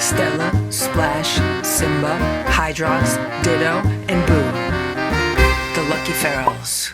Stella, Splash, Simba, Hydrox, Ditto, and Boo. The Lucky Ferals.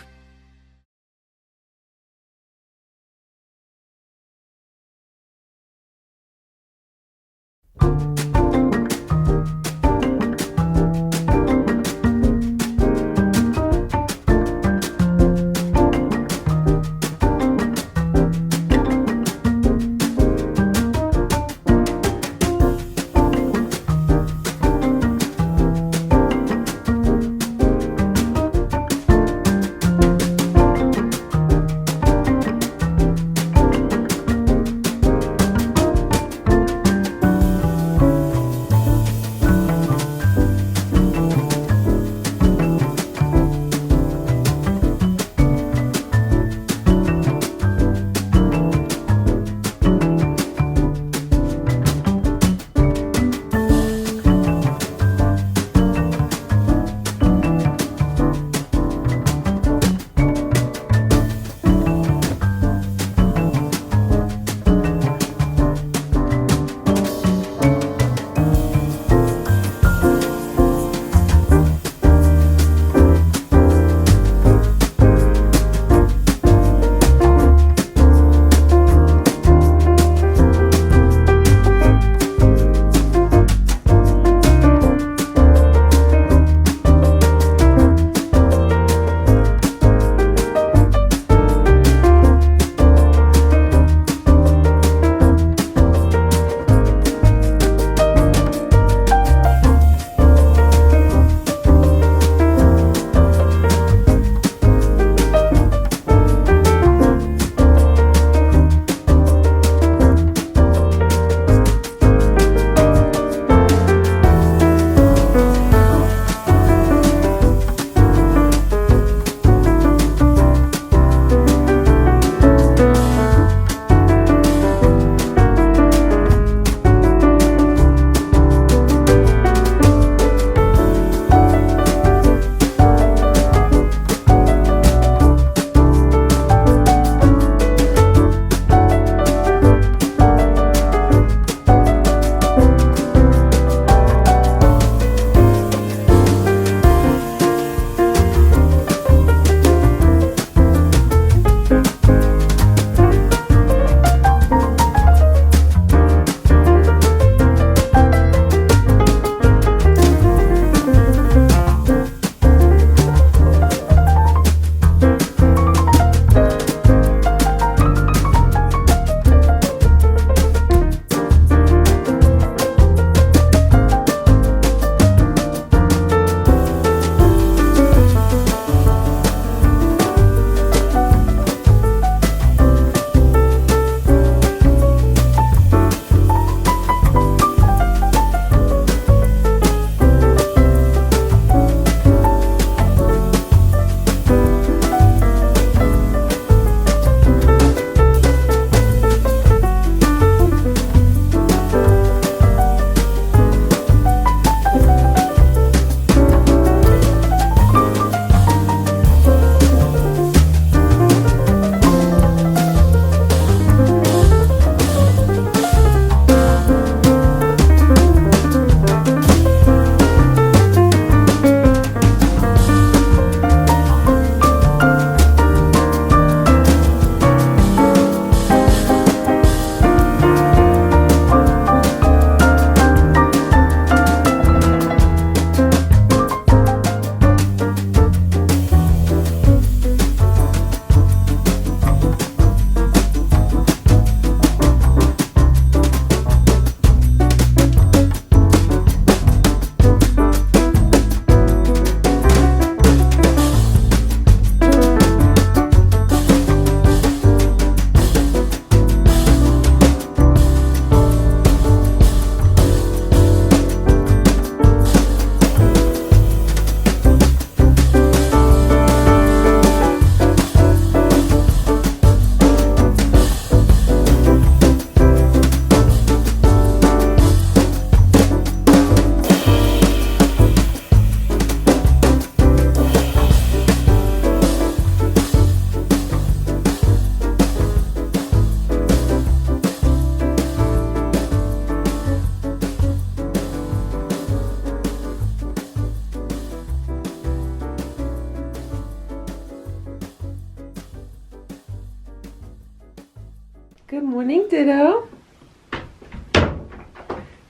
morning, Ditto.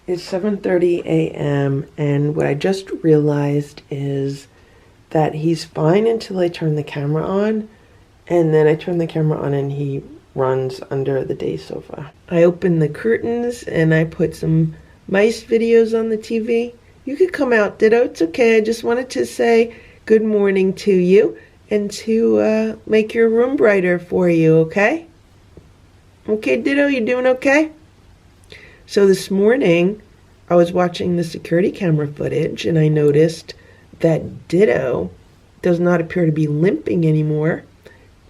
It's 7:30 a.m. and what I just realized is that he's fine until I turn the camera on, and then I turn the camera on and he runs under the day sofa. I opened the curtains and I put some mice videos on the TV. You could come out, Ditto. It's okay. I just wanted to say good morning to you and to make your room brighter for you, okay? Okay, Ditto, you doing okay? So this morning, I was watching the security camera footage and I noticed that Ditto does not appear to be limping anymore,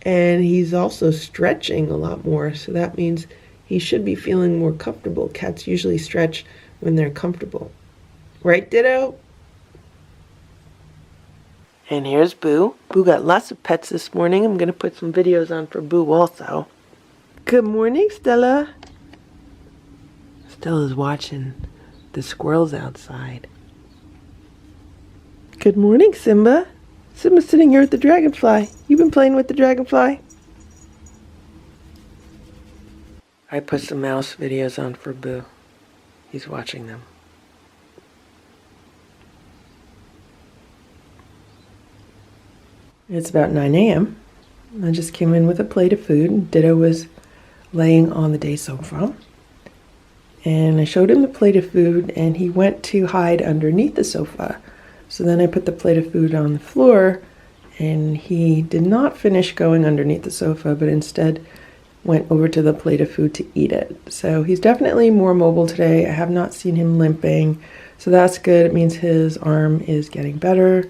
and he's also stretching a lot more, so that means he should be feeling more comfortable. Cats usually stretch when they're comfortable. Right, Ditto? And here's Boo. Boo got lots of pets this morning. I'm going to put some videos on for Boo also. Good morning, Stella. Stella's watching the squirrels outside. Good morning, Simba. Simba's sitting here with the dragonfly. You been playing with the dragonfly? I put some mouse videos on for Boo. He's watching them. It's about 9 a.m. I just came in with a plate of food. Ditto was laying on the day sofa. And I showed him the plate of food and he went to hide underneath the sofa. So then I put the plate of food on the floor and he did not finish going underneath the sofa, but instead went over to the plate of food to eat it. So he's definitely more mobile today. I have not seen him limping, so that's good. It means his arm is getting better.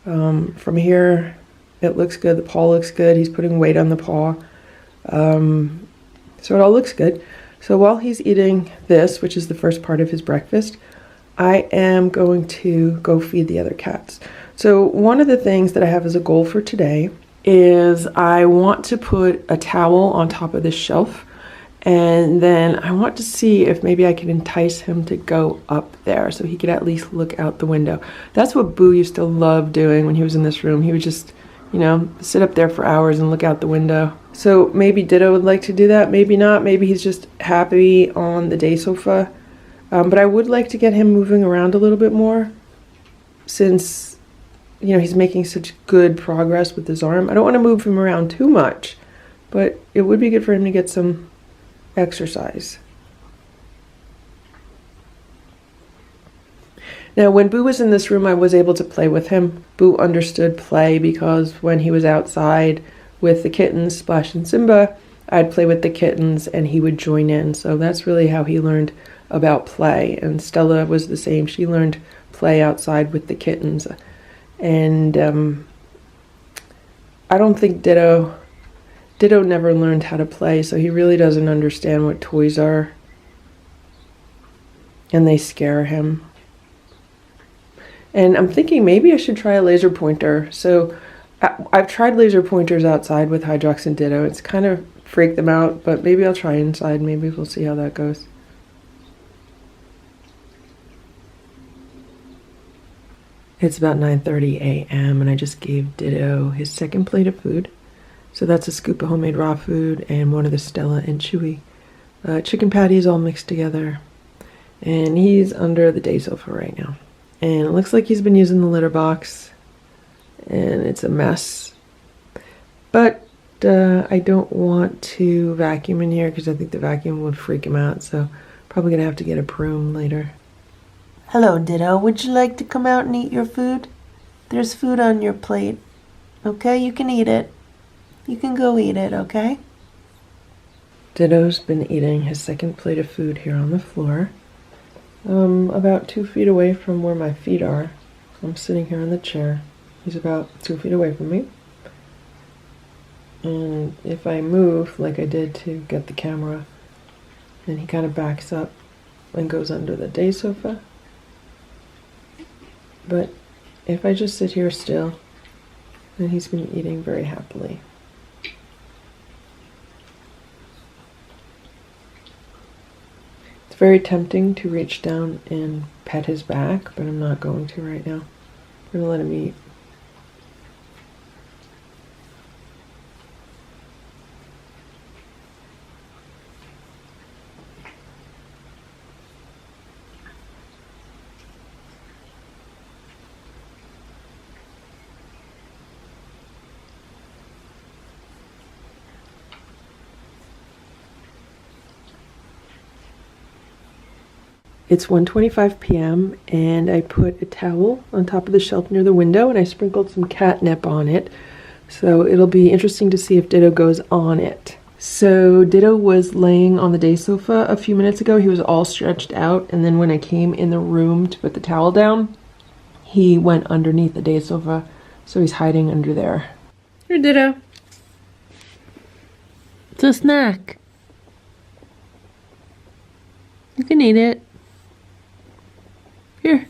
From here, it looks good. The paw looks good. He's putting weight on the paw. So it all looks good. So while he's eating this, which is the first part of his breakfast, I am going to go feed the other cats. So one of the things that I have as a goal for today is I want to put a towel on top of this shelf, and then I want to see if maybe I can entice him to go up there so he could at least look out the window. That's what Boo used to love doing when he was in this room. He would just, you know, sit up there for hours and look out the window. So maybe Ditto would like to do that, maybe not. Maybe he's just happy on the day sofa. But I would like to get him moving around a little bit more since, you know, he's making such good progress with his arm. I don't want to move him around too much, but it would be good for him to get some exercise. Now, when Boo was in this room, I was able to play with him. Boo understood play because when he was outside with the kittens, Splash and Simba, I'd play with the kittens and he would join in. So that's really how he learned about play. And Stella was the same. She learned play outside with the kittens. And I don't think Ditto never learned how to play, so he really doesn't understand what toys are. And they scare him. And I'm thinking maybe I should try a laser pointer. So I've tried laser pointers outside with Hydrox and Ditto. It's kind of freaked them out, but maybe I'll try inside. Maybe we'll see how that goes. It's about 9:30 a.m. and I just gave Ditto his second plate of food. So that's a scoop of homemade raw food and one of the Stella and Chewy chicken patties all mixed together. And he's under the day sofa right now. And it looks like he's been using the litter box and it's a mess. But I don't want to vacuum in here because I think the vacuum would freak him out. So probably gonna have to get a broom later. Hello, Ditto. Would you like to come out and eat your food? There's food on your plate. Okay, you can eat it. You can go eat it, okay? Ditto's been eating his second plate of food here on the floor. About 2 feet away from where my feet are. I'm sitting here on the chair. He's about 2 feet away from me. And if I move, like I did to get the camera, then he kind of backs up and goes under the day sofa. But if I just sit here still, then he's been eating very happily. It's very tempting to reach down and pet his back, but I'm not going to right now. I'm going to let him eat. It's 1:25 p.m. and I put a towel on top of the shelf near the window and I sprinkled some catnip on it. So it'll be interesting to see if Ditto goes on it. So Ditto was laying on the day sofa a few minutes ago. He was all stretched out, and then when I came in the room to put the towel down, he went underneath the day sofa. So he's hiding under there. Here, Ditto. It's a snack. You can eat it. Here.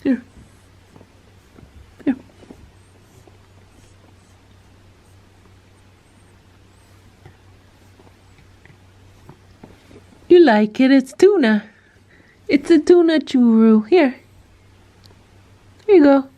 Here. Here. You like it? It's tuna. It's a tuna churu. Here. Here you go.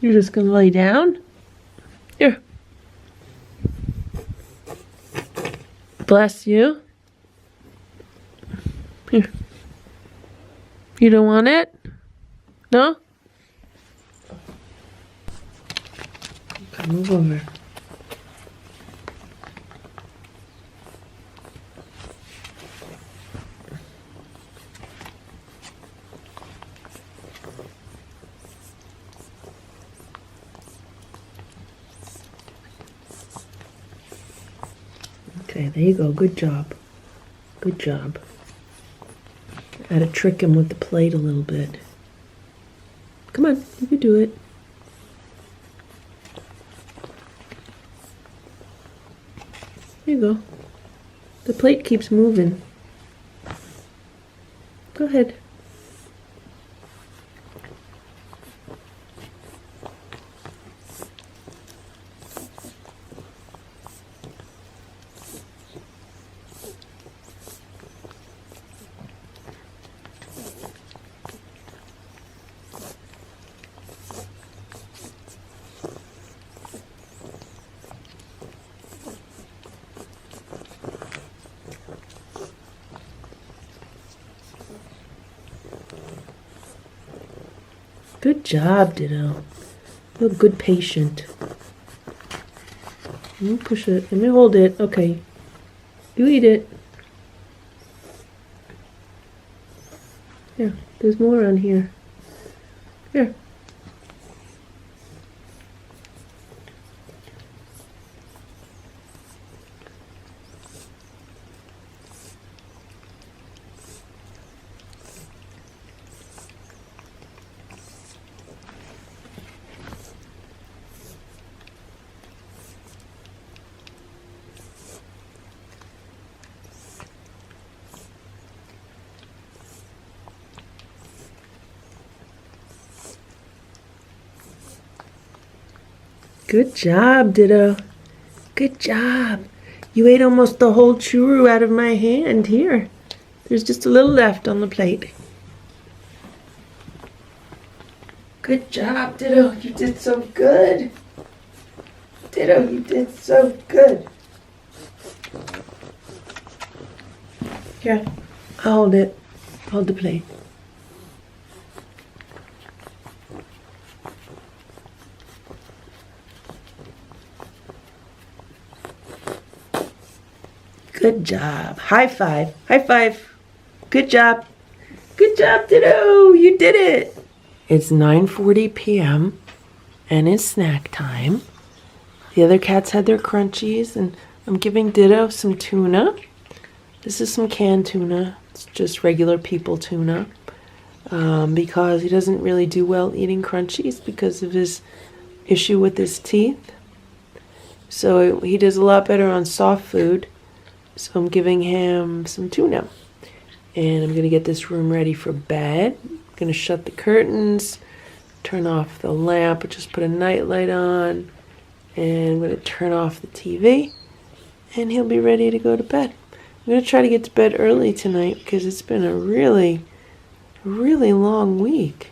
You're just gonna lay down? Here. Bless you. Here. You don't want it? No? Okay, move over. Okay, there you go. Good job. Good job. I had to trick him with the plate a little bit. Come on, you can do it. There you go. The plate keeps moving. Go ahead. Good job, Ditto. You're a good patient. Let me push it. Let me hold it. Okay. You eat it. Yeah, there's more on here. Here. Good job, Ditto. Good job. You ate almost the whole churu out of my hand. Here. There's just a little left on the plate. Good job, Ditto. You did so good. Ditto, you did so good. Here, I'll hold it. Hold the plate. Good job. High five. High five. Good job. Good job, Ditto. You did it. It's 9:40 p.m. and it's snack time. The other cats had their crunchies and I'm giving Ditto some tuna. This is some canned tuna. It's just regular people tuna. Because he doesn't really do well eating crunchies because of his issue with his teeth. So he does a lot better on soft food. So I'm giving him some tuna. And I'm going to get this room ready for bed. I'm going to shut the curtains, turn off the lamp, just put a night light on, and I'm going to turn off the TV, and he'll be ready to go to bed. I'm going to try to get to bed early tonight because it's been a really long week.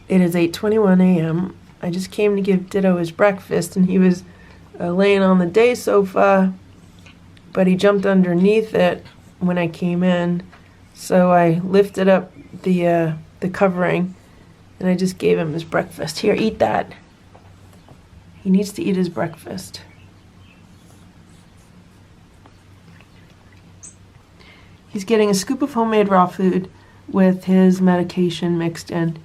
It is 8:21 a.m. I just came to give Ditto his breakfast, and he was laying on the day sofa, but he jumped underneath it when I came in. So I lifted up the covering, and I just gave him his breakfast. Here, eat that. He needs to eat his breakfast. He's getting a scoop of homemade raw food with his medication mixed in.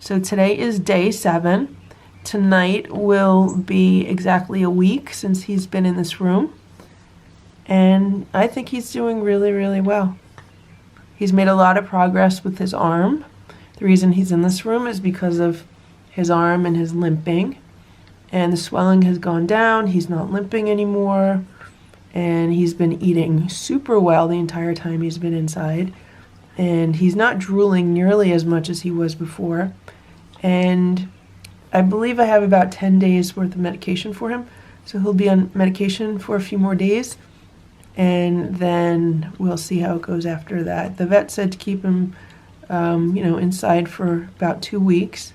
So today is day 7. Tonight will be exactly a week since he's been in this room. And I think he's doing really well. He's made a lot of progress with his arm. The reason he's in this room is because of his arm and his limping. And the swelling has gone down. He's not limping anymore. And he's been eating super well the entire time he's been inside. And he's not drooling nearly as much as he was before. And I believe I have about 10 days worth of medication for him. So he'll be on medication for a few more days. And then we'll see how it goes after that. The vet said to keep him, inside for about 2 weeks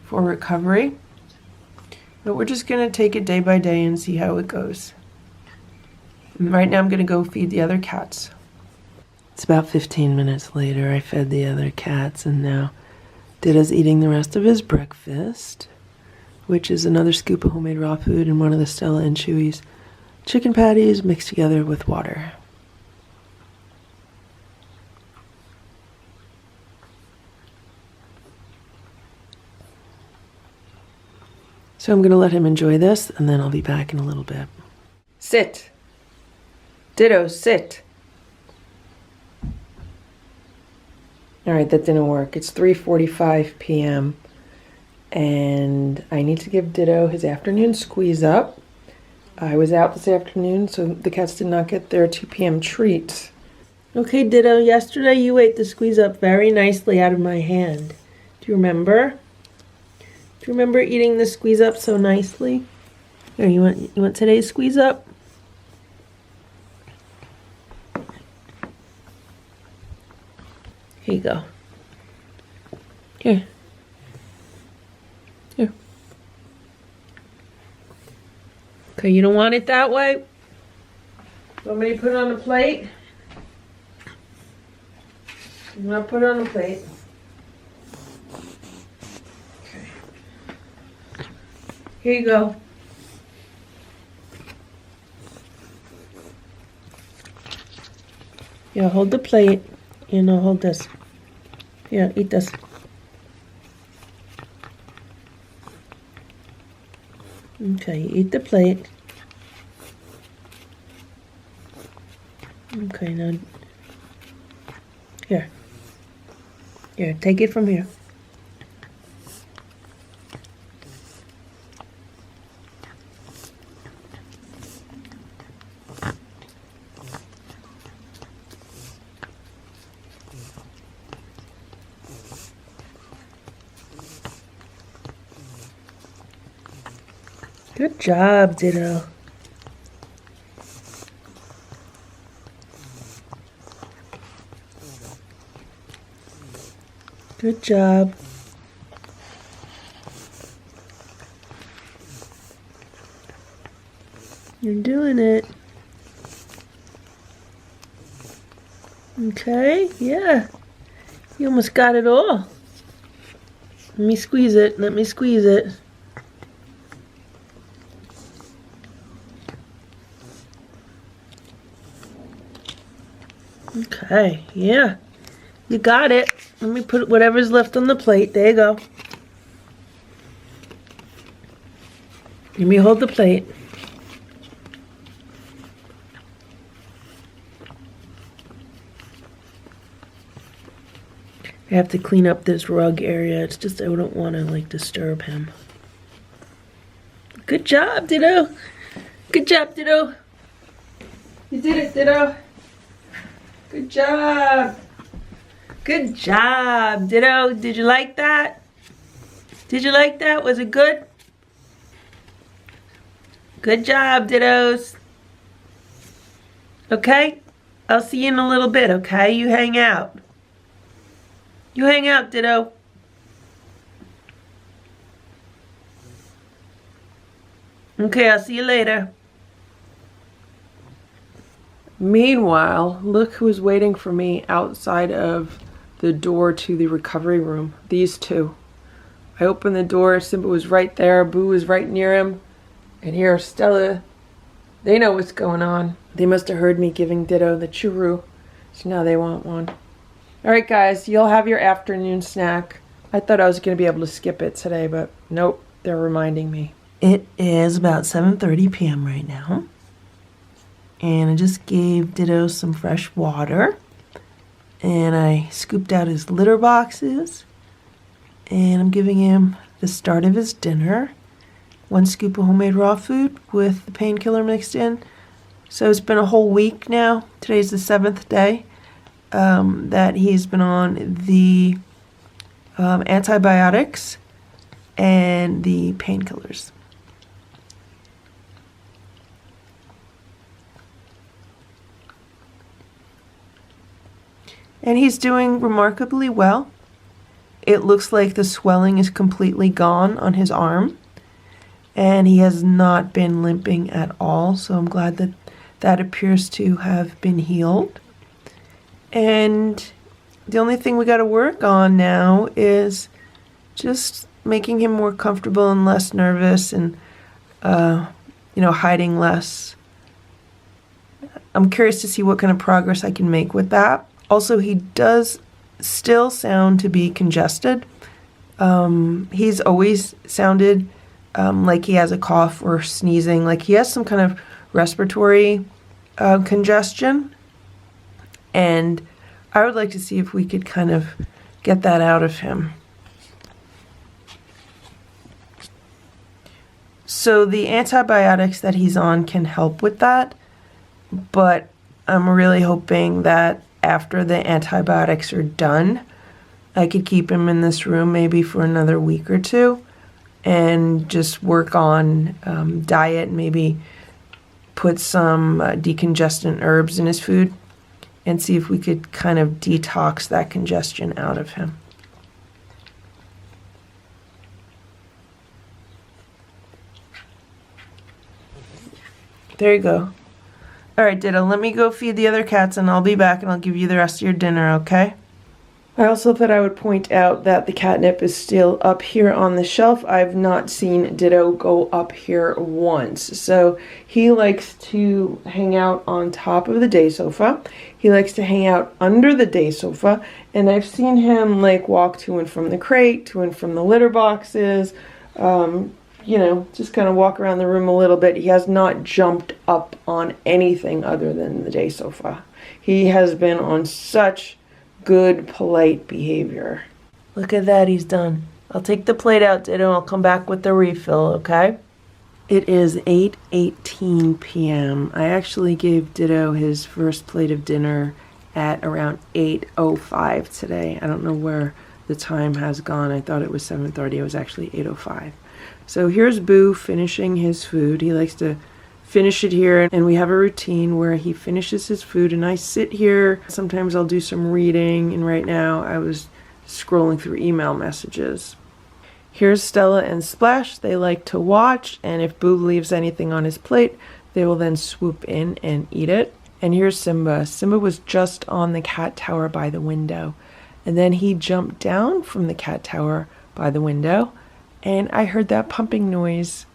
for recovery. But we're just going to take it day by day and see how it goes. Right now I'm going to go feed the other cats. It's about 15 minutes later. I fed the other cats, and now Ditto's eating the rest of his breakfast, which is another scoop of homemade raw food and one of the Stella and Chewy's chicken patties mixed together with water. So I'm going to let him enjoy this, and then I'll be back in a little bit. Sit. Ditto, sit. All right, that didn't work. It's 3:45 p.m. and I need to give Ditto his afternoon squeeze up. I was out this afternoon, so the cats did not get their 2 p.m. treat. Okay, Ditto, yesterday you ate the squeeze up very nicely out of my hand. Do you remember? Do you remember eating the squeeze up so nicely? Here, you want today's squeeze up? Here you go. Here. Here. Okay, you don't want it that way? Want me to put it on the plate? I'm gonna put it on the plate. Here you go. Yeah, hold the plate. You know, hold this. Yeah, eat this. Okay, eat the plate. Okay, now. Here. Here, take it from here. Good job, Ditto. Good job. You're doing it. Okay, yeah. You almost got it all. Let me squeeze it. Let me squeeze it. Okay, yeah. You got it. Let me put whatever's left on the plate. There you go. Let me hold the plate. I have to clean up this rug area. It's just I don't want to like disturb him. Good job, Ditto. Good job, Ditto. You did it, Ditto. Good job. Good job, Ditto. Did you like that? Did you like that? Was it good? Good job, Dittos. Okay? I'll see you in a little bit, okay? You hang out. You hang out, Ditto. Okay, I'll see you later. Meanwhile, look who's waiting for me outside of the door to the recovery room. These two. I opened the door, Simba was right there, Boo was right near him, and here Stella. They know what's going on. They must have heard me giving Ditto the churu, so now they want one. Alright guys, you'll have your afternoon snack. I thought I was going to be able to skip it today, but nope, they're reminding me. It is about 7:30 p.m. right now. And I just gave Ditto some fresh water. And I scooped out his litter boxes. And I'm giving him the start of his dinner. 1 scoop of homemade raw food with the painkiller mixed in. So it's been a whole week now. Today's the 7th day that he's been on the antibiotics and the painkillers. And he's doing remarkably well. It looks like the swelling is completely gone on his arm. And he has not been limping at all. So I'm glad that that appears to have been healed. And the only thing we got to work on now is just making him more comfortable and less nervous and, hiding less I'm curious to see what kind of progress I can make with that. Also, he does still sound to be congested. He's always sounded like he has a cough or sneezing, like he has some kind of respiratory congestion. And I would like to see if we could kind of get that out of him. So the antibiotics that he's on can help with that, but I'm really hoping that after the antibiotics are done, I could keep him in this room maybe for another week or two and just work on diet, maybe put some decongestant herbs in his food and see if we could kind of detox that congestion out of him. There you go. All right, Ditto, let me go feed the other cats and I'll be back and I'll give you the rest of your dinner, okay? I also thought I would point out that the catnip is still up here on the shelf. I've not seen Ditto go up here once. So he likes to hang out on top of the day sofa. He likes to hang out under the day sofa. And I've seen him like walk to and from the crate, to and from the litter boxes, you know, just kind of walk around the room a little bit. He has not jumped up on anything other than the day sofa. He has been on such good, polite behavior. Look at that, he's done. I'll take the plate out, Ditto, and I'll come back with the refill, okay? It is 8:18 p.m. I actually gave Ditto his first plate of dinner at around 8:05 today. I don't know where the time has gone. I thought it was 7:30. It was actually 8:05. So here's Boo finishing his food. He likes to finish it here, and we have a routine where he finishes his food and I sit here. Sometimes I'll do some reading, and right now I was scrolling through email messages. Here's Stella and Splash. They like to watch, and if Boo leaves anything on his plate, they will then swoop in and eat it. And here's Simba. Simba was just on the cat tower by the window, and then he jumped down from the cat tower by the window, and I heard that pumping noise.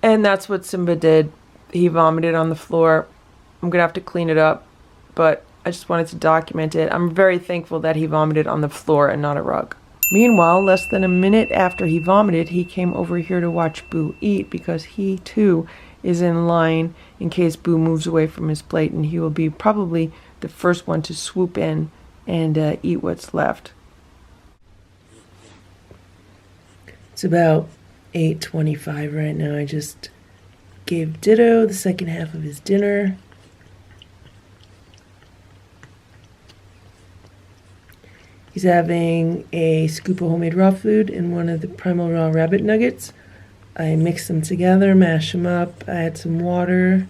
And that's what Simba did. He vomited on the floor. I'm gonna have to clean it up, but I just wanted to document it. I'm very thankful that he vomited on the floor and not a rug. Meanwhile, less than a minute after he vomited, he came over here to watch Boo eat because he too is in line in case Boo moves away from his plate, and he will be probably the first one to swoop in and eat what's left. It's about 8:25 right now. I just gave Ditto the second half of his dinner. He's having a scoop of homemade raw food and one of the primal raw rabbit nuggets. I mixed them together, mashed them up, I add some water.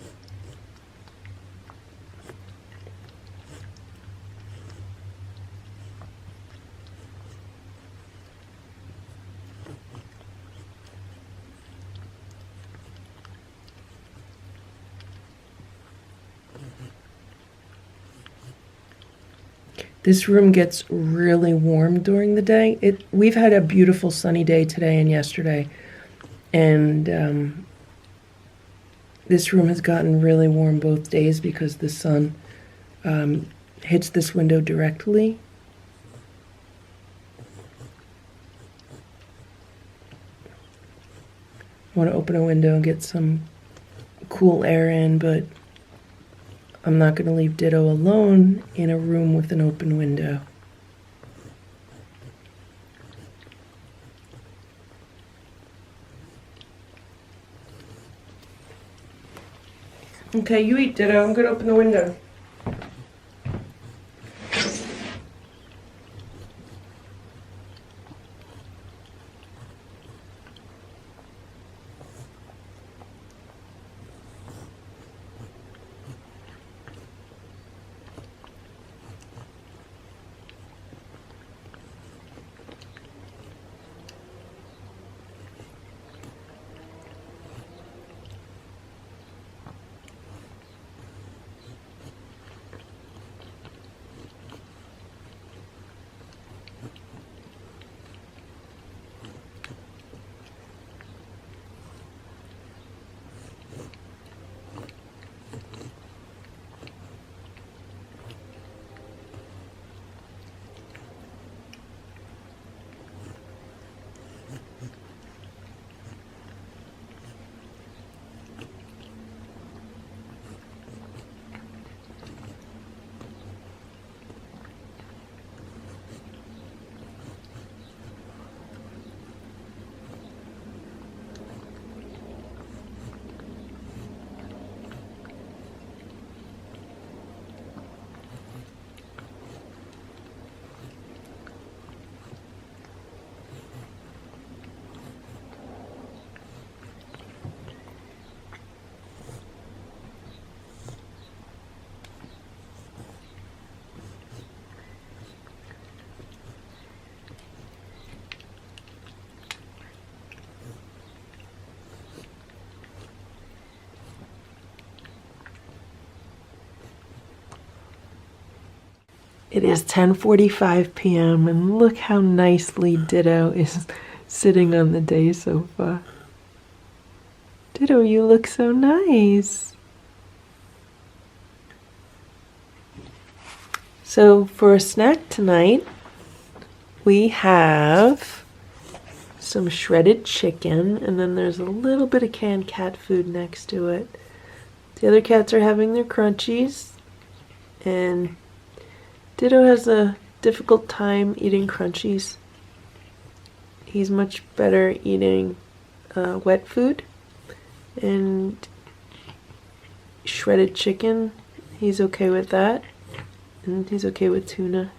This room gets really warm during the day. We've had a beautiful sunny day today and yesterday, and this room has gotten really warm both days because the sun hits this window directly. I want to open a window and get some cool air in, but I'm not going to leave Ditto alone in a room with an open window. Okay, you eat, Ditto. I'm going to open the window. It is 10:45 p.m. and look how nicely Ditto is sitting on the day sofa. Ditto, you look so nice. So for a snack tonight, we have some shredded chicken, and then there's a little bit of canned cat food next to it. The other cats are having their crunchies, and Ditto has a difficult time eating crunchies. He's much better eating wet food, and shredded chicken, he's okay with that, and he's okay with tuna.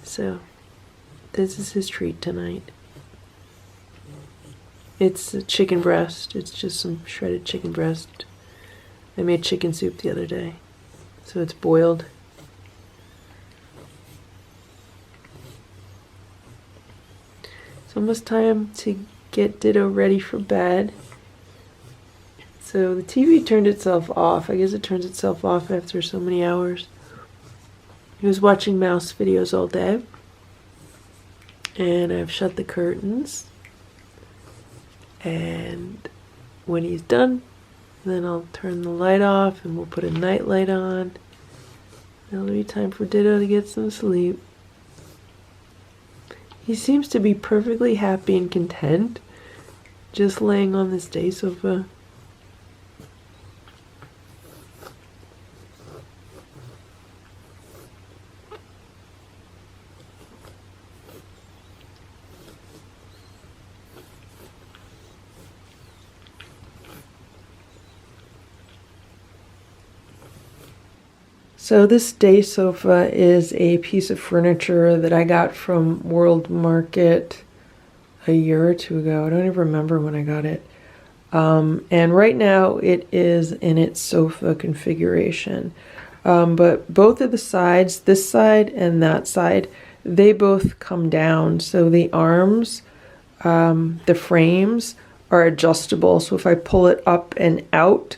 So this is his treat tonight. It's a chicken breast. It's just some shredded chicken breast. I made chicken soup the other day, so it's boiled. It's almost time to get Ditto ready for bed. So the TV turned itself off. I guess it turns itself off after so many hours. He was watching mouse videos all day. And I've shut the curtains. And when he's done, then I'll turn the light off and we'll put a night light on. It'll be time for Ditto to get some sleep. He seems to be perfectly happy and content just laying on this day sofa. So this day sofa is a piece of furniture that I got from World Market a year or two ago. I don't even remember when I got it. And right now it is in its sofa configuration. But both of the sides, this side and that side, they both come down. So the arms, the frames are adjustable. So if I pull it up and out,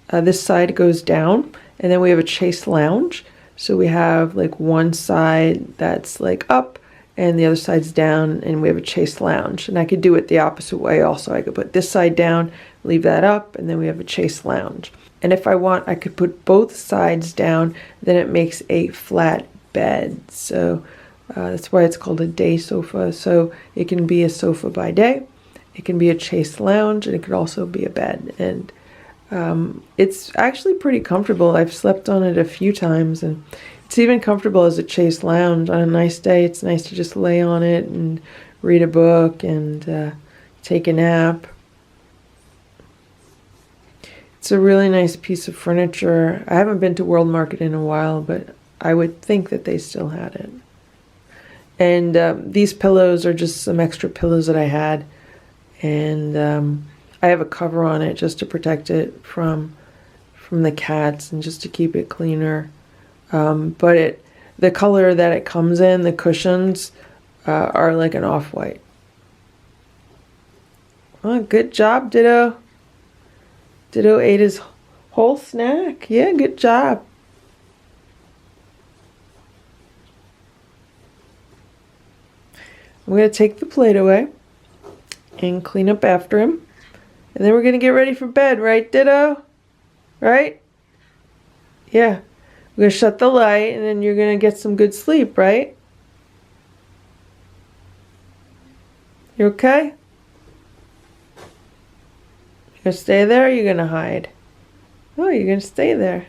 this side goes down. And then we have a chase lounge. So we have like one side that's like up and the other side's down, and we have a chase lounge. And I could do it the opposite way also. I could put this side down, leave that up, and then we have a chase lounge. And if I want, I could put both sides down, then it makes a flat bed. So that's why it's called a day sofa. So it can be a sofa by day, it can be a chase lounge, and it could also be a bed. And it's actually pretty comfortable. I've slept on it a few times, and it's even comfortable as a chase lounge. On a nice day, it's nice to just lay on it and read a book and take a nap. It's a really nice piece of furniture. I haven't been to World Market in a while, but I would think that they still had it. And these pillows are just some extra pillows that I had, and I have a cover on it just to protect it from the cats and just to keep it cleaner. But the color that it comes in, the cushions, are like an off-white. Oh, good job, Ditto. Ditto ate his whole snack. Yeah, good job. I'm going to take the plate away and clean up after him. And then we're going to get ready for bed, right, Ditto? Right? Yeah. We're going to shut the light, and then you're going to get some good sleep, right? You okay? You're going to stay there, or you're going to hide? Oh, you're going to stay there.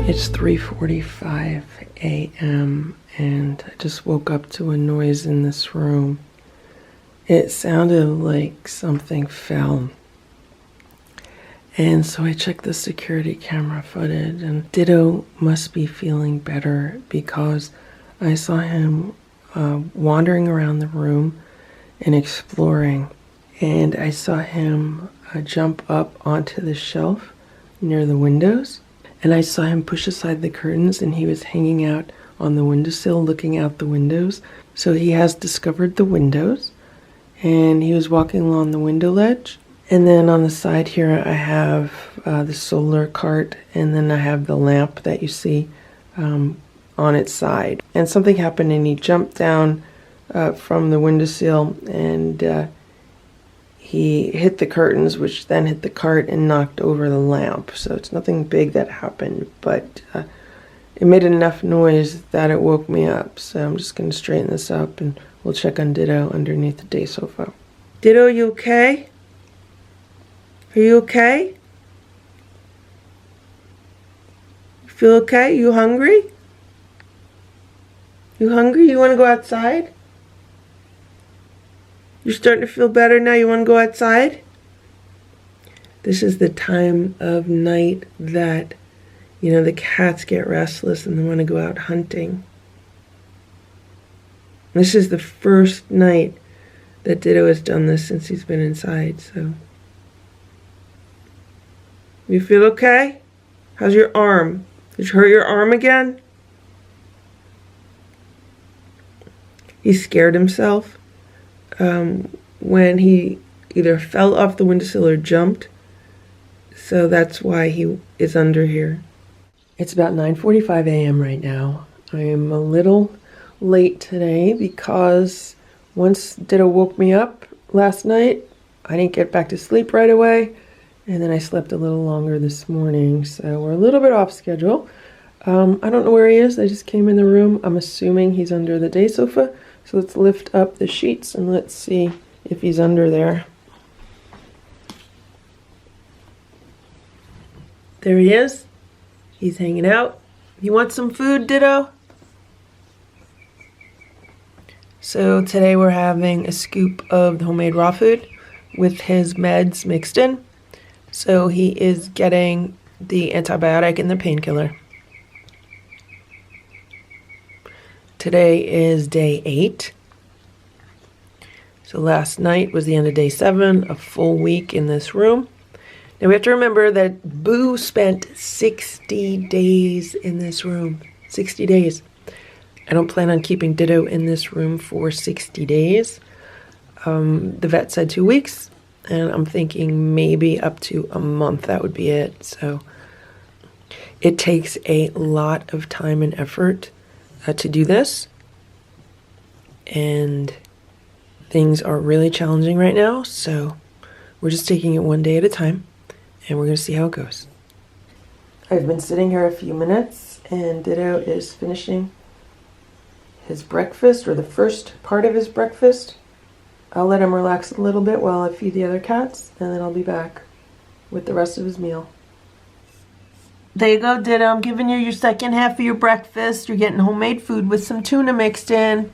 It's 3:45 a.m. and I just woke up to a noise in this room. It sounded like something fell. And so I checked the security camera footage, and Ditto must be feeling better because I saw him wandering around the room and exploring. And I saw him jump up onto the shelf near the windows. And I saw him push aside the curtains, and he was hanging out on the windowsill looking out the windows. So he has discovered the windows, and he was walking along the window ledge. And then on the side here I have the solar cart, and then I have the lamp that you see on its side. And something happened, and he jumped down from the windowsill, and he hit the curtains, which then hit the cart and knocked over the lamp. So it's nothing big that happened, but it made enough noise that it woke me up. So I'm just going to straighten this up, and we'll check on Ditto underneath the day sofa. Ditto, you okay? Are you okay? You feel okay? You hungry? You hungry? You want to go outside? You're starting to feel better now? You want to go outside? This is the time of night that, the cats get restless and they want to go out hunting. This is the first night that Ditto has done this since he's been inside, so. You feel okay? How's your arm? Did you hurt your arm again? He scared himself when he either fell off the windowsill or jumped. So that's why he is under here. It's about 9:45 a.m. right now. I am a little late today because once Ditto woke me up last night, I didn't get back to sleep right away. And then I slept a little longer this morning, so we're a little bit off schedule. I don't know where he is. I just came in the room. I'm assuming he's under the day sofa. So let's lift up the sheets and let's see if he's under there. There he is. He's hanging out. You want some food, Ditto? So today we're having a scoop of the homemade raw food with his meds mixed in. So he is getting the antibiotic and the painkiller. Today is day 8. So last night was the end of day 7, a full week in this room. Now we have to remember that Boo spent 60 days in this room. 60 days. I don't plan on keeping Ditto in this room for 60 days. The vet said 2 weeks, and I'm thinking maybe up to a month, that would be it. So it takes a lot of time and effort to do this, and things are really challenging right now, so we're just taking it one day at a time, and we're going to see how it goes. I've been sitting here a few minutes, and Ditto is finishing his breakfast, or the first part of his breakfast. I'll let him relax a little bit while I feed the other cats, and then I'll be back with the rest of his meal. There you go, Ditto. I'm giving you your second half of your breakfast. You're getting homemade food with some tuna mixed in.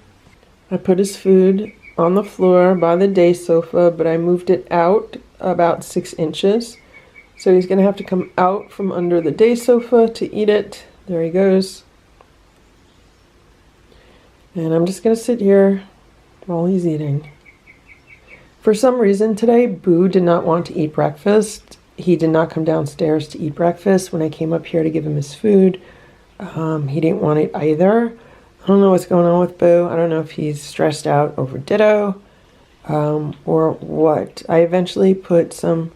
I put his food on the floor by the day sofa, but I moved it out about 6 inches. So he's going to have to come out from under the day sofa to eat it. There he goes. And I'm just going to sit here while he's eating. For some reason today, Boo did not want to eat breakfast. He did not come downstairs to eat breakfast when I came up here to give him his food. He didn't want it either. I don't know what's going on with Boo. I don't know if he's stressed out over Ditto or what. I eventually put some,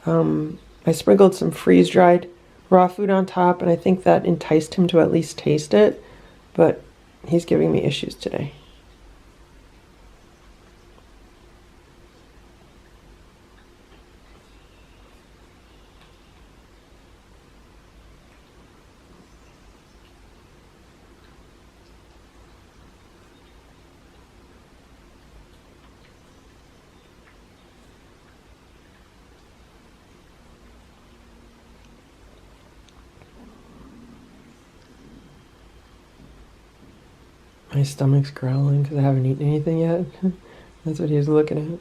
I sprinkled some freeze-dried raw food on top, and I think that enticed him to at least taste it, but he's giving me issues today. My stomach's growling because I haven't eaten anything yet. That's what he was looking at.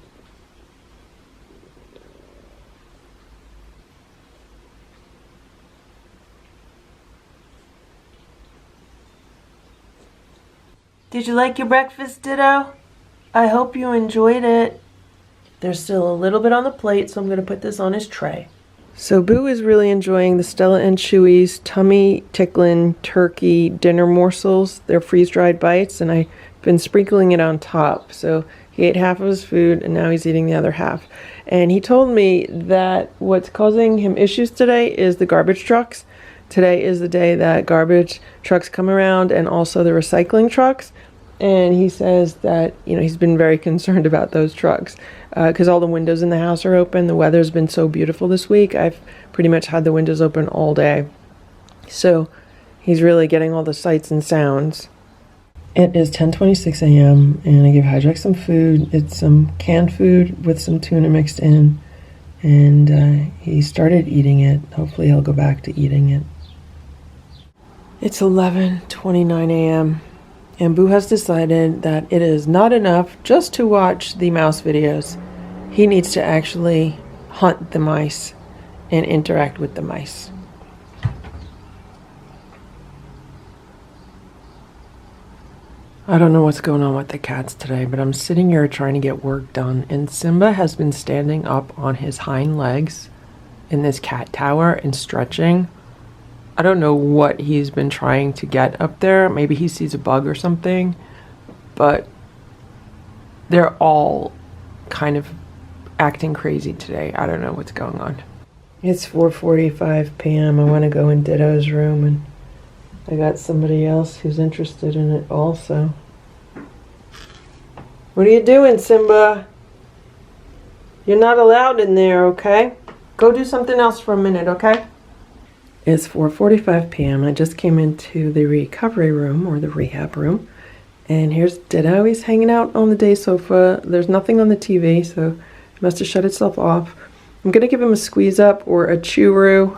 Did you like your breakfast, Ditto? I hope you enjoyed it. There's still a little bit on the plate, so I'm going to put this on his tray. So Boo is really enjoying the Stella and Chewy's tummy tickling turkey dinner morsels. They're freeze-dried bites, and I've been sprinkling it on top. So he ate half of his food, and now he's eating the other half. And he told me that what's causing him issues today is the garbage trucks. Today is the day that garbage trucks come around, and also the recycling trucks. And he says that, he's been very concerned about those trucks because all the windows in the house are open. The weather's been so beautiful this week. I've pretty much had the windows open all day. So he's really getting all the sights and sounds. It is 10:26 a.m. and I give Hydrox some food. It's some canned food with some tuna mixed in. And he started eating it. Hopefully he'll go back to eating it. It's 11:29 a.m. and Boo has decided that it is not enough just to watch the mouse videos. He needs to actually hunt the mice and interact with the mice. I don't know what's going on with the cats today, but I'm sitting here trying to get work done, and Simba has been standing up on his hind legs in this cat tower and stretching. I don't know what he's been trying to get up there. Maybe he sees a bug or something, but they're all kind of acting crazy today. I don't know what's going on. It's 4:45 p.m. I want to go in Ditto's room, and I got somebody else who's interested in it also. What are you doing, Simba? You're not allowed in there, okay? Go do something else for a minute, okay? It's 4:45 p.m. I just came into the recovery room, or the rehab room, and here's Ditto. He's hanging out on the day sofa. There's nothing on the TV, so it must have shut itself off. I'm going to give him a squeeze up or a chew-roo,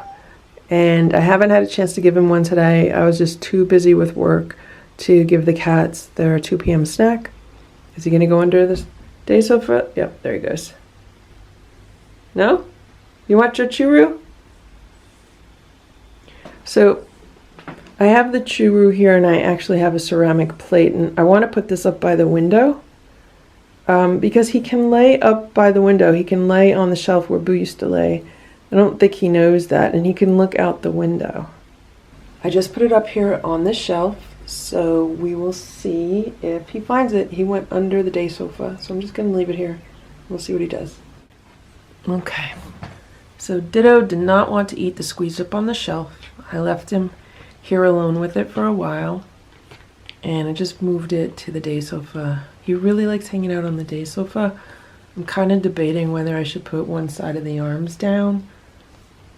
and I haven't had a chance to give him one today. I was just too busy with work to give the cats their 2 p.m. snack. Is he going to go under this day sofa? Yep, there he goes. No? You want your chew-roo? So I have the chew-roo here, and I actually have a ceramic plate, and I want to put this up by the window because he can lay up by the window. He can lay on the shelf where Boo used to lay. I don't think he knows that, and he can look out the window. I just put it up here on this shelf So we will see if he finds it. He went under the day sofa, so I'm just going to leave it here. We'll see what he does. Okay. So Ditto did not want to eat the squeeze up on the shelf. I left him here alone with it for a while, and I just moved it to the day sofa. He really likes hanging out on the day sofa. I'm kind of debating whether I should put one side of the arms down.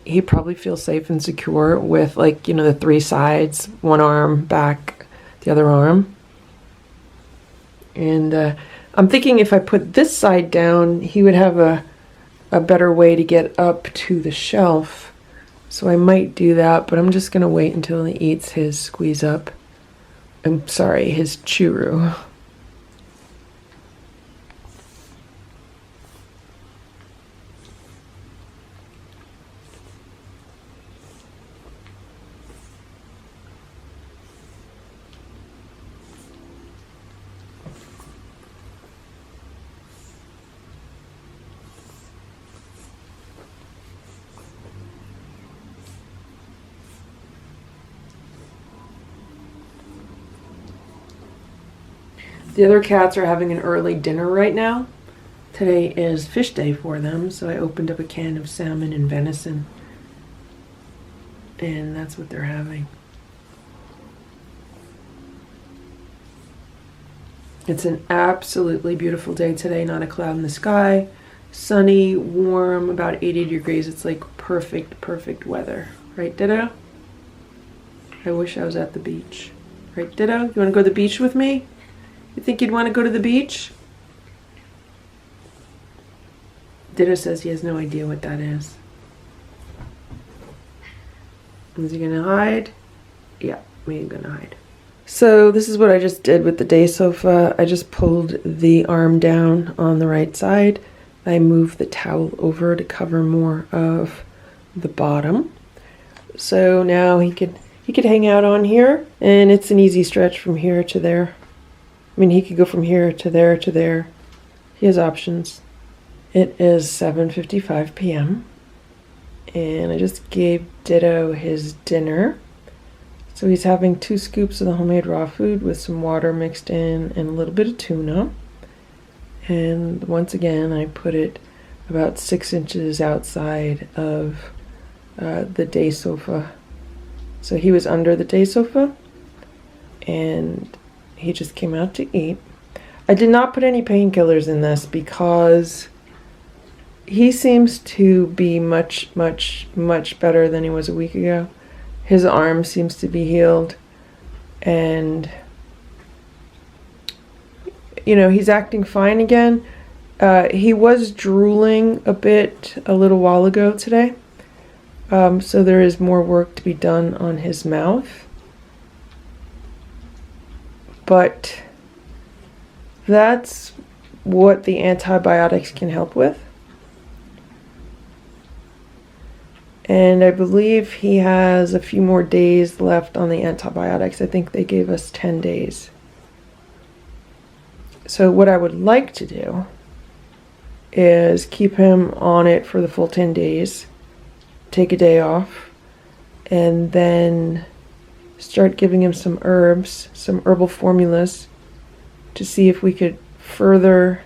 He probably feels safe and secure with, like, you know, the three sides, one arm, back, the other arm. And I'm thinking if I put this side down, he would have a better way to get up to the shelf. So I might do that, but I'm just going to wait until he eats his squeeze up. I'm sorry, his churu. The other cats are having an early dinner right now. Today is fish day for them, so I opened up a can of salmon and venison. And that's what they're having. It's an absolutely beautiful day today, not a cloud in the sky. Sunny, warm, about 80 degrees. It's like perfect, perfect weather. Right, Ditto? I wish I was at the beach. Right, Ditto? You want to go to the beach with me? You think you'd want to go to the beach? Ditto says he has no idea what that is. Is he gonna hide? Yeah, he's gonna hide. So this is what I just did with the day sofa. I just pulled the arm down on the right side. I moved the towel over to cover more of the bottom. So now he could hang out on here, and it's an easy stretch from here to there. I mean, he could go from here to there to there. He has options. It is 7:55 p.m. and I just gave Ditto his dinner. So he's having 2 scoops of the homemade raw food with some water mixed in and a little bit of tuna. And once again, I put it about 6 inches outside of the day sofa. So he was under the day sofa, and he just came out to eat. I did not put any painkillers in this because he seems to be much, much, much better than he was a week ago. His arm seems to be healed, and you know, he's acting fine again. He was drooling a bit a little while ago today, so there is more work to be done on his mouth. But that's what the antibiotics can help with. And I believe he has a few more days left on the antibiotics. I think they gave us 10 days. So what I would like to do is keep him on it for the full 10 days, take a day off, and then start giving him some herbs, some herbal formulas, to see if we could further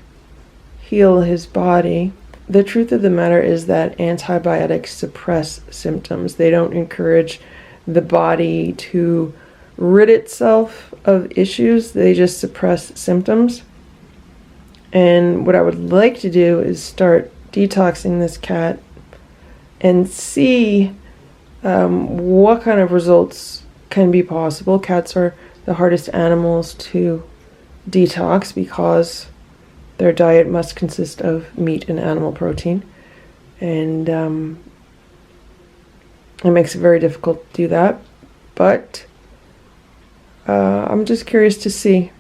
heal his body. The truth of the matter is that antibiotics suppress symptoms. They don't encourage the body to rid itself of issues. They just suppress symptoms. And what I would like to do is start detoxing this cat and see what kind of results can be possible. Cats are the hardest animals to detox because their diet must consist of meat and animal protein, and it makes it very difficult to do that. But I'm just curious to see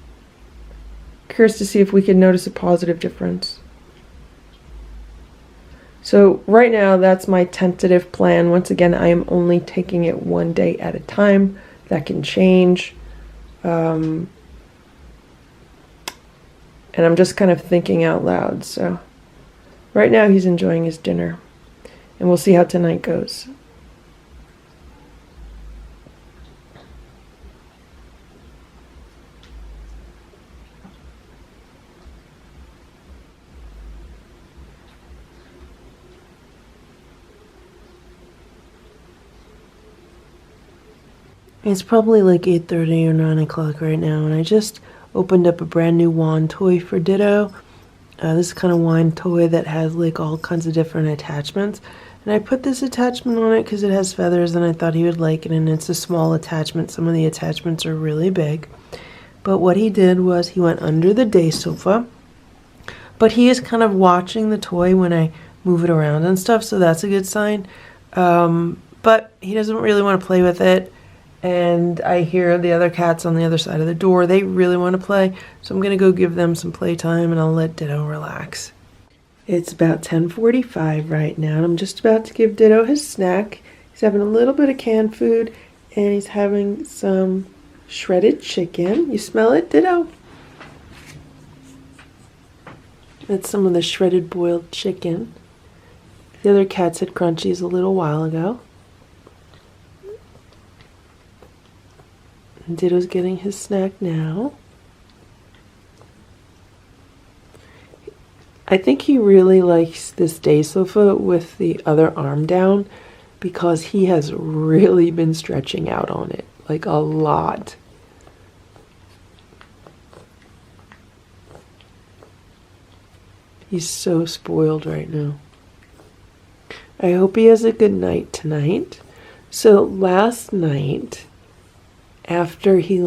if we can notice a positive difference. So right now, that's my tentative plan. Once again, I am only taking it one day at a time. That can change. And I'm just kind of thinking out loud. So right now, he's enjoying his dinner. And we'll see how tonight goes. It's probably like 8:30 or 9 o'clock right now, and I just opened up a brand new wand toy for Ditto. This kind of wand toy that has like all kinds of different attachments. And I put this attachment on it because it has feathers and I thought he would like it, and it's a small attachment. Some of the attachments are really big. But what he did was he went under the day sofa. But he is kind of watching the toy when I move it around and stuff, so that's a good sign. But he doesn't really want to play with it. And I hear the other cats on the other side of the door. They really want to play. So I'm going to go give them some playtime and I'll let Ditto relax. It's about 10:45 right now, and I'm just about to give Ditto his snack. He's having a little bit of canned food, and he's having some shredded chicken. You smell it, Ditto? That's some of the shredded boiled chicken. The other cats had crunchies a little while ago. And Ditto's getting his snack now. I think he really likes this day sofa with the other arm down because he has really been stretching out on it, like a lot. He's so spoiled right now. I hope he has a good night tonight. So last night, after he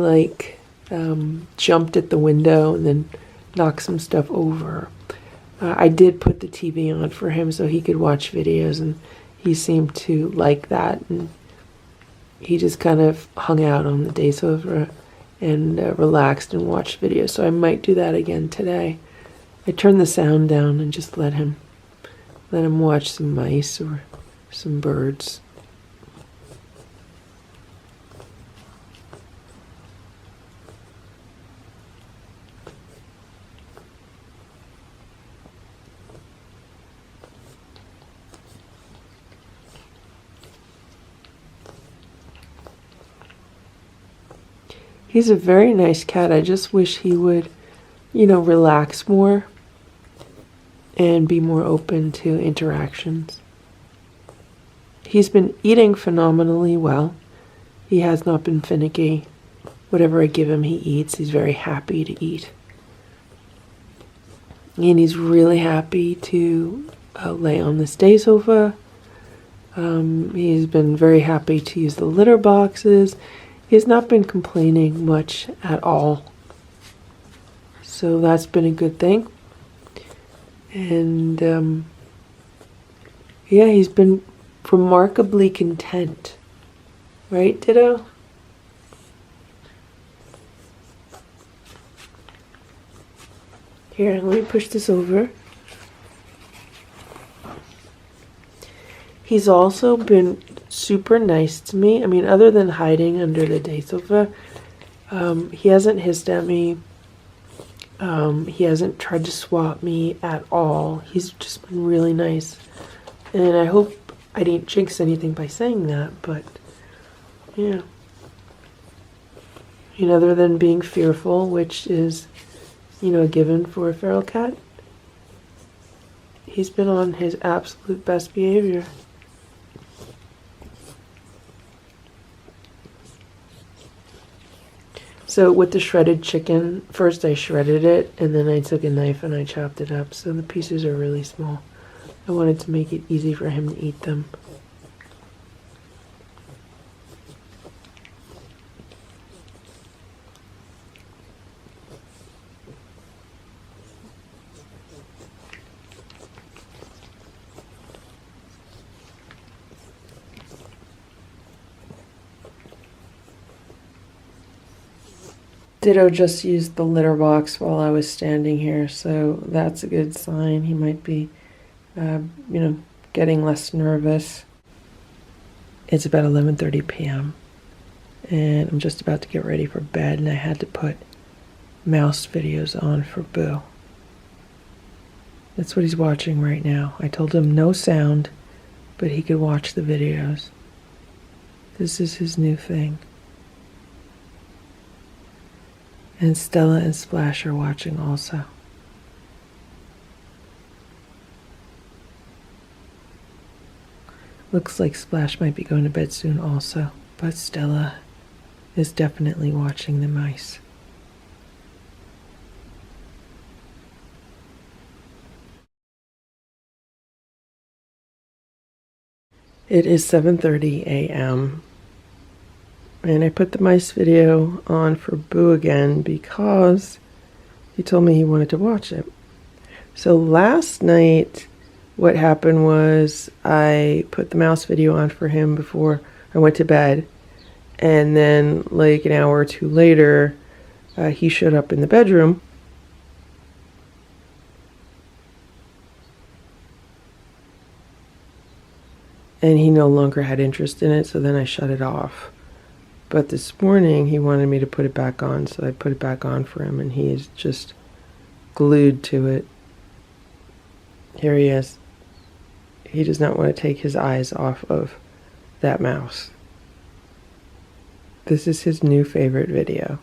jumped at the window and then knocked some stuff over, I did put the TV on for him so he could watch videos, and he seemed to like that, and he just kind of hung out on the day sofa and relaxed and watched videos. So I might do that again today. I turned the sound down and just let him watch some mice or some birds. He's a very nice cat. I just wish he would, relax more and be more open to interactions. He's been eating phenomenally well. He has not been finicky. Whatever I give him, he eats. He's very happy to eat. And he's really happy to lay on this day sofa. He's been very happy to use the litter boxes. He has not been complaining much at all. So that's been a good thing. And he's been remarkably content. Right, Ditto? Here, let me push this over. He's also been super nice to me. I mean, other than hiding under the day sofa, he hasn't hissed at me. He hasn't tried to swat me at all. He's just been really nice. And I hope I didn't jinx anything by saying that, but yeah. Other than being fearful, which is, a given for a feral cat, he's been on his absolute best behavior. So with the shredded chicken, first I shredded it, and then I took a knife and I chopped it up. So the pieces are really small. I wanted to make it easy for him to eat them. Ditto just used the litter box while I was standing here, so that's a good sign. He might be, getting less nervous. It's about 11:30 p.m. and I'm just about to get ready for bed, and I had to put mouse videos on for Boo. That's what he's watching right now. I told him no sound, but he could watch the videos. This is his new thing. And Stella and Splash are watching also. Looks like Splash might be going to bed soon also, but Stella is definitely watching the mice. It is 7:30 a.m. and I put the mice video on for Boo again because he told me he wanted to watch it. So last night what happened was I put the mouse video on for him before I went to bed, and then like an hour or two later he showed up in the bedroom. And he no longer had interest in it, so then I shut it off. But this morning he wanted me to put it back on, so I put it back on for him, and he is just glued to it. Here he is. He does not want to take his eyes off of that mouse. This is his new favorite video.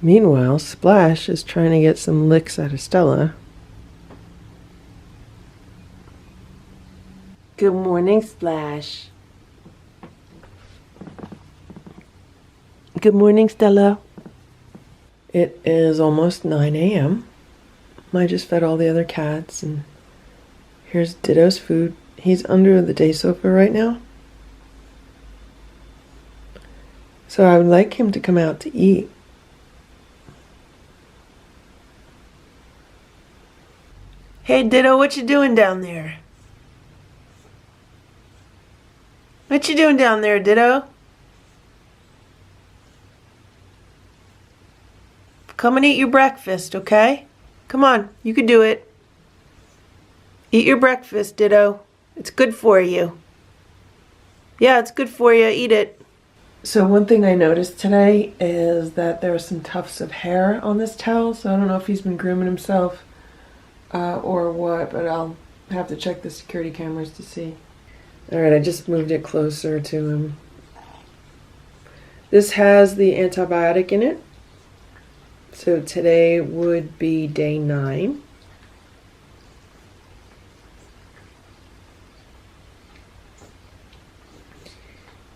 Meanwhile, Splash is trying to get some licks out of Stella. Good morning, Splash. Good morning, Stella. It is almost 9 a.m. I just fed all the other cats, and here's Ditto's food. He's under the day sofa right now. So I would like him to come out to eat. Hey Ditto, what you doing down there? What you doing down there, Ditto? Come and eat your breakfast, okay? Come on, you can do it. Eat your breakfast, Ditto. It's good for you. Yeah, it's good for you. Eat it. So one thing I noticed today is that there are some tufts of hair on this towel, so I don't know if he's been grooming himself or what, but I'll have to check the security cameras to see. Alright, I just moved it closer to him. This has the antibiotic in it. So today would be day 9.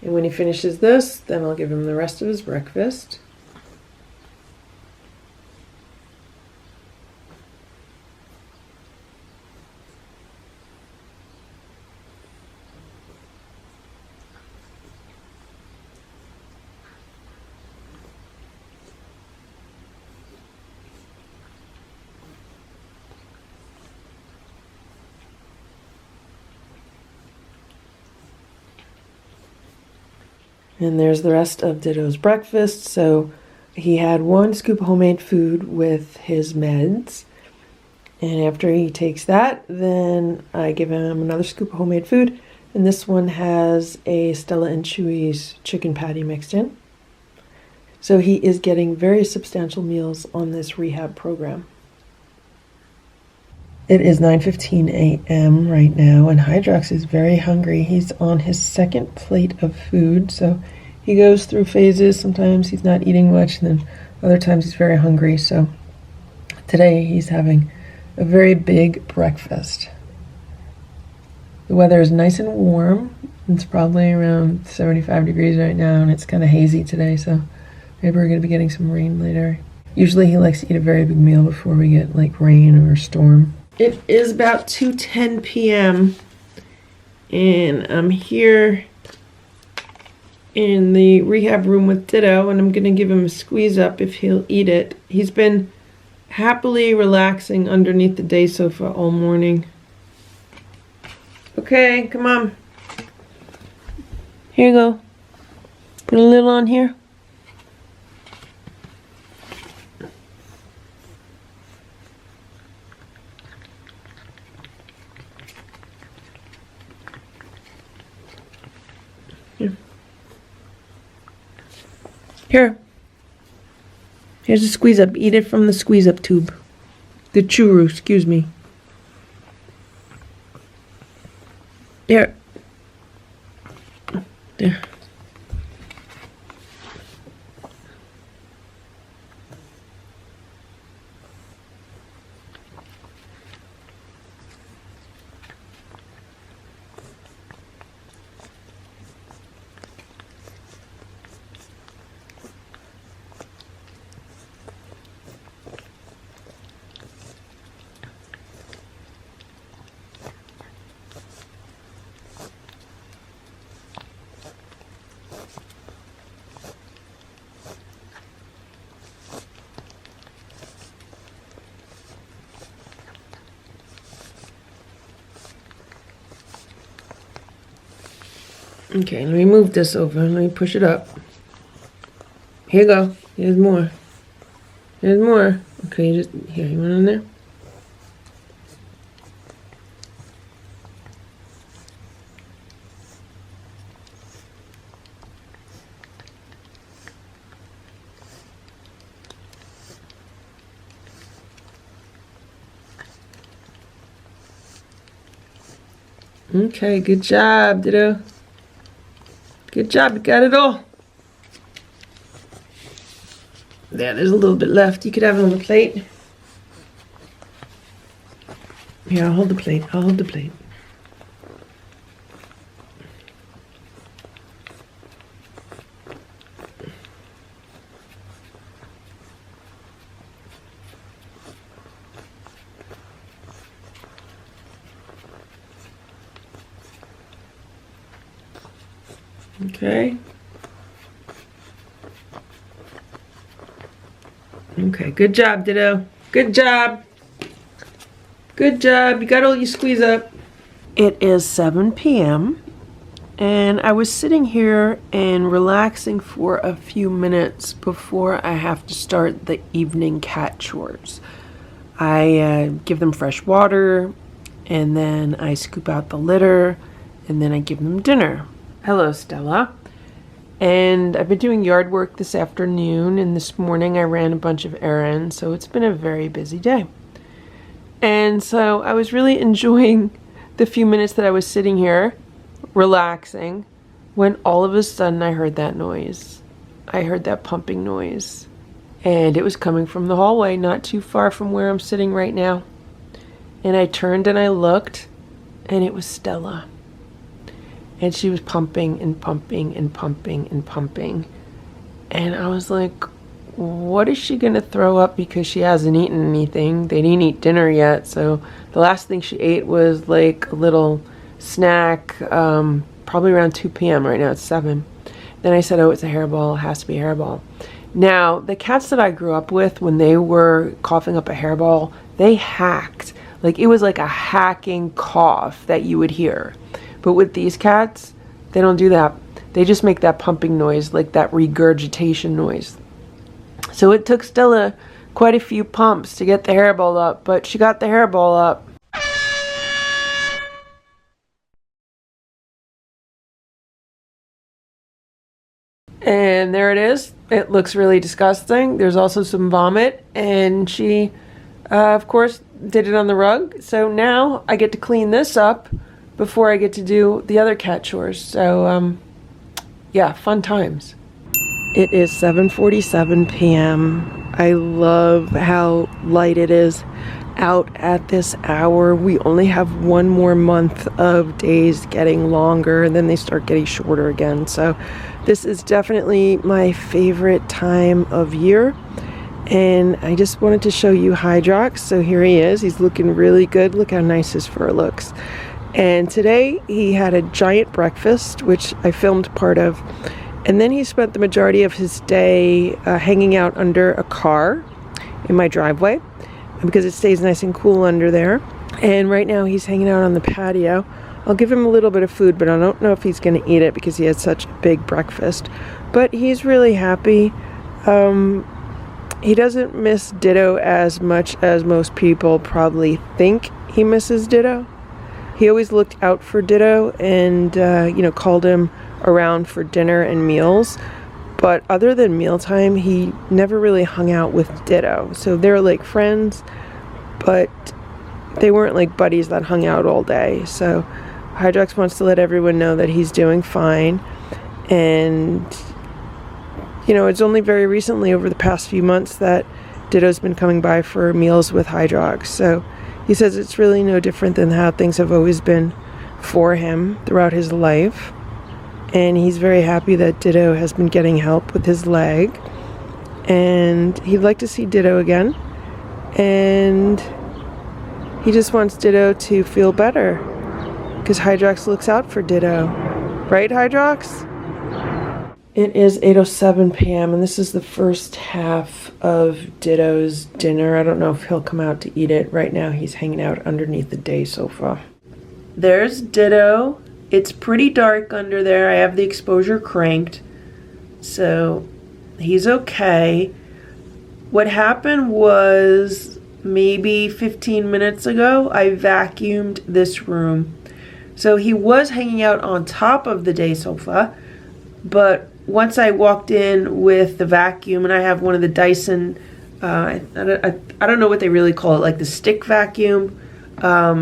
And when he finishes this, then I'll give him the rest of his breakfast. And there's the rest of Ditto's breakfast. So he had 1 scoop of homemade food with his meds. And after he takes that, then I give him another scoop of homemade food. And this one has a Stella and Chewy's chicken patty mixed in. So he is getting very substantial meals on this rehab program. It is 9:15 a.m. right now, and Hydrox is very hungry. He's on his second plate of food, so he goes through phases. Sometimes he's not eating much, and then other times he's very hungry. So today he's having a very big breakfast. The weather is nice and warm. It's probably around 75 degrees right now, and it's kind of hazy today, so maybe we're going to be getting some rain later. Usually he likes to eat a very big meal before we get like rain or a storm. It is about 2:10 p.m. and I'm here in the rehab room with Ditto, and I'm going to give him a squeeze up if he'll eat it. He's been happily relaxing underneath the day sofa all morning. Okay, come on. Here you go. Put a little on here. Here. Here's a squeeze up. Eat it from the squeeze up tube. The churu, excuse me. There. There. Okay, let me move this over. Let me push it up. Here you go. Here's more. Here's more. Okay, just here. You want in there? Okay, good job, Ditto. Good job, you got it all. There's a little bit left. You could have it on the plate. Here, I'll hold the plate. I'll hold the plate. Okay. Okay, good job, Ditto. Good job. Good job. You got all your squeeze up. It is 7 p.m. and I was sitting here and relaxing for a few minutes before I have to start the evening cat chores. I give them fresh water, and then I scoop out the litter, and then I give them dinner. Hello, Stella. And I've been doing yard work this afternoon, and this morning I ran a bunch of errands, so it's been a very busy day. And so I was really enjoying the few minutes that I was sitting here, relaxing, when all of a sudden I heard that noise. I heard that pumping noise. And it was coming from the hallway, not too far from where I'm sitting right now. And I turned and I looked, and it was Stella. And she was pumping and pumping and pumping and pumping. And I was like, what is she gonna throw up because she hasn't eaten anything? They didn't eat dinner yet, so the last thing she ate was like a little snack, probably around 2 p.m. Right now it's 7. Then I said, oh, it's a hairball, it has to be a hairball. Now, the cats that I grew up with, when they were coughing up a hairball, they hacked. Like, it was like a hacking cough that you would hear. But with these cats, they don't do that. They just make that pumping noise, like that regurgitation noise. So it took Stella quite a few pumps to get the hairball up, but she got the hairball up. And there it is. It looks really disgusting. There's also some vomit, and she, of course, did it on the rug. So now I get to clean this up before I get to do the other cat chores. So, yeah, fun times. It is 7:47 p.m. I love how light it is out at this hour. We only have one more month of days getting longer, and then they start getting shorter again. So this is definitely my favorite time of year. And I just wanted to show you Hydrox. So here he is. He's looking really good. Look how nice his fur looks. And today he had a giant breakfast, which I filmed part of. And then he spent the majority of his day hanging out under a car in my driveway because it stays nice and cool under there. And right now he's hanging out on the patio. I'll give him a little bit of food, but I don't know if he's going to eat it because he had such a big breakfast. But he's really happy. He doesn't miss Ditto as much as most people probably think he misses Ditto. He always looked out for Ditto and, called him around for dinner and meals. But other than mealtime, he never really hung out with Ditto. So they're like friends, but they weren't like buddies that hung out all day. So Hydrox wants to let everyone know that he's doing fine. And, you know, it's only very recently, over the past few months, that Ditto's been coming by for meals with Hydrox. So he says it's really no different than how things have always been for him throughout his life. And he's very happy that Ditto has been getting help with his leg. And he'd like to see Ditto again. And he just wants Ditto to feel better, because Hydrox looks out for Ditto. Right, Hydrox? It is 8:07 p.m. and this is the first half of Ditto's dinner. I don't know if he'll come out to eat it. Right now he's hanging out underneath the day sofa. There's Ditto. It's pretty dark under there. I have the exposure cranked, so he's okay. What happened was, maybe 15 minutes ago, I vacuumed this room. So he was hanging out on top of the day sofa, but once I walked in with the vacuum, and I have one of the Dyson, I don't know what they really call it, like the stick vacuum. I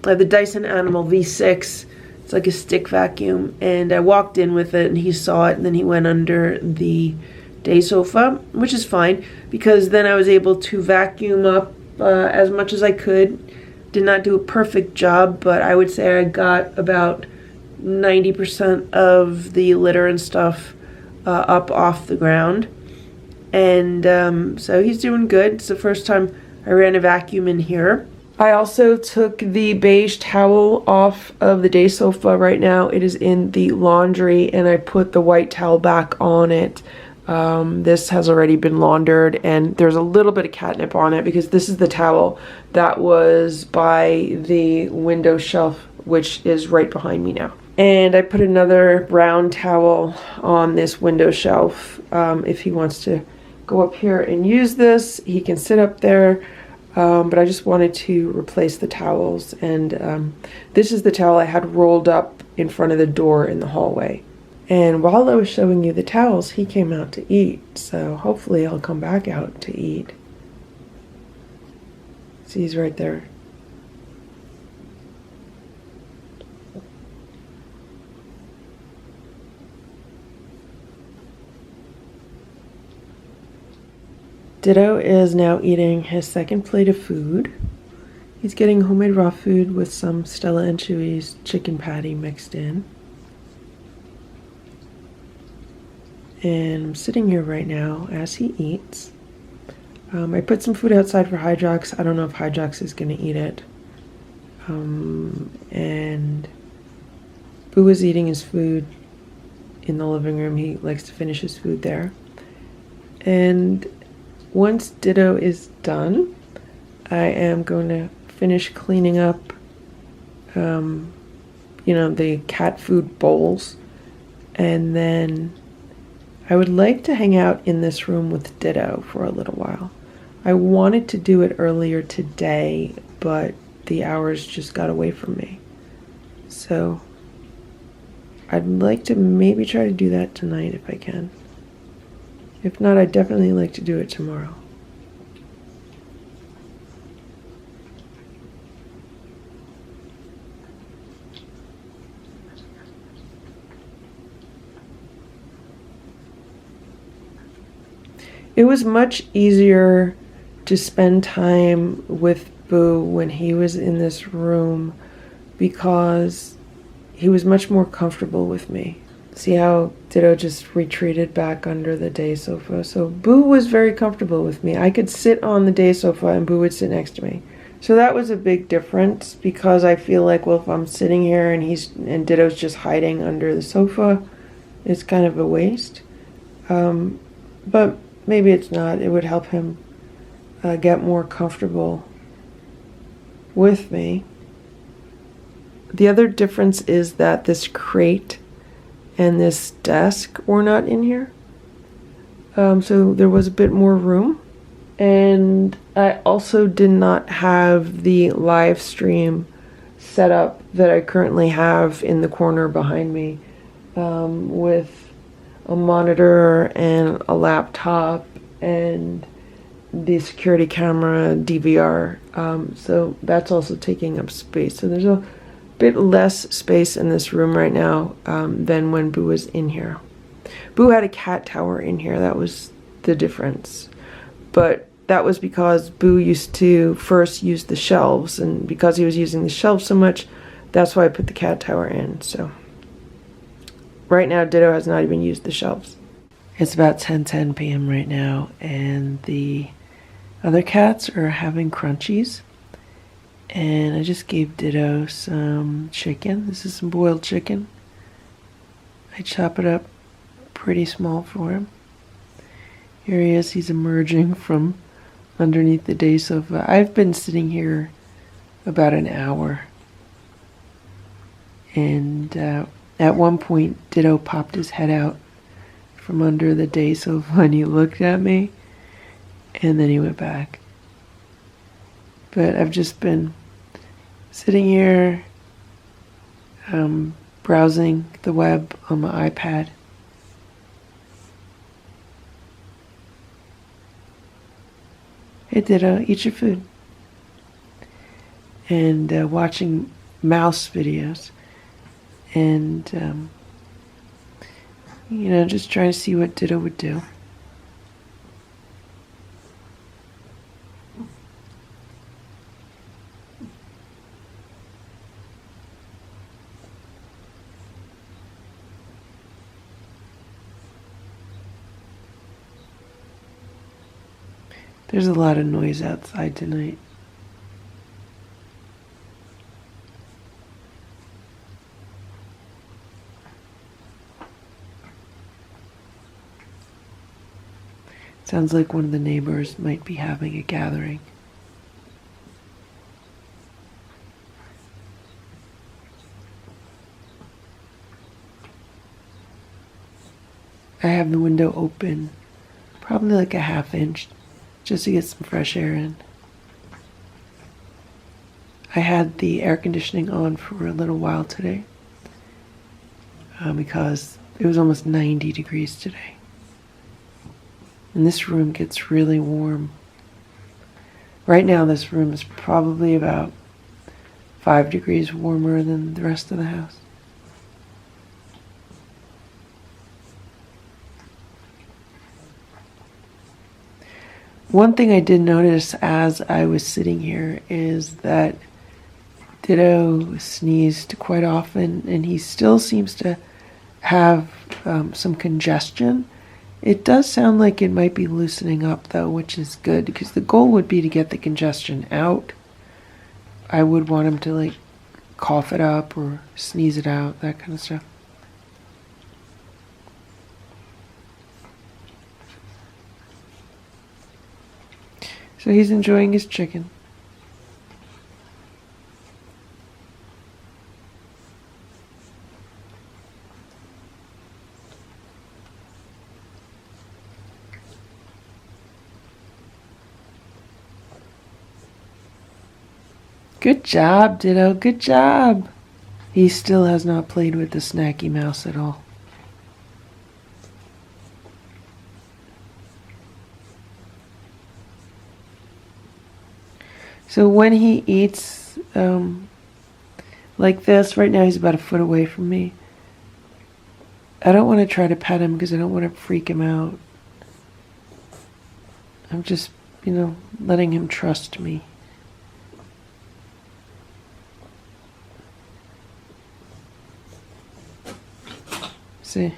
have the Dyson Animal V6. It's like a stick vacuum, and I walked in with it and he saw it, and then he went under the day sofa, which is fine, because then I was able to vacuum up as much as I could. Did not do a perfect job, but I would say I got about 90% of the litter and stuff up off the ground. And so he's doing good. It's the first time I ran a vacuum in here. I also took the beige towel off of the day sofa. Right now it is in the laundry, and I put the white towel back on it. This has already been laundered, and there's a little bit of catnip on it because this is the towel that was by the window shelf, which is right behind me now. And I put another brown towel on this window shelf. If he wants to go up here and use this, he can sit up there. But I just wanted to replace the towels, and this is the towel I had rolled up in front of the door in the hallway. And while I was showing you the towels, he came out to eat, so hopefully he'll come back out to eat. See, he's right there. Ditto is now eating his second plate of food. He's getting homemade raw food with some Stella and Chewy's chicken patty mixed in. And I'm sitting here right now as he eats. I put some food outside for Hydrox. I don't know if Hydrox is going to eat it. And Boo is eating his food in the living room. He likes to finish his food there. And once Ditto is done, I am going to finish cleaning up, the cat food bowls. And then I would like to hang out in this room with Ditto for a little while. I wanted to do it earlier today, but the hours just got away from me. So I'd like to maybe try to do that tonight if I can. If not, I'd definitely like to do it tomorrow. It was much easier to spend time with Boo when he was in this room because he was much more comfortable with me. See how Ditto just retreated back under the day sofa? So Boo was very comfortable with me. I could sit on the day sofa and Boo would sit next to me. So that was a big difference, because I feel like, well, if I'm sitting here and Ditto's just hiding under the sofa, it's kind of a waste. But maybe it's not. It would help him get more comfortable with me. The other difference is that this crate and this desk were not in here. So there was a bit more room. And I also did not have the live stream set up that I currently have in the corner behind me. with a monitor and a laptop and the security camera, DVR. So that's also taking up space. So there's a bit less space in this room right now than when Boo was in here. Boo had a cat tower in here. That was the difference. But that was because Boo used to first use the shelves, and because he was using the shelves so much, that's why I put the cat tower in. So right now Ditto has not even used the shelves. It's about 10:10 p.m. right now, and the other cats are having crunchies. And I just gave Ditto some chicken. This is some boiled chicken. I chop it up pretty small for him. Here he is. He's emerging from underneath the day sofa. I've been sitting here about an hour. And at one point, Ditto popped his head out from under the day sofa and he looked at me. And then he went back. But I've just been sitting here browsing the web on my iPad. Hey Ditto, eat your food. And watching mouse videos. And, you know, just trying to see what Ditto would do. There's a lot of noise outside tonight. Sounds like one of the neighbors might be having a gathering. I have the window open, probably like a ½ inch, just to get some fresh air in. I had the air conditioning on for a little while today because it was almost 90 degrees today. And this room gets really warm. Right now this room is probably about 5 degrees warmer than the rest of the house. One thing I did notice as I was sitting here is that Ditto sneezed quite often, and he still seems to have some congestion. It does sound like it might be loosening up though, which is good, because the goal would be to get the congestion out. I would want him to like cough it up or sneeze it out, that kind of stuff. So he's enjoying his chicken. Good job, Ditto. Good job. He still has not played with the snacky mouse at all. So when he eats like this, right now he's about a foot away from me. I don't want to try to pet him because I don't want to freak him out. I'm just, you know, letting him trust me. See.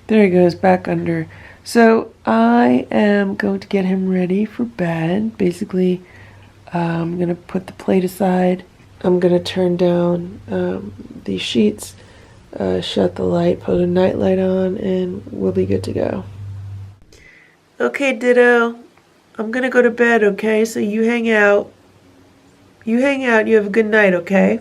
There he goes, back under. So I am going to get him ready for bed. Basically, I'm going to put the plate aside. I'm going to turn down the sheets, shut the light, put a night light on, and we'll be good to go. Okay, Ditto. I'm going to go to bed, okay? So you hang out. You hang out. You have a good night, okay?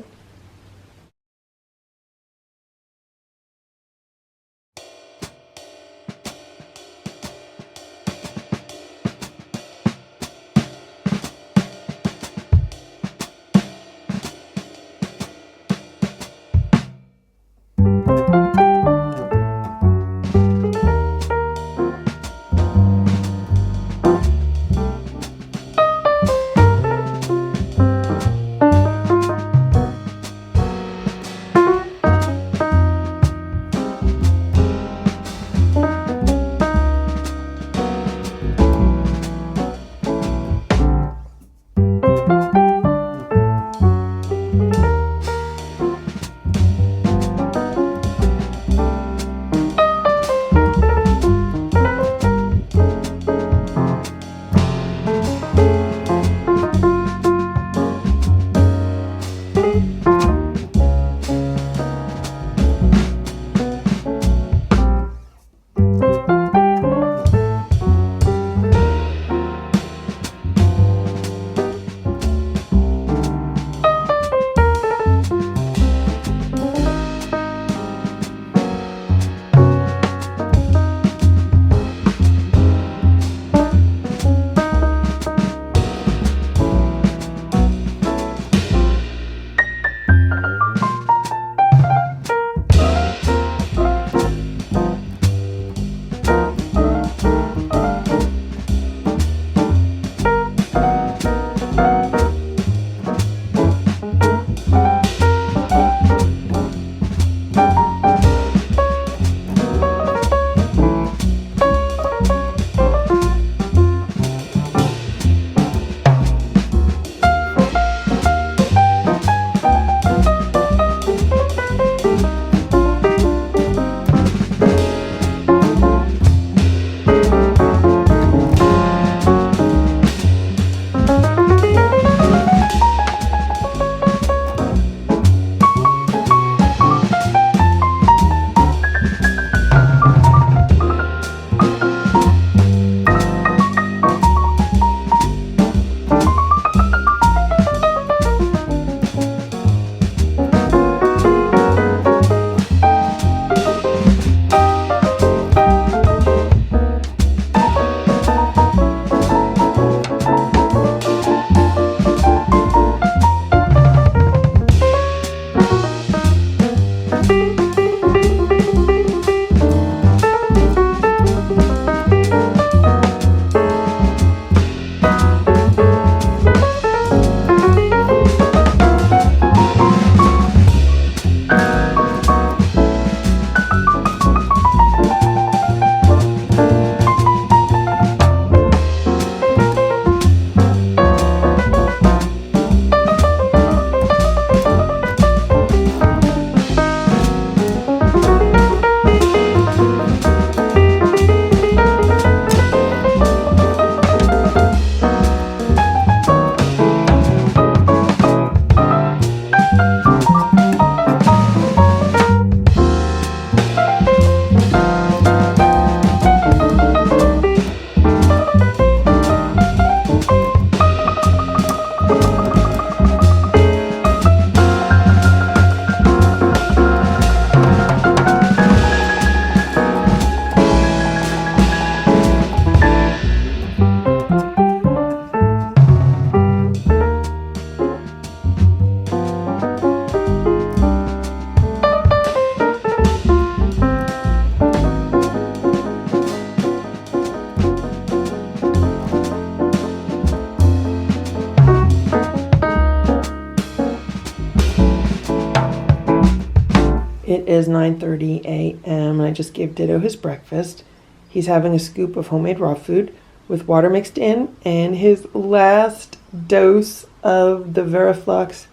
It is 9:30 a.m. and I just gave Ditto his breakfast. He's having a scoop of homemade raw food with water mixed in and his last dose of the Veriflux.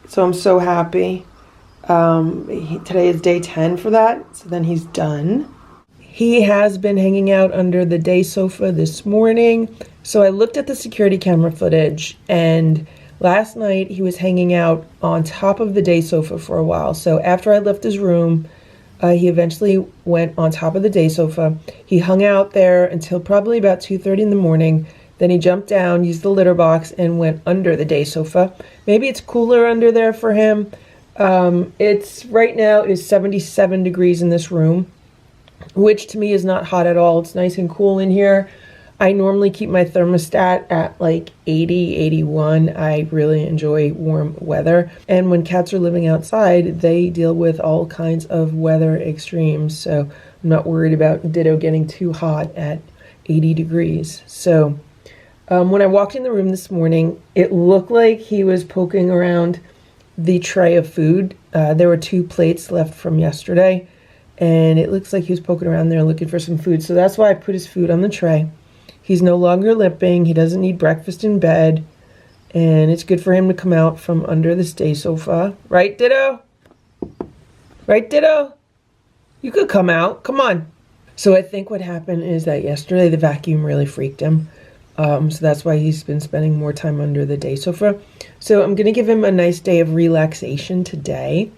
So I'm so happy. Today is day 10 for that, so then he's done. He has been hanging out under the day sofa this morning. So I looked at the security camera footage, and last night he was hanging out on top of the day sofa for a while. So after I left his room, he eventually went on top of the day sofa. He hung out there until probably about 2:30 in the morning. Then he jumped down, used the litter box, and went under the day sofa. Maybe it's cooler under there for him. It's right now it is 77 degrees in this room, which to me is not hot at all. It's nice and cool in here. I normally keep my thermostat at like 80, 81. I really enjoy warm weather. And when cats are living outside, they deal with all kinds of weather extremes. So I'm not worried about Ditto getting too hot at 80 degrees. So when I walked in the room this morning, it looked like he was poking around the tray of food. There were 2 plates left from yesterday, and it looks like he was poking around there looking for some food. So that's why I put his food on the tray. He's no longer limping. He doesn't need breakfast in bed. And it's good for him to come out from under the stay sofa. Right, Ditto? Right, Ditto? You could come out. Come on. So I think what happened is that yesterday the vacuum really freaked him. So that's why he's been spending more time under the day sofa. So I'm going to give him a nice day of relaxation today.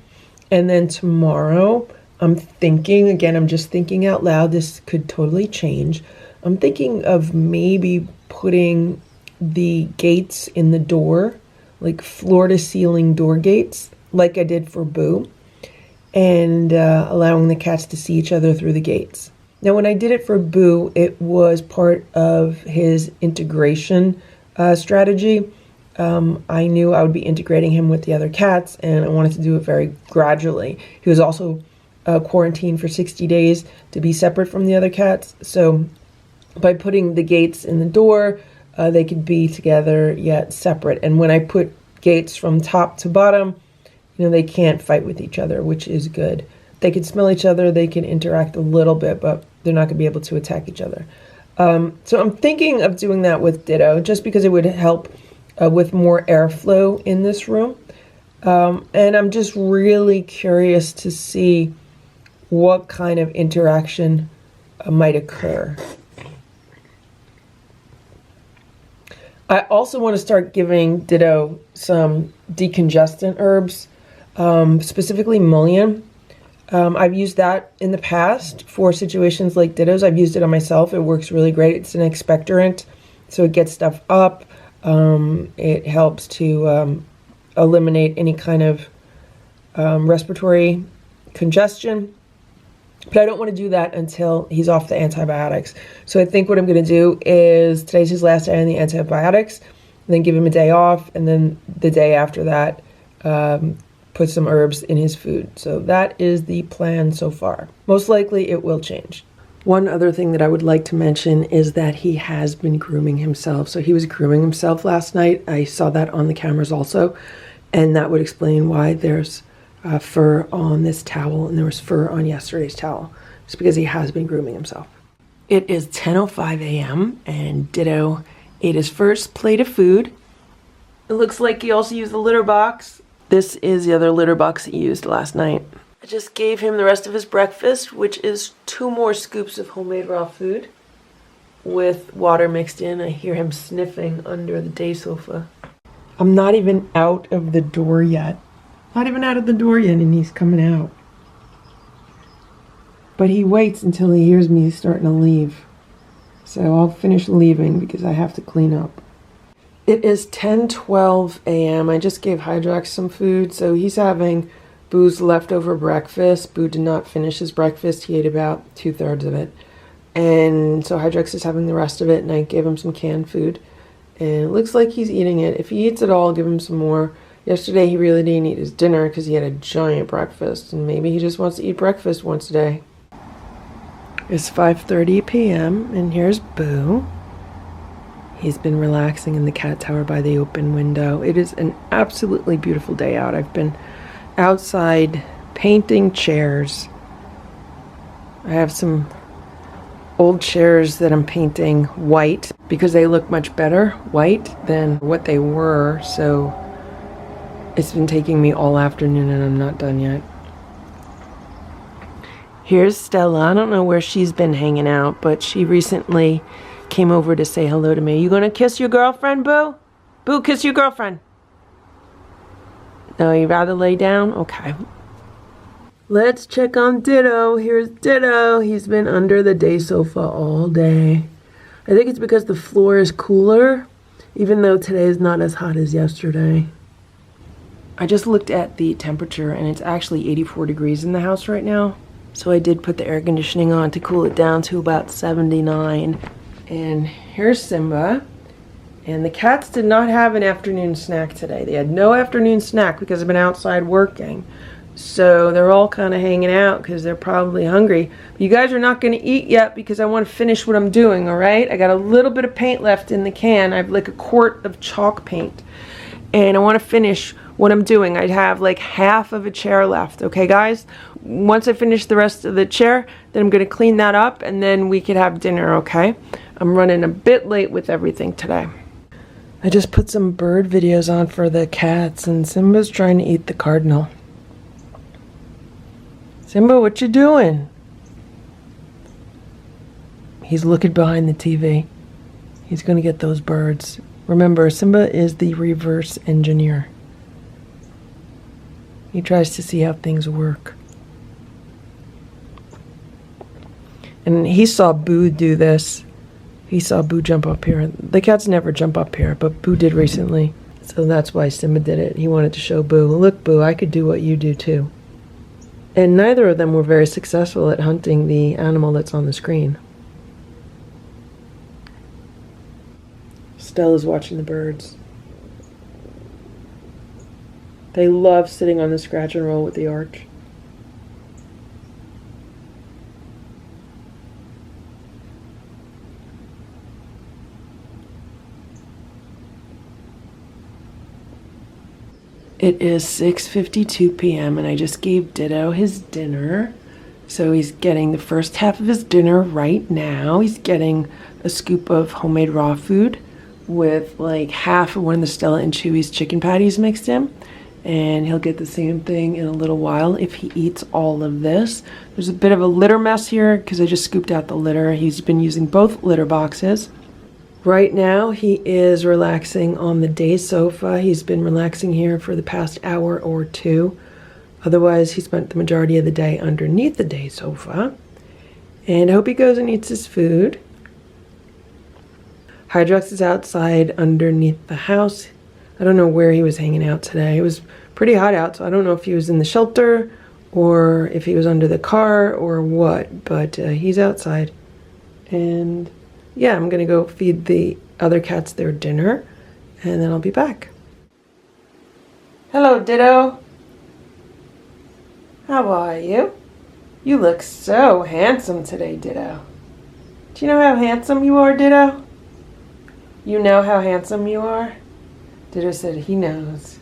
And then tomorrow, I'm thinking, again, I'm just thinking out loud. This could totally change. I'm thinking of maybe putting the gates in the door, like floor-to-ceiling door gates, like I did for Boo, and allowing the cats to see each other through the gates. Now, when I did it for Boo, it was part of his integration strategy. I knew I would be integrating him with the other cats, and I wanted to do it very gradually. He was also quarantined for 60 days to be separate from the other cats, so by putting the gates in the door, they could be together yet separate. And when I put gates from top to bottom, they can't fight with each other, which is good. They can smell each other, they can interact a little bit, but they're not going to be able to attack each other. So I'm thinking of doing that with Ditto, just because it would help with more airflow in this room. And I'm just really curious to see what kind of interaction might occur. I also want to start giving Ditto some decongestant herbs, specifically mullein. I've used that in the past for situations like Ditto's. I've used it on myself. It works really great. It's an expectorant, so it gets stuff up. It helps to eliminate any kind of respiratory congestion. But I don't want to do that until he's off the antibiotics. So I think what I'm going to do is, today's his last day on the antibiotics, and then give him a day off, and then the day after that, put some herbs in his food. So that is the plan so far. Most likely it will change. One other thing that I would like to mention is that he has been grooming himself. So he was grooming himself last night. I saw that on the cameras also, and that would explain why there's fur on this towel and there was fur on yesterday's towel. It's because he has been grooming himself. It is 10:05 a.m. and Ditto ate his first plate of food. It looks like he also used the litter box. This is the other litter box he used last night. I just gave him the rest of his breakfast, which is 2 more scoops of homemade raw food with water mixed in. I hear him sniffing under the day sofa. I'm not even out of the door yet. Not even out of the door yet, and he's coming out. But he waits until he hears me starting to leave. So I'll finish leaving because I have to clean up. It is 10:12 a.m. I just gave Hydrox some food, so he's having Boo's leftover breakfast. Boo did not finish his breakfast. He ate about 2/3 of it. And so Hydrox is having the rest of it, and I gave him some canned food. And it looks like he's eating it. If he eats it all, I'll give him some more. Yesterday he really didn't eat his dinner because he had a giant breakfast, and maybe he just wants to eat breakfast once a day. It's 5:30 p.m. and here's Boo. He's been relaxing in the cat tower by the open window. It is an absolutely beautiful day out. I've been outside painting chairs. I have some old chairs that I'm painting white because they look much better white than what they were, so it's been taking me all afternoon and I'm not done yet. Here's Stella. I don't know where she's been hanging out, but she recently came over to say hello to me. You gonna kiss your girlfriend, Boo? Boo, kiss your girlfriend. No, you'd rather lay down? Okay. Let's check on Ditto. Here's Ditto. He's been under the day sofa all day. I think it's because the floor is cooler, even though today is not as hot as yesterday. I just looked at the temperature and it's actually 84 degrees in the house right now. So I did put the air conditioning on to cool it down to about 79. And here's Simba. And the cats did not have an afternoon snack today. They had no afternoon snack because I've been outside working. So they're all kind of hanging out because they're probably hungry. But you guys are not going to eat yet because I want to finish what I'm doing, all right? I got a little bit of paint left in the can. I have like a quart of chalk paint. And I want to finish what I'm doing. I have like half of a chair left, okay, guys? Once I finish the rest of the chair, then I'm going to clean that up and then we could have dinner, okay? I'm running a bit late with everything today. I just put some bird videos on for the cats and Simba's trying to eat the cardinal. Simba, what you doing? He's looking behind the TV. He's going to get those birds. Remember, Simba is the reverse engineer. He tries to see how things work. And he saw Boo do this. He saw Boo jump up here. The cats never jump up here, but Boo did recently. So that's why Simba did it. He wanted to show Boo, look, Boo, I could do what you do too. And neither of them were very successful at hunting the animal that's on the screen. Stella's watching the birds. They love sitting on the scratch and roll with the arch. It is 6:52 p.m. and I just gave Ditto his dinner. So he's getting the first half of his dinner right now. He's getting a scoop of homemade raw food with like half of one of the Stella and Chewy's chicken patties mixed in. And he'll get the same thing in a little while if he eats all of this. There's a bit of a litter mess here because I just scooped out the litter. He's been using both litter boxes. Right now, he is relaxing on the day sofa. He's been relaxing here for the past hour or two. Otherwise, he spent the majority of the day underneath the day sofa. And I hope he goes and eats his food. Hydrox is outside underneath the house. I don't know where he was hanging out today. It was pretty hot out, so I don't know if he was in the shelter or if he was under the car or what, but he's outside. And yeah, I'm gonna go feed the other cats their dinner and then I'll be back. Hello, Ditto. How are you? You look so handsome today, Ditto. Do you know how handsome you are, Ditto? You know how handsome you are? Ditto said he knows.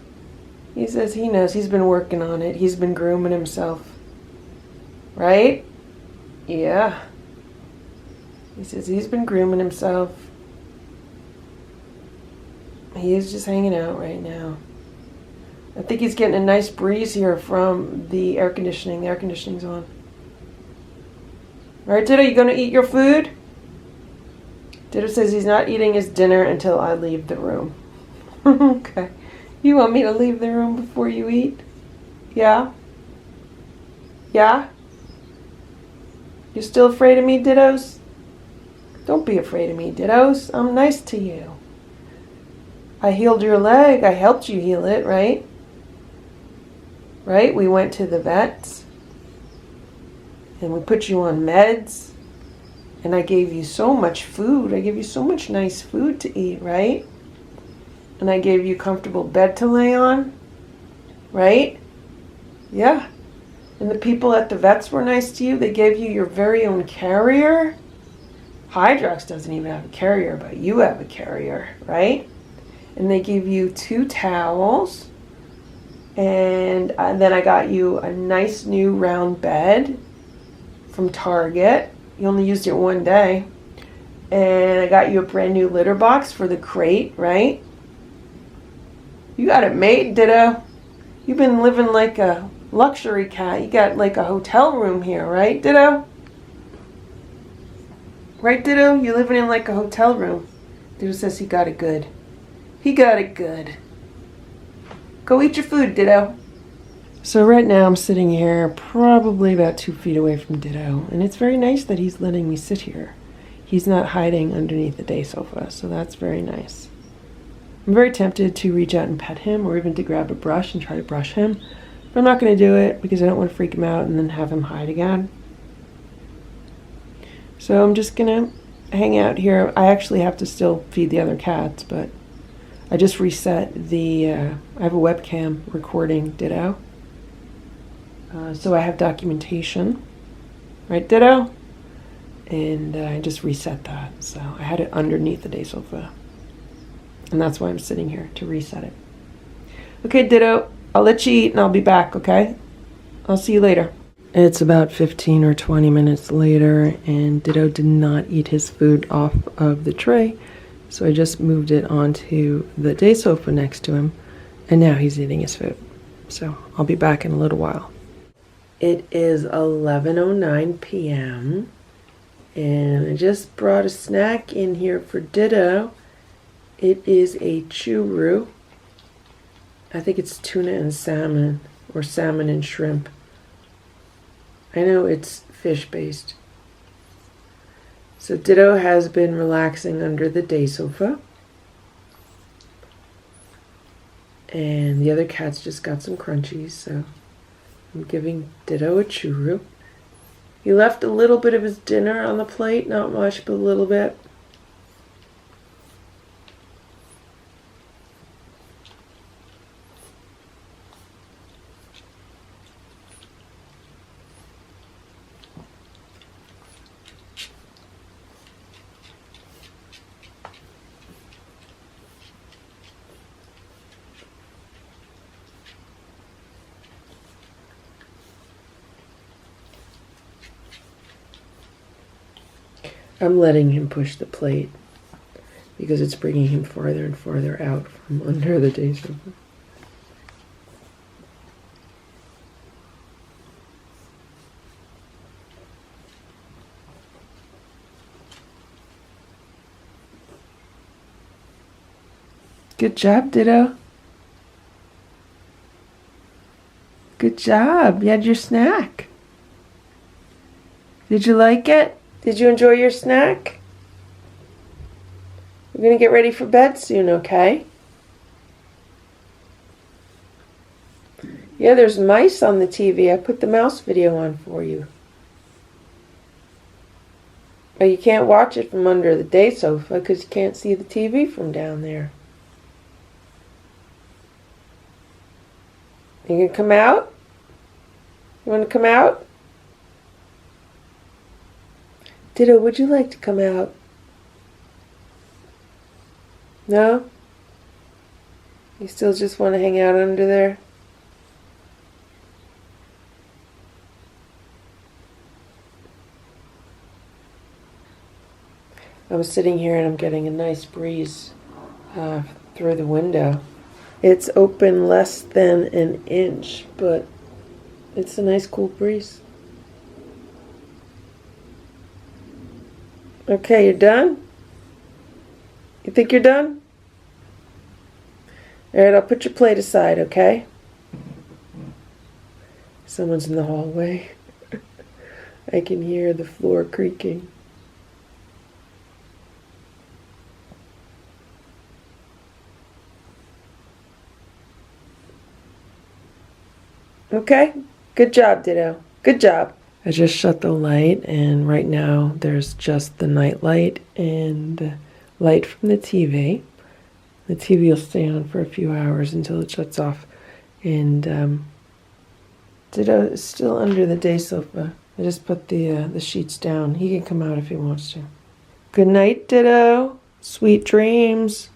He says he knows. He's been working on it. He's been grooming himself. Right? Yeah. He says he's been grooming himself. He is just hanging out right now. I think he's getting a nice breeze here from the air conditioning. The air conditioning's on. All right, Ditto, you gonna eat your food? Ditto says he's not eating his dinner until I leave the room. Okay. You want me to leave the room before you eat? Yeah? Yeah? You're still afraid of me, Dittos? Don't be afraid of me, Dittos. I'm nice to you. I healed your leg. I helped you heal it, right? Right? We went to the vets. And we put you on meds. And I gave you so much food. I gave you so much nice food to eat, right? And I gave you a comfortable bed to lay on, right? Yeah. And the people at the vets were nice to you. They gave you your very own carrier. Hydrox doesn't even have a carrier, but you have a carrier, right? And they gave you 2 towels. And then I got you a nice new round bed from Target. You only used it one day. And I got you a brand new litter box for the crate, right? You got it made, Ditto. You've been living like a luxury cat. You got like a hotel room here, right, Ditto? Right, Ditto? You're living in like a hotel room. Ditto says he got it good. He got it good. Go eat your food, Ditto. So right now I'm sitting here probably about 2 feet away from Ditto. And it's very nice that he's letting me sit here. he's not hiding underneath the day sofa, so that's very nice. I'm very tempted to reach out and pet him, or even to grab a brush and try to brush him. But I'm not going to do it because I don't want to freak him out and then have him hide again. So I'm just going to hang out here. I actually have to still feed the other cats, but I just reset the, I have a webcam recording Ditto. So I have documentation, right, Ditto? And I just reset that. So I had it underneath the day sofa. And that's why I'm sitting here, to reset it. Okay, Ditto, I'll let you eat and I'll be back, okay? I'll see you later. It's about 15 or 20 minutes later, and Ditto did not eat his food off of the tray. So I just moved it onto the day sofa next to him, and now he's eating his food. So I'll be back in a little while. It is 11:09 p.m. and I just brought a snack in here for Ditto. It is a churro. I think it's tuna and salmon, or salmon and shrimp. I know it's fish-based. So Ditto has been relaxing under the day sofa. And the other cats just got some crunchies, so I'm giving Ditto a churro. He left a little bit of his dinner on the plate, not much, but a little bit. I'm letting him push the plate because it's bringing him farther and farther out from under the day sofa. Good job, Ditto. Good job. You had your snack. Did you like it? Did you enjoy your snack? We're going to get ready for bed soon, okay? Yeah, there's mice on the TV. I put the mouse video on for you. But you can't watch it from under the day sofa because you can't see the TV from down there. You going to come out? You want to come out? Ditto, would you like to come out? No? You still just want to hang out under there? I was sitting here and I'm getting a nice breeze through the window. It's open less than an inch, but it's a nice cool breeze. Okay, you're done? You think you're done? Alright, I'll put your plate aside, okay? Someone's in the hallway. I can hear the floor creaking. Okay, good job, Ditto. Good job. I just shut the light, and right now there's just the night light and the light from the TV. The TV will stay on for a few hours until it shuts off. And Ditto is still under the day sofa. I just put the sheets down. He can come out if he wants to. Good night, Ditto. Sweet dreams.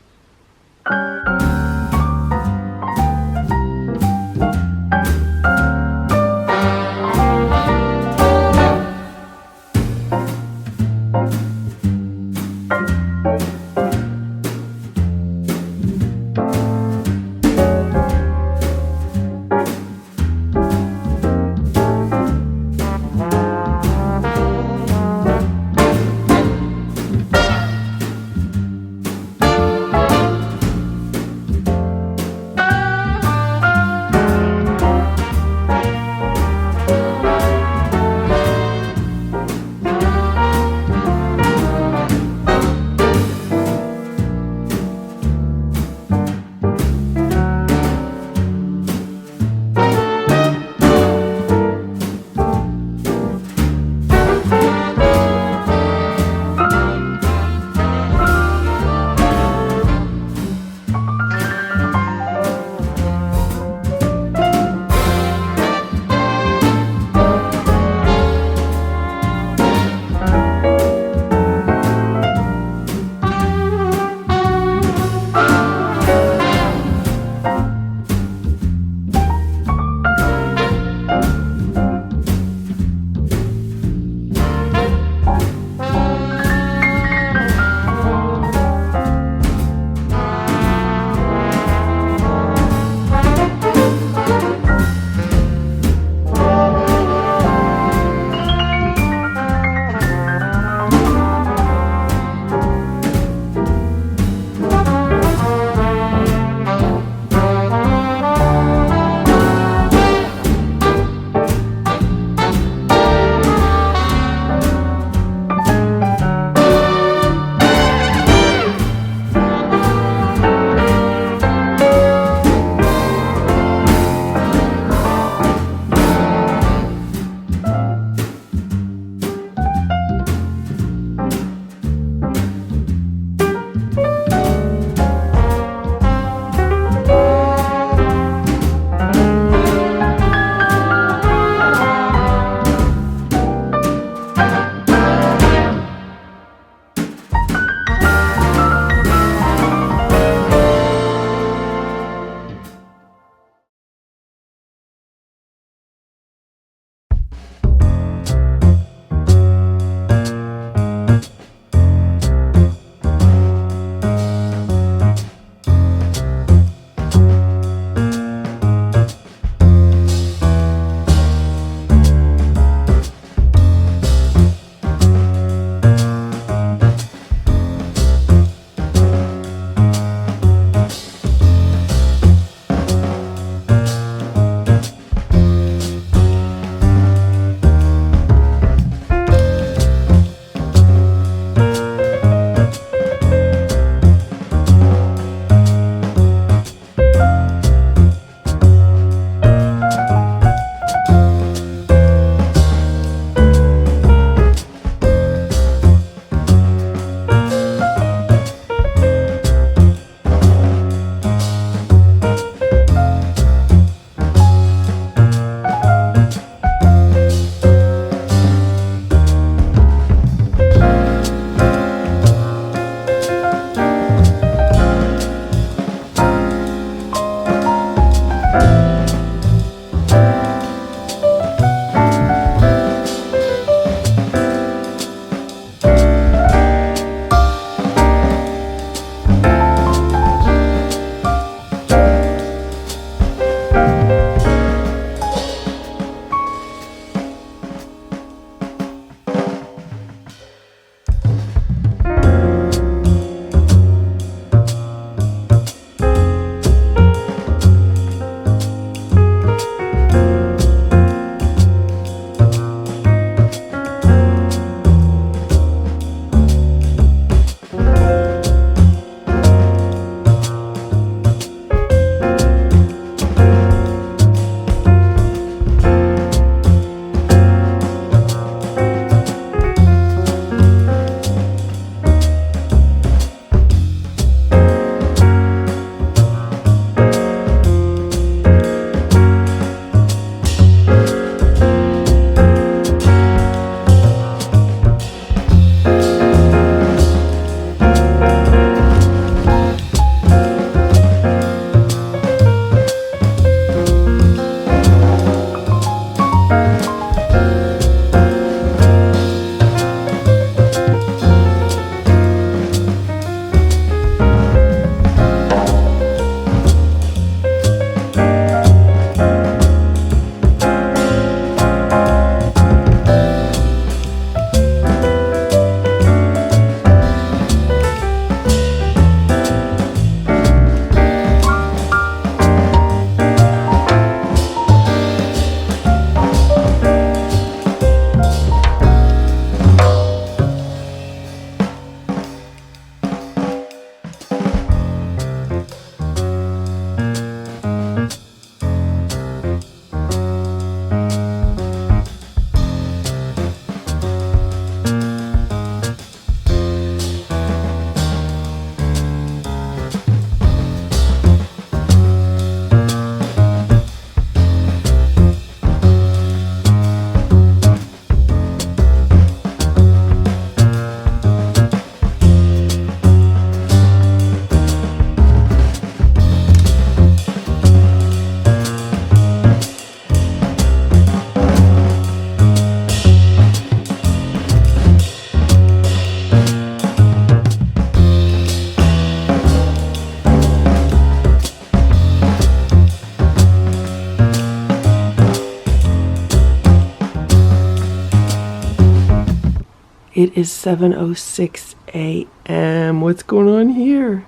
It is 7:06 a.m. What's going on here?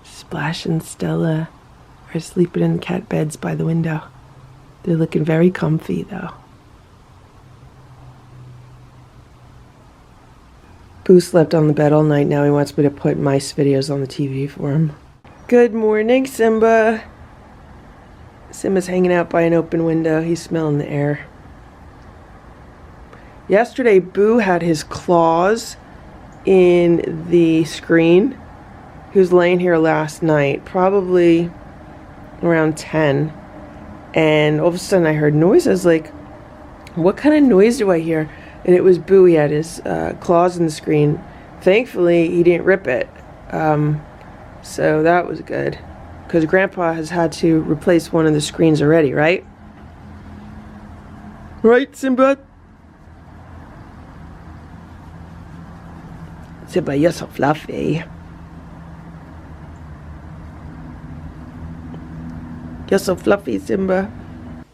Splash and Stella are sleeping in cat beds by the window. They're looking very comfy though. Boo slept on the bed all night. Now he wants me to put mice videos on the TV for him. Good morning, Simba. Simba's hanging out by an open window. He's smelling the air. Yesterday, Boo had his claws in the screen. He was laying here last night, probably around 10. And all of a sudden I heard noises like, what kind of noise do I hear? And it was Boo. He had his claws in the screen. Thankfully, he didn't rip it. So that was good. Because Grandpa has had to replace one of the screens already, right? Right, Simba? Simba, you're so fluffy. You're so fluffy, Simba.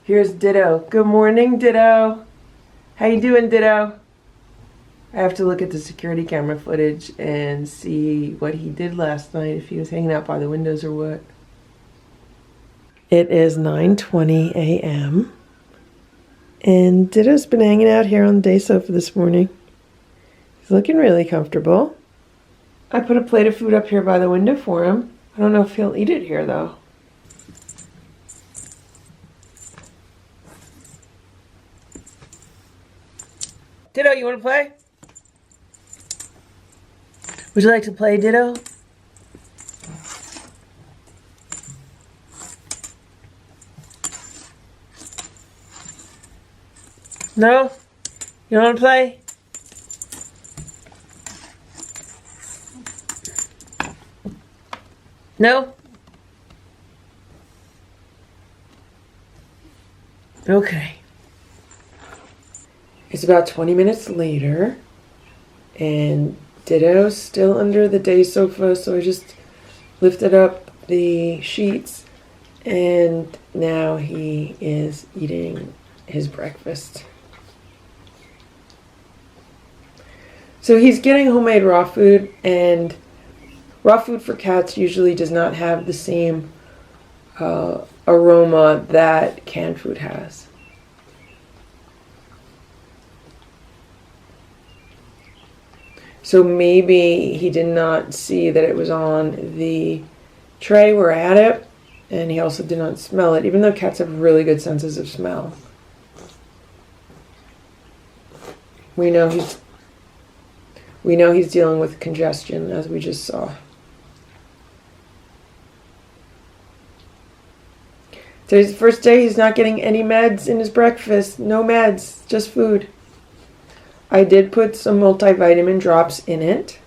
Here's Ditto. Good morning, Ditto. How you doing, Ditto? I have to look at the security camera footage and see what he did last night, if he was hanging out by the windows or what. It is 9:20 a.m. and Ditto's been hanging out here on the day sofa this morning. He's looking really comfortable. I put a plate of food up here by the window for him. I don't know if he'll eat it here though. Ditto, you want to play? Would you like to play, Ditto? No? You don't want to play? No? Okay. It's about 20 minutes later, and Ditto's still under the day sofa, so I just lifted up the sheets, and now he is eating his breakfast. So he's getting homemade raw food, and raw food for cats usually does not have the same aroma that canned food has. So maybe he did not see that it was on the tray where I had it, and he also did not smell it, even though cats have really good senses of smell. We know he's dealing with congestion, as we just saw. Today's the first day he's not getting any meds in his breakfast. No meds, just food. I did put some multivitamin drops in it,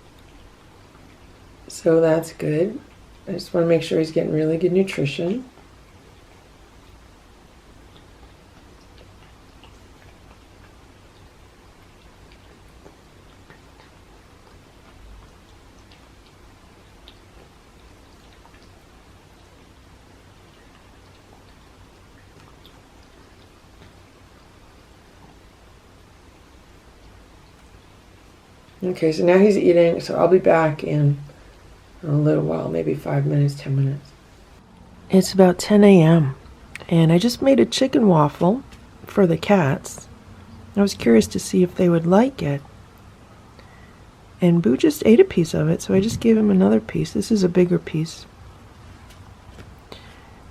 so that's good. I just want to make sure he's getting really good nutrition. Okay, so now he's eating, so I'll be back in a little while, maybe 5 minutes, 10 minutes. It's about 10 a.m. and I just made a chicken waffle for the cats. I was curious to see if they would like it. And Boo just ate a piece of it, so I just gave him another piece. This is a bigger piece.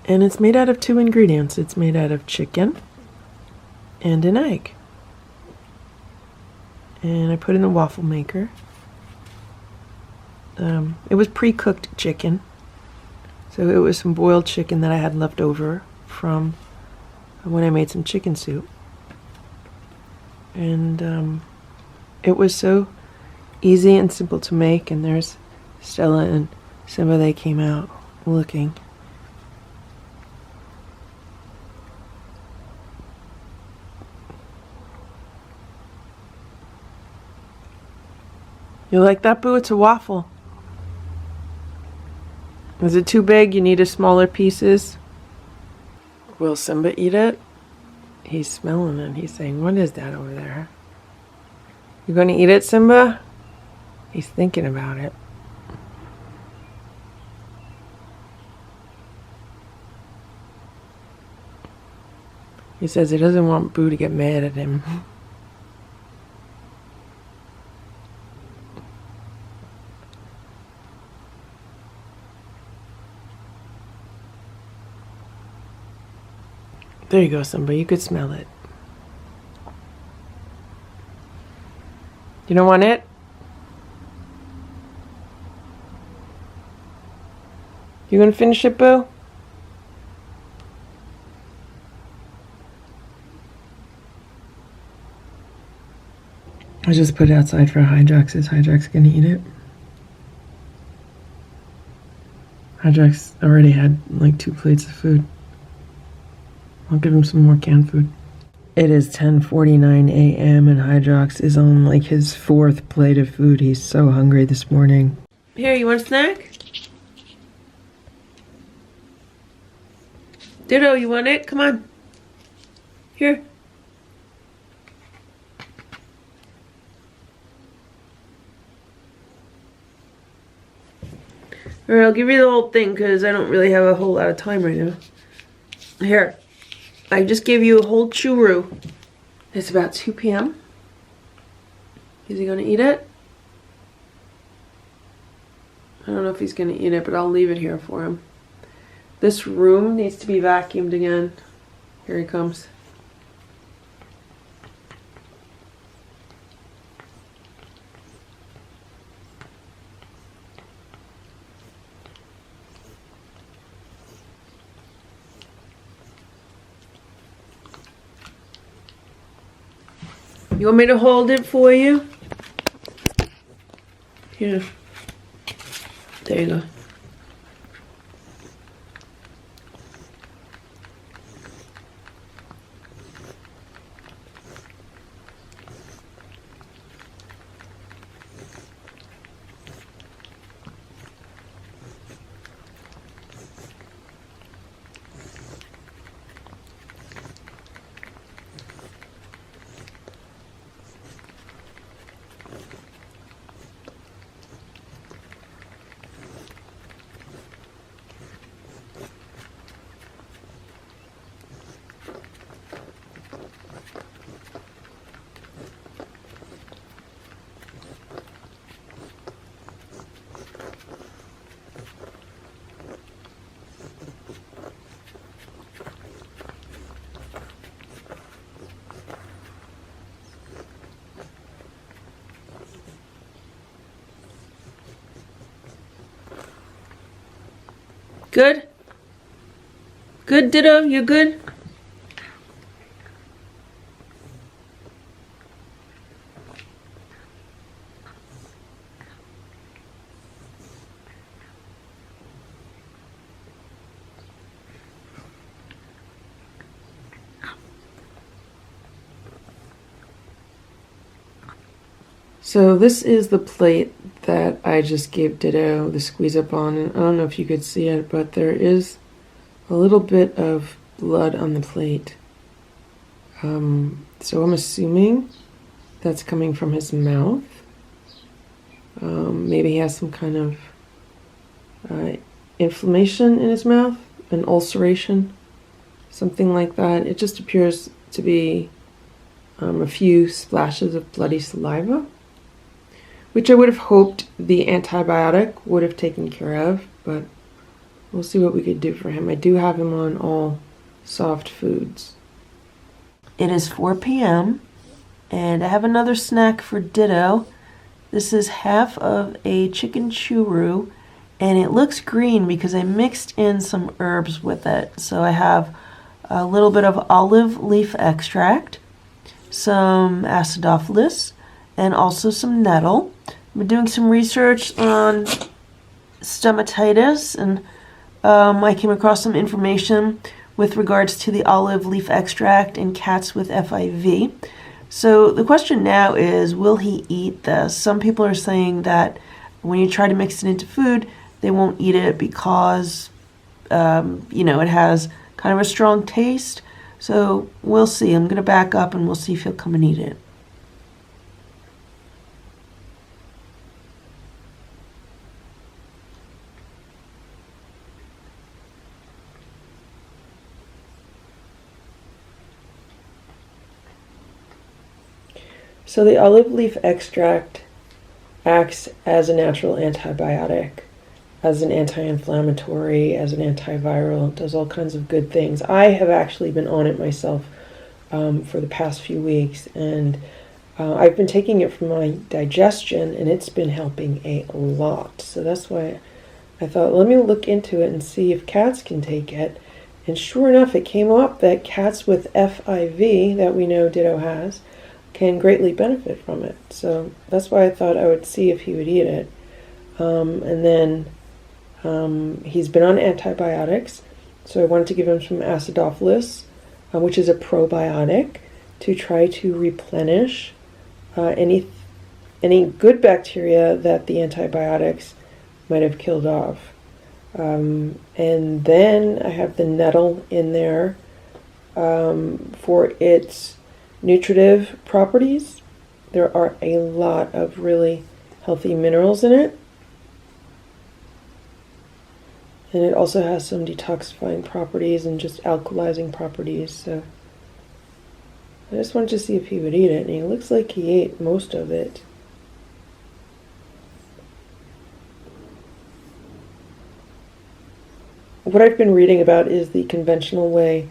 And it's made out of 2 ingredients. It's made out of chicken and an egg. And I put in the waffle maker. It was pre-cooked chicken. So it was some boiled chicken that I had left over from when I made some chicken soup. And it was so easy and simple to make. And there's Stella and Simba. They came out looking. You like that, Boo? It's a waffle. Is it too big? You need a smaller pieces? Will Simba eat it? He's smelling it. He's saying, what is that over there? You gonna eat it, Simba? He's thinking about it. He says he doesn't want Boo to get mad at him. There you go, Simba. You could smell it. You don't want it? You gonna finish it, Boo? I just put it outside for Hydrox. Is Hydrox gonna eat it? Hydrox already had like 2 plates of food. I'll give him some more canned food. It is 10:49 a.m. and Hydrox is on like his 4th plate of food. He's so hungry this morning. Here, you want a snack? Ditto, you want it? Come on. Here. Alright, I'll give you the whole thing because I don't really have a whole lot of time right now. Here. I just gave you a whole churro. It's about 2 p.m. Is he gonna eat it? I don't know if he's gonna eat it, but I'll leave it here for him. This room needs to be vacuumed again. Here he comes. You want me to hold it for you? Here. There you go. Good? Good, Ditto? You good? So this is the plate that I just gave Ditto the squeeze up on. And I don't know if you could see it, but there is a little bit of blood on the plate. So I'm assuming that's coming from his mouth. Maybe he has some kind of inflammation in his mouth, an ulceration, something like that. It just appears to be a few splashes of bloody saliva, which I would have hoped the antibiotic would have taken care of, but we'll see what we could do for him. I do have him on all soft foods. It is 4 p.m. and I have another snack for Ditto. This is half of a chicken churro, and it looks green because I mixed in some herbs with it. So I have a little bit of olive leaf extract, some acidophilus, and also some nettle. I've been doing some research on stomatitis, and I came across some information with regards to the olive leaf extract in cats with FIV. So the question now is, will he eat this? Some people are saying that when you try to mix it into food, they won't eat it because, it has kind of a strong taste. So we'll see. I'm going to back up and we'll see if he'll come and eat it. So the olive leaf extract acts as a natural antibiotic, as an anti-inflammatory, as an antiviral. It does all kinds of good things. I have actually been on it myself for the past few weeks, and I've been taking it for my digestion, and it's been helping a lot. So that's why I thought, let me look into it and see if cats can take it. And sure enough, it came up that cats with FIV, that we know Ditto has, can greatly benefit from it. So that's why I thought I would see if he would eat it. And then he's been on antibiotics, so I wanted to give him some acidophilus, which is a probiotic, to try to replenish any good bacteria that the antibiotics might have killed off. And then I have the nettle in there for its nutritive properties. There are a lot of really healthy minerals in it. And it also has some detoxifying properties and just alkalizing properties. So I just wanted to see if he would eat it, and he looks like he ate most of it. What I've been reading about is the conventional way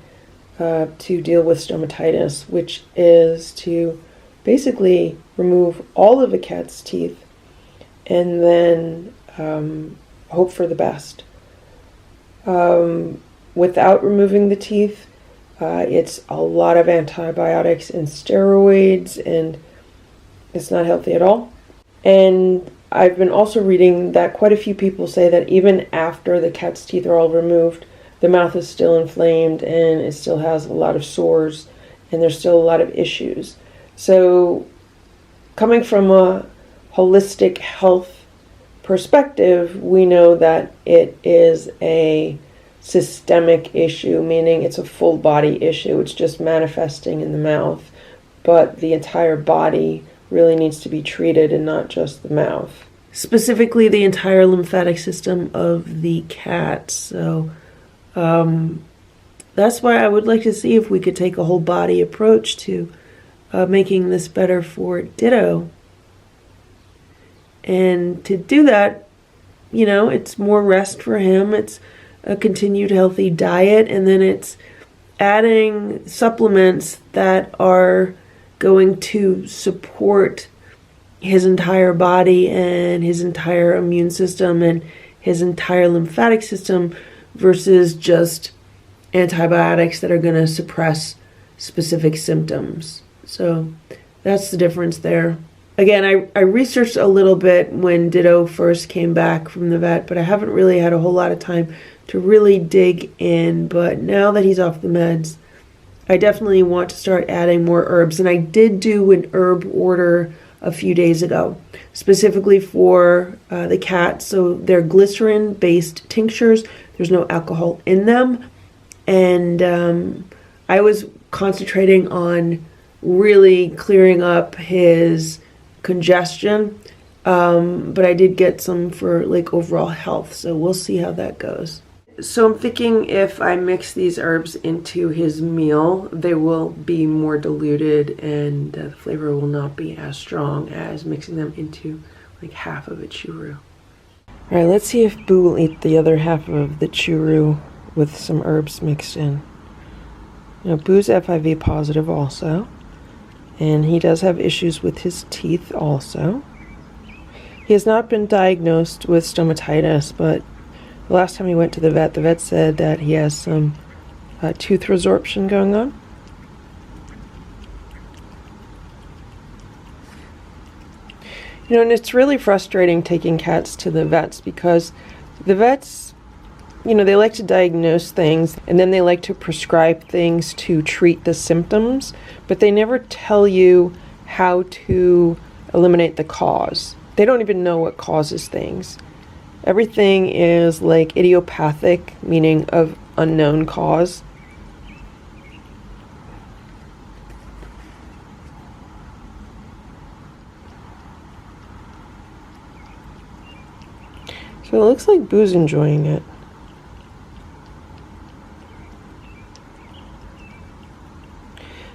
to deal with stomatitis, which is to basically remove all of a cat's teeth and then hope for the best. Without removing the teeth, it's a lot of antibiotics and steroids, and it's not healthy at all. And I've been also reading that quite a few people say that even after the cat's teeth are all removed, the mouth is still inflamed and it still has a lot of sores and there's still a lot of issues. So coming from a holistic health perspective, we know that it is a systemic issue, meaning it's a full body issue. It's just manifesting in the mouth, but the entire body really needs to be treated and not just the mouth. Specifically the entire lymphatic system of the cat. So that's why I would like to see if we could take a whole body approach to making this better for Ditto. And to do that, you know, it's more rest for him, it's a continued healthy diet, and then it's adding supplements that are going to support his entire body and his entire immune system and his entire lymphatic system versus just antibiotics that are going to suppress specific symptoms. So that's the difference there. Again, I researched a little bit when Ditto first came back from the vet, but I haven't really had a whole lot of time to really dig in. But now that he's off the meds, I definitely want to start adding more herbs. And I did do an herb order a few days ago, specifically for the cat. So they're glycerin-based tinctures. There's no alcohol in them. And I was concentrating on really clearing up his congestion, but I did get some for like overall health, so we'll see how that goes. So I'm thinking if I mix these herbs into his meal, they will be more diluted and the flavor will not be as strong as mixing them into like half of a churro. Alright, let's see if Boo will eat the other half of the churro with some herbs mixed in. Now Boo's FIV positive also, and he does have issues with his teeth also. He has not been diagnosed with stomatitis, but the last time he went to the vet said that he has some tooth resorption going on. You know, and it's really frustrating taking cats to the vets because the vets, you know, they like to diagnose things and then they like to prescribe things to treat the symptoms, but they never tell you how to eliminate the cause. They don't even know what causes things. Everything is like idiopathic, meaning of unknown cause. So it looks like Boo's enjoying it.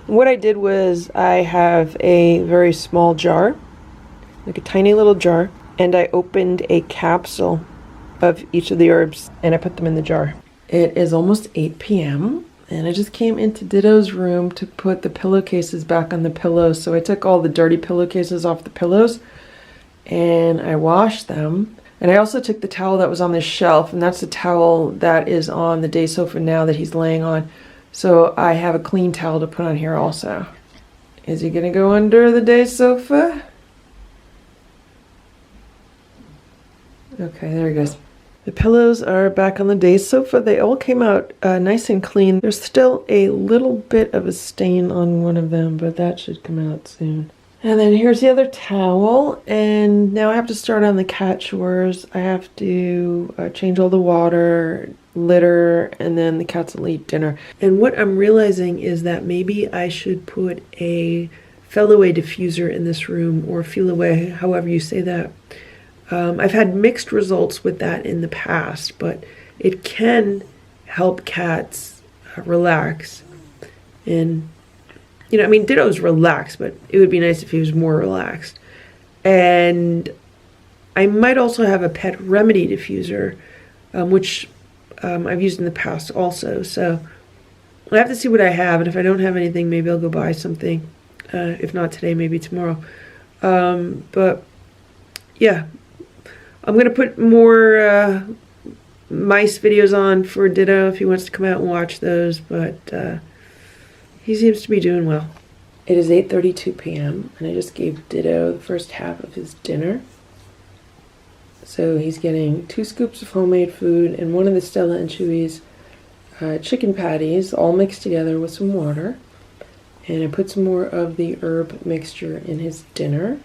What I did was I have a very small jar, like a tiny little jar, and I opened a capsule of each of the herbs and I put them in the jar. It is almost 8 p.m. and I just came into Ditto's room to put the pillowcases back on the pillows. So I took all the dirty pillowcases off the pillows and I washed them. And I also took the towel that was on the shelf, and that's the towel that is on the day sofa now that he's laying on. So I have a clean towel to put on here also. Is he gonna go under the day sofa? Okay, there he goes. The pillows are back on the day sofa. They all came out nice and clean. There's still a little bit of a stain on one of them, but that should come out soon. And then here's the other towel, and now I have to start on the cat chores. I have to change all the water, litter, and then the cats will eat dinner. And what I'm realizing is that maybe I should put a fell-away diffuser in this room, or feel-away, however you say that. I've had mixed results with that in the past, but it can help cats relax. And you know, I mean, Ditto's relaxed, but it would be nice if he was more relaxed. And I might also have a pet remedy diffuser, which I've used in the past also. So I have to see what I have, and if I don't have anything, maybe I'll go buy something. If not today, maybe tomorrow. But yeah, I'm going to put more mice videos on for Ditto if he wants to come out and watch those, but he seems to be doing well. It is 8:32 p.m. and I just gave Ditto the first half of his dinner. So he's getting 2 scoops of homemade food and one of the Stella and Chewy's chicken patties, all mixed together with some water. And I put some more of the herb mixture in his dinner.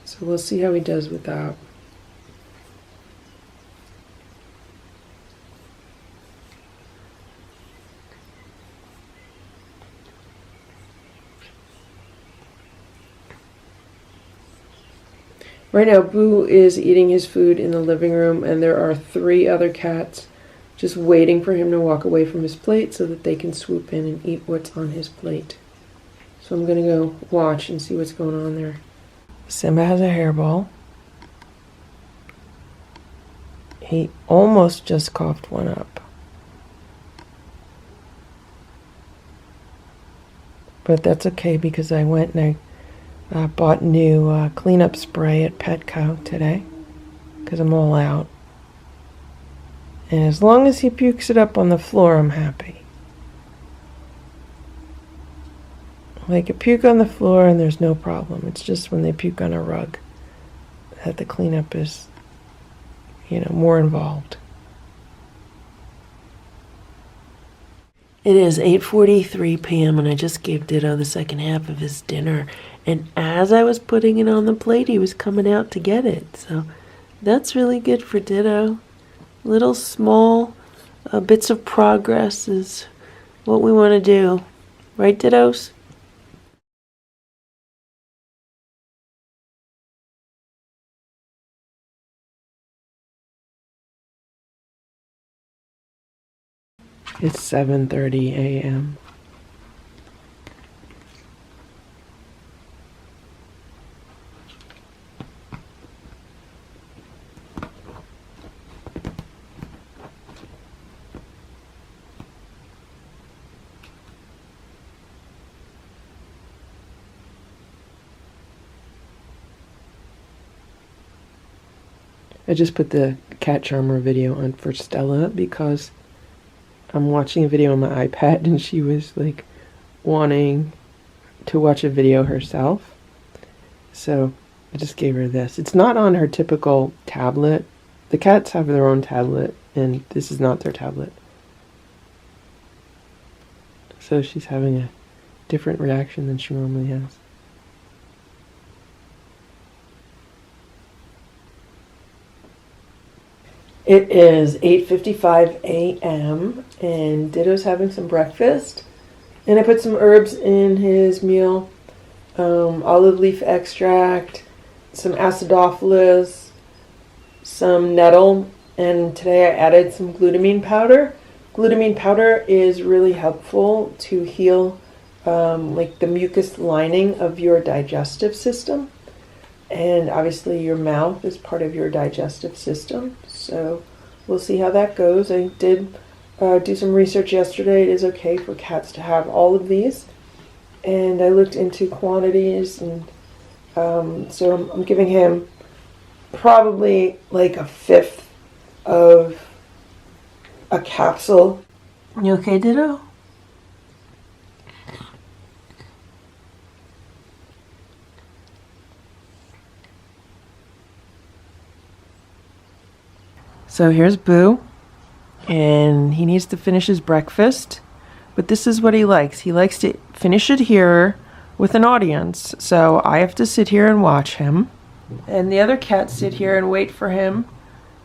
So we'll see how he does with that. Right now, Boo is eating his food in the living room, and there are 3 other cats just waiting for him to walk away from his plate so that they can swoop in and eat what's on his plate. So I'm going to go watch and see what's going on there. Simba has a hairball. He almost just coughed one up. But that's okay because I went and I bought new cleanup spray at Petco today because I'm all out. And as long as he pukes it up on the floor, I'm happy. They can puke on the floor and there's no problem. It's just when they puke on a rug that the cleanup is, you know, more involved. It is 8:43 p.m. and I just gave Ditto the second half of his dinner. And as I was putting it on the plate, he was coming out to get it. So that's really good for Ditto. Little small bits of progress is what we want to do. Right, Dittos? It's 7:30 a.m. I just put the cat charmer video on for Stella because I'm watching a video on my iPad and she was like wanting to watch a video herself. So I just gave her this. It's not on her typical tablet. The cats have their own tablet and this is not their tablet. So she's having a different reaction than she normally has. It is 8:55 a.m. and Ditto's having some breakfast. And I put some herbs in his meal. Olive leaf extract, some acidophilus, some nettle, and today I added some glutamine powder. Glutamine powder is really helpful to heal like the mucus lining of your digestive system. And obviously your mouth is part of your digestive system. So we'll see how that goes. I did do some research yesterday. It is okay for cats to have all of these. And I looked into quantities, and so I'm giving him probably like a fifth of a capsule. You okay, Ditto? So here's Boo, and he needs to finish his breakfast, but this is what he likes. He likes to finish it here with an audience, so I have to sit here and watch him, and the other cats sit here and wait for him,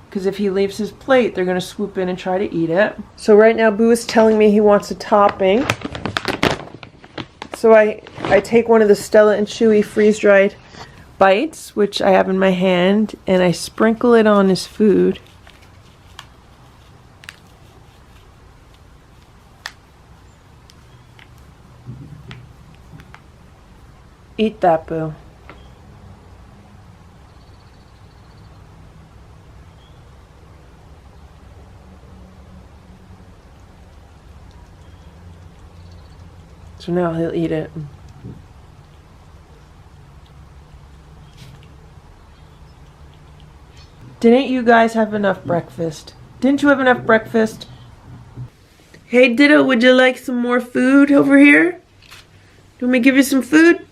because if he leaves his plate, they're going to swoop in and try to eat it. So right now Boo is telling me he wants a topping, so I take one of the Stella and Chewy freeze-dried bites, which I have in my hand, and I sprinkle it on his food. Eat that, Boo. So now he'll eat it. Didn't you guys have enough breakfast? Didn't you have enough breakfast? Hey, Ditto, would you like some more food over here? Do you want me to give you some food?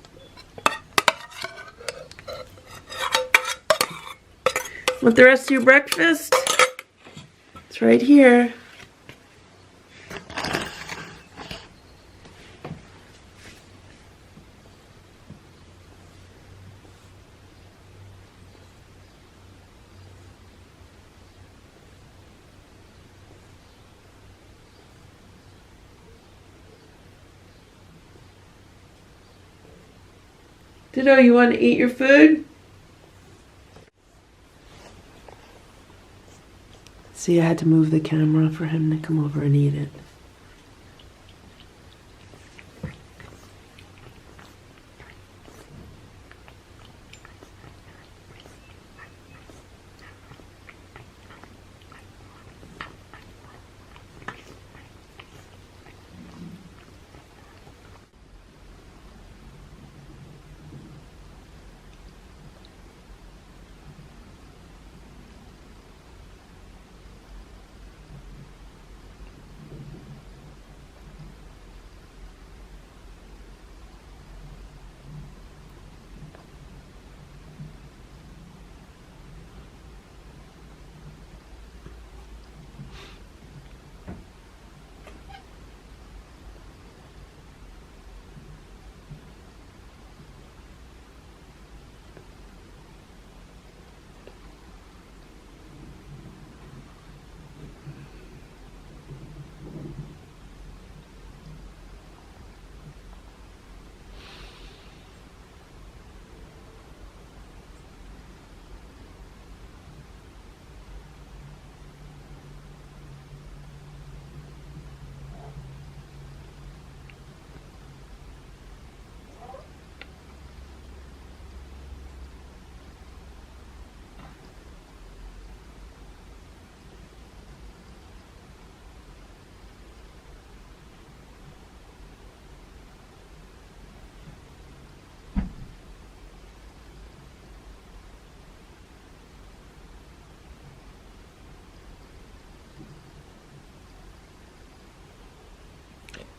Want the rest of your breakfast? It's right here. Ditto, you want to eat your food? See, I had to move the camera for him to come over and eat it.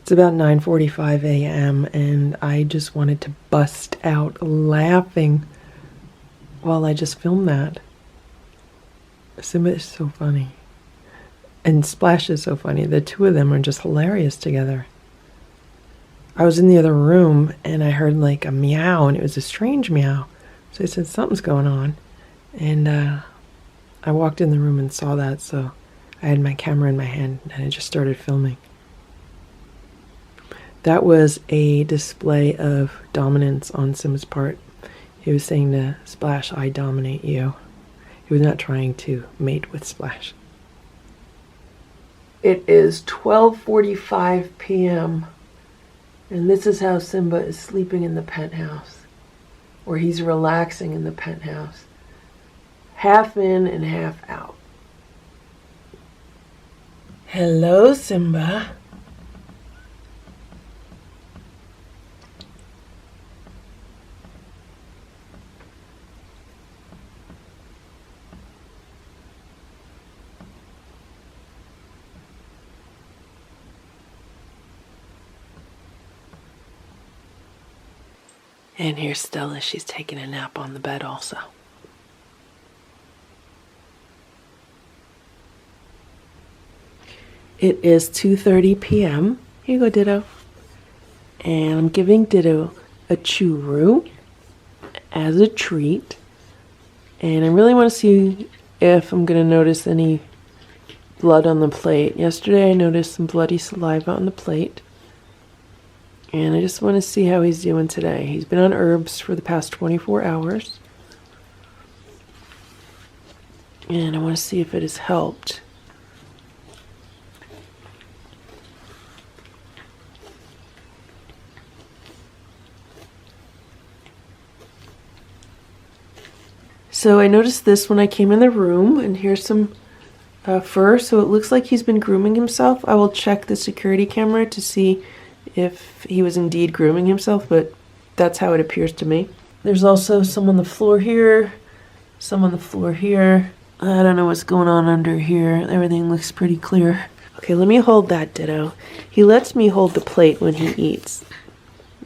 It's about 9:45 a.m. and I just wanted to bust out laughing while I just filmed that. Simba is so funny. And Splash is so funny. The two of them are just hilarious together. I was in the other room and I heard like a meow, and it was a strange meow. So I said, something's going on. And I walked in the room and saw that, so I had my camera in my hand and I just started filming. That was a display of dominance on Simba's part. He was saying to Splash, I dominate you. He was not trying to mate with Splash. It is 12:45 p.m. and this is how Simba is sleeping in the penthouse, or he's relaxing in the penthouse. Half in and half out. Hello, Simba. And here's Stella. She's taking a nap on the bed also. It is 2:30 p.m. Here you go, Ditto. And I'm giving Ditto a churro as a treat. And I really want to see if I'm going to notice any blood on the plate. Yesterday I noticed some bloody saliva on the plate. And I just want to see how he's doing today. He's been on herbs for the past 24 hours. And I want to see if it has helped. So I noticed this when I came in the room, and here's some fur. So it looks like he's been grooming himself. I will check the security camera to see if he was indeed grooming himself, but that's how it appears to me. There's also some on the floor here, some on the floor here. I don't know what's going on under here. Everything looks pretty clear. Okay, let me hold that, Ditto. He lets me hold the plate when he eats.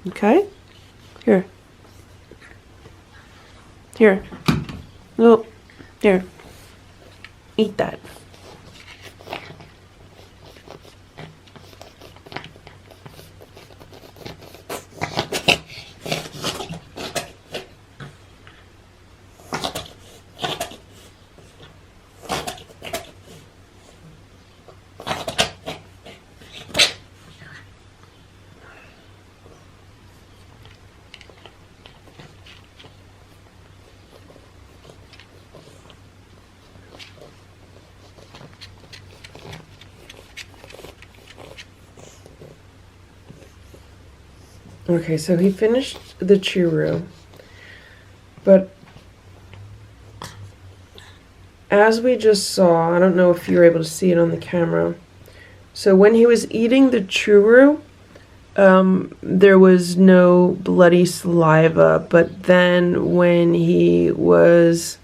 Okay? Here. Here. Oh, here. Eat that. Okay, so he finished the churro, but as we just saw, I don't know if you were able to see it on the camera. So when he was eating the churro, there was no bloody saliva, but then when he was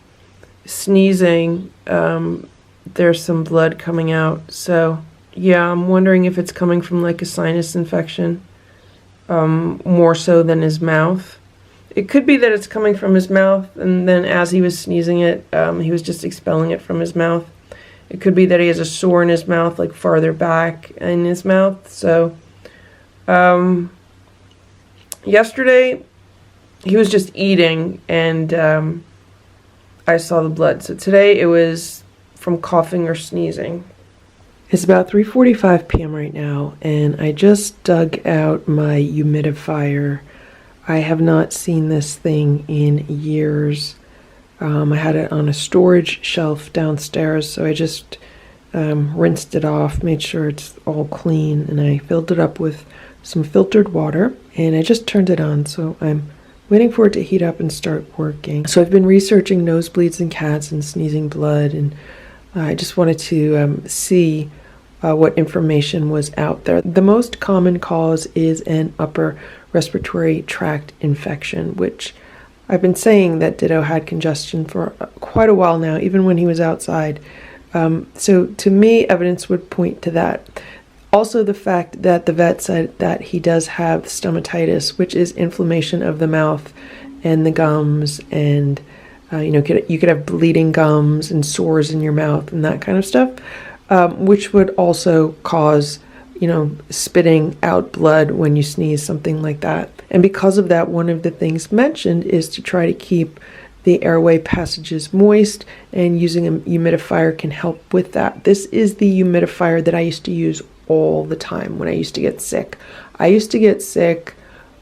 sneezing, there's some blood coming out. So yeah, I'm wondering if it's coming from like a sinus infection. More so than his mouth. It could be that it's coming from his mouth, and then as he was sneezing it, he was just expelling it from his mouth. It could be that he has a sore in his mouth, like farther back in his mouth. So, yesterday, he was just eating, and I saw the blood. So today, it was from coughing or sneezing. It's about 3:45 p.m. right now, and I just dug out my humidifier. I have not seen this thing in years. I had it on a storage shelf downstairs, so I just rinsed it off, made sure it's all clean, and I filled it up with some filtered water, and I just turned it on, so I'm waiting for it to heat up and start working. So I've been researching nosebleeds in cats and sneezing blood, and I just wanted to see what information was out there. The most common cause is an upper respiratory tract infection, which I've been saying that Ditto had congestion for quite a while now, even when he was outside. So to me, evidence would point to that. Also, the fact that the vet said that he does have stomatitis, which is inflammation of the mouth and the gums, and you could have bleeding gums and sores in your mouth and that kind of stuff. Which would also cause, spitting out blood when you sneeze, something like that. And because of that, one of the things mentioned is to try to keep the airway passages moist, and using a humidifier can help with that. This is the humidifier that I used to use all the time when I used to get sick. I used to get sick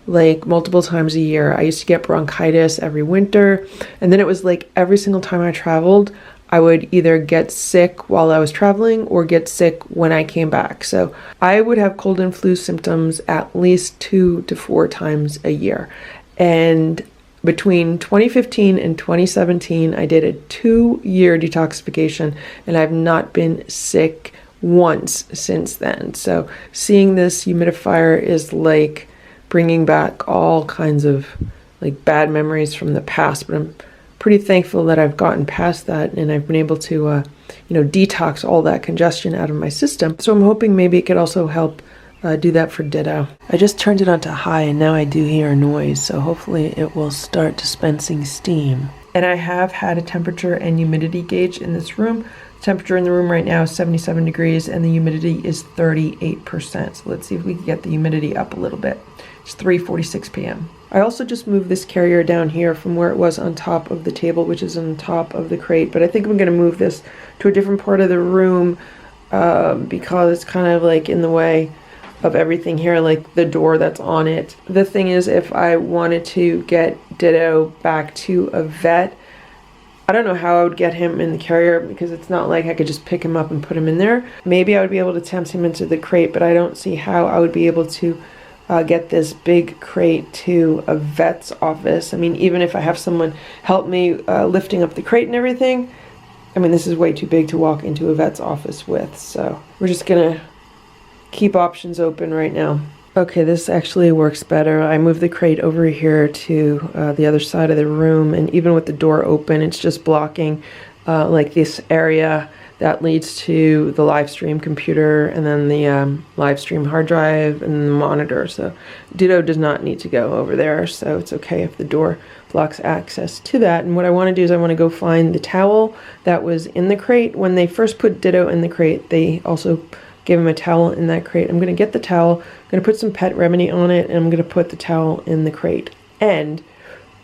like multiple times a year. I used to get bronchitis every winter, and then it was like every single time I traveled, I would either get sick while I was traveling or get sick when I came back. So I would have cold and flu symptoms at least 2 to 4 times a year. And between 2015 and 2017, I did a 2-year detoxification, and I've not been sick once since then. So seeing this humidifier is like bringing back all kinds of like bad memories from the past, but I'm pretty thankful that I've gotten past that and I've been able to, detox all that congestion out of my system. So I'm hoping maybe it could also help do that for Ditto. I just turned it on to high and now I do hear a noise, so hopefully it will start dispensing steam. And I have had a temperature and humidity gauge in this room. The temperature in the room right now is 77 degrees and the humidity is 38%. So let's see if we can get the humidity up a little bit. It's 3:46 p.m. I also just moved this carrier down here from where it was on top of the table, which is on top of the crate. But I think I'm going to move this to a different part of the room because it's kind of like in the way of everything here, like the door that's on it. The thing is, if I wanted to get Ditto back to a vet, I don't know how I would get him in the carrier because it's not like I could just pick him up and put him in there. Maybe I would be able to tempt him into the crate, but I don't see how I would be able to get this big crate to a vet's office. I mean, even if I have someone help me lifting up the crate and everything, I mean, this is way too big to walk into a vet's office with. So we're just gonna keep options open right now. Okay, this actually works better. I moved the crate over here to the other side of the room, and even with the door open, it's just blocking like this area that leads to the live stream computer and then the live stream hard drive and the monitor. So Ditto does not need to go over there, so it's okay if the door blocks access to that. And what I want to do is I want to go find the towel that was in the crate. When they first put Ditto in the crate, they also gave him a towel in that crate. I'm going to get the towel, I'm going to put some pet remedy on it, and I'm going to put the towel in the crate. And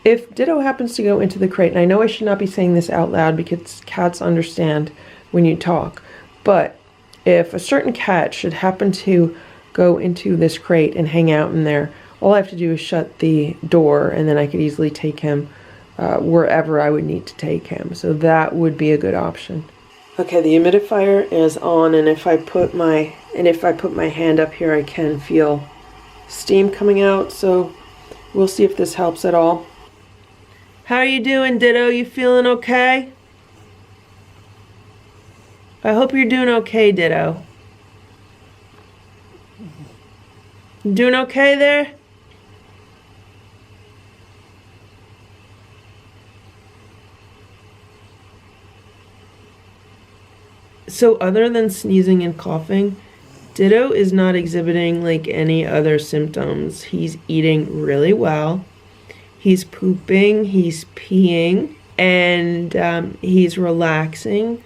if Ditto happens to go into the crate, and I know I should not be saying this out loud because cats understand when you talk, but if a certain cat should happen to go into this crate and hang out in there, all I have to do is shut the door and then I could easily take him wherever I would need to take him. So that would be a good option. Okay, the humidifier is on, and if I put my hand up here, I can feel steam coming out, so we'll see if this helps at all. How are you doing, Ditto? You feeling okay? I hope you're doing okay, Ditto. You doing okay there? So other than sneezing and coughing, Ditto is not exhibiting like any other symptoms. He's eating really well. He's pooping, he's peeing, and he's relaxing.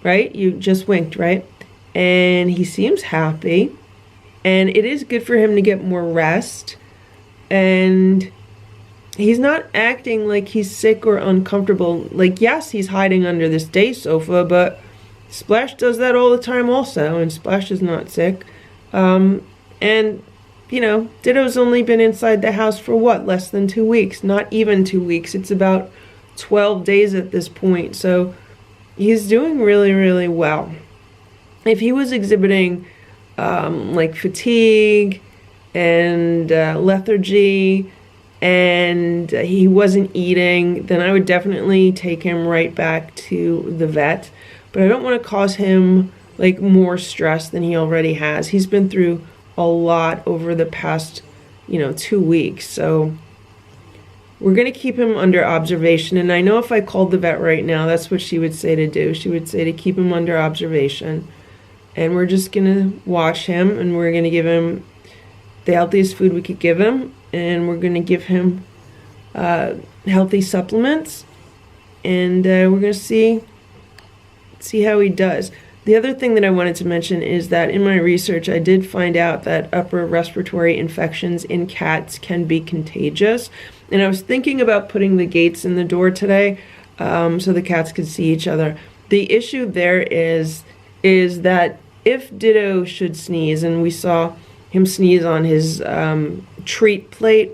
Right? You just winked, right? And he seems happy. And it is good for him to get more rest. And he's not acting like he's sick or uncomfortable. Like, yes, he's hiding under this day sofa, but Splash does that all the time also, and Splash is not sick. And, Ditto's only been inside the house for what? Less than 2 weeks. Not even 2 weeks. It's about 12 days at this point. So he's doing really, really well. If he was exhibiting like fatigue and lethargy and he wasn't eating, then I would definitely take him right back to the vet. But I don't want to cause him like more stress than he already has. He's been through a lot over the past, 2 weeks. So we're going to keep him under observation. And I know if I called the vet right now, that's what she would say to do. She would say to keep him under observation. And we're just going to watch him, and we're going to give him the healthiest food we could give him. And we're going to give him healthy supplements. And we're going to see how he does. The other thing that I wanted to mention is that in my research, I did find out that upper respiratory infections in cats can be contagious. And I was thinking about putting the gates in the door today so the cats could see each other. The issue there is that if Ditto should sneeze, and we saw him sneeze on his treat plate,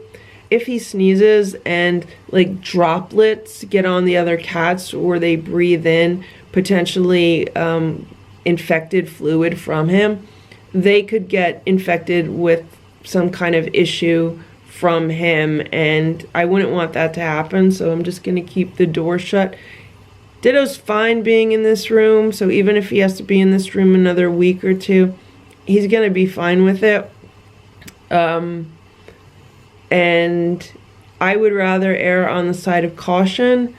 if he sneezes and like droplets get on the other cats or they breathe in, potentially infected fluid from him, they could get infected with some kind of issue from him, and I wouldn't want that to happen, so I'm just going to keep the door shut. Ditto's fine being in this room, so even if he has to be in this room another week or two, he's going to be fine with it. And I would rather err on the side of caution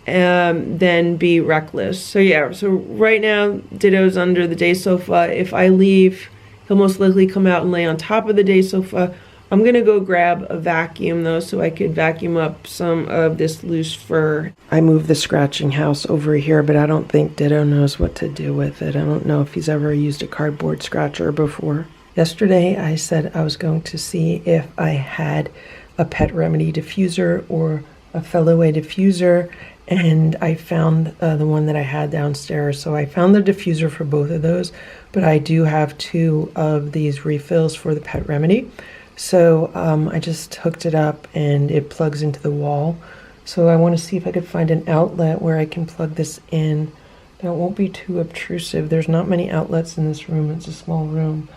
than be reckless. So yeah, so right now Ditto's under the day sofa. If I leave, he'll most likely come out and lay on top of the day sofa. I'm gonna go grab a vacuum though, so I could vacuum up some of this loose fur. I moved the scratching house over here, but I don't think Ditto knows what to do with it. I don't know if he's ever used a cardboard scratcher before. Yesterday I said I was going to see if I had a Pet Remedy diffuser or a Felloway diffuser, and I found the one that I had downstairs. So I found the diffuser for both of those, but I do have 2 of these refills for the Pet Remedy. So I just hooked it up and it plugs into the wall. So I want to see if I could find an outlet where I can plug this in that won't be too obtrusive. There's not many outlets in this room. It's a small room.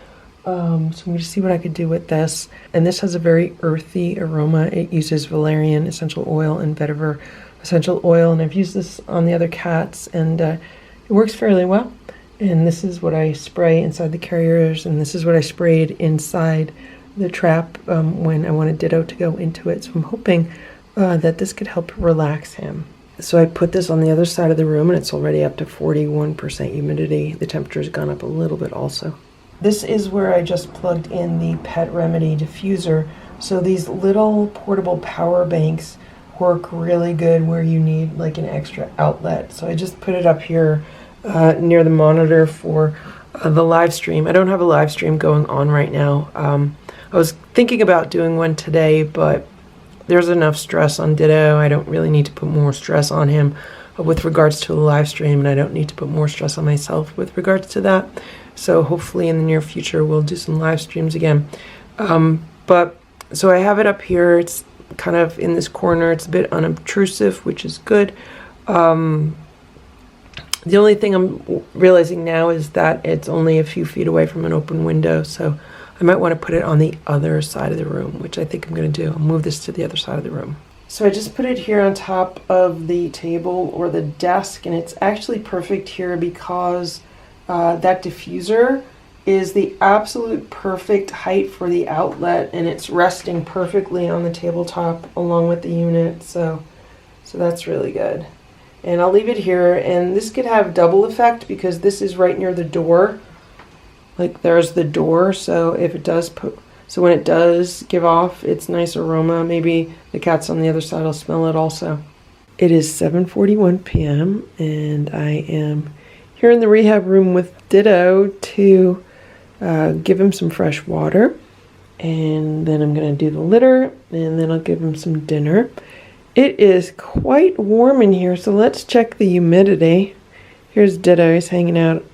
So I'm going to see what I could do with this. And this has a very earthy aroma. It uses valerian essential oil and vetiver essential oil. And I've used this on the other cats, and it works fairly well. And this is what I spray inside the carriers, and this is what I sprayed inside the trap when I wanted Ditto to go into it. So I'm hoping that this could help relax him. So I put this on the other side of the room, and it's already up to 41% humidity. The temperature's gone up a little bit also. This is where I just plugged in the Pet Remedy diffuser. So these little portable power banks work really good where you need like an extra outlet. So I just put it up here near the monitor for the live stream. I don't have a live stream going on right now. I was thinking about doing one today, but there's enough stress on Ditto. I don't really need to put more stress on him with regards to the live stream, and I don't need to put more stress on myself with regards to that. So hopefully in the near future we'll do some live streams again. But so I have it up here. It's kind of in this corner. It's a bit unobtrusive, which is good. The only thing I'm realizing now is that it's only a few feet away from an open window, so I might want to put it on the other side of the room, which I think I'm going to do. I'll move this to the other side of the room. So I just put it here on top of the table or the desk, and it's actually perfect here because that diffuser is the absolute perfect height for the outlet, and it's resting perfectly on the tabletop along with the unit, so that's really good. And I'll leave it here, and this could have double effect because this is right near the door. Like there's the door, so if it does so when it does give off its nice aroma, maybe the cats on the other side will smell it also. It is 7:41 p.m. and I am here in the rehab room with Ditto to give him some fresh water, and then I'm going to do the litter, and then I'll give him some dinner. It is quite warm in here, so let's check the humidity. Here's Ditto. He's hanging out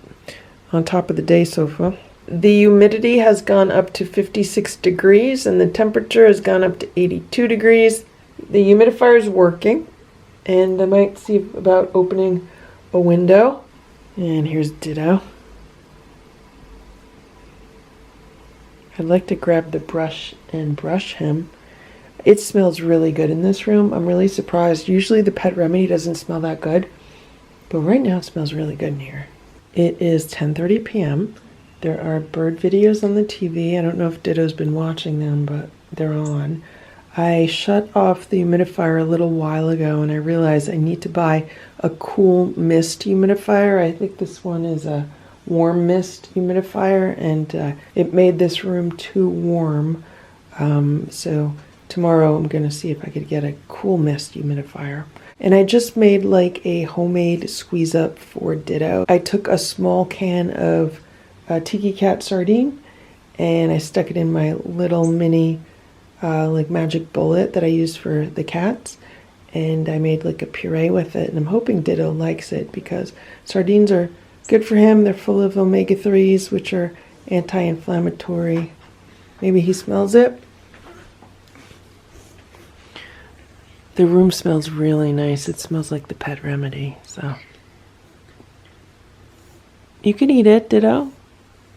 on top of the day sofa. The humidity has gone up to 56 degrees, and the temperature has gone up to 82 degrees. The humidifier is working, and I might see about opening a window. And here's Ditto. I'd like to grab the brush and brush him. It smells really good in this room. I'm really surprised. Usually the Pet Remedy doesn't smell that good, but right now it smells really good in here. It is 10:30 p.m. There are bird videos on the TV. I don't know if Ditto's been watching them, but they're on. I shut off the humidifier a little while ago, and I realized I need to buy a cool mist humidifier. I think this one is a warm mist humidifier, and it made this room too warm. So tomorrow I'm going to see if I could get a cool mist humidifier. And I just made like a homemade squeeze up for Ditto. I took a small can of Tiki Cat sardine, and I stuck it in my little mini like magic bullet that I use for the cats, and I made like a puree with it, and I'm hoping Ditto likes it because sardines are good for him. They're full of omega-3s, which are anti-inflammatory. Maybe he smells it. The room smells really nice. It smells like the Pet Remedy, so You can eat it, Ditto.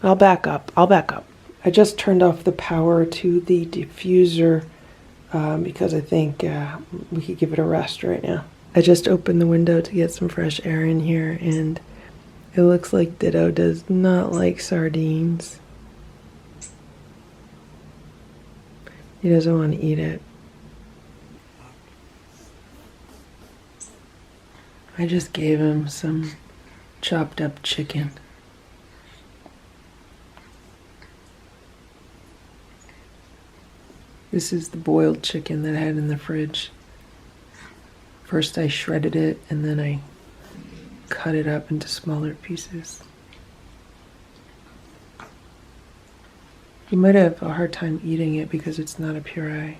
I'll back up. I just turned off the power to the diffuser because I think we could give it a rest right now. I just opened the window to get some fresh air in here, and it looks like Ditto does not like sardines. He doesn't want to eat it. I just gave him some chopped up chicken. This is the boiled chicken that I had in the fridge. First I shredded it and then I cut it up into smaller pieces. You might have a hard time eating it because it's not a puree.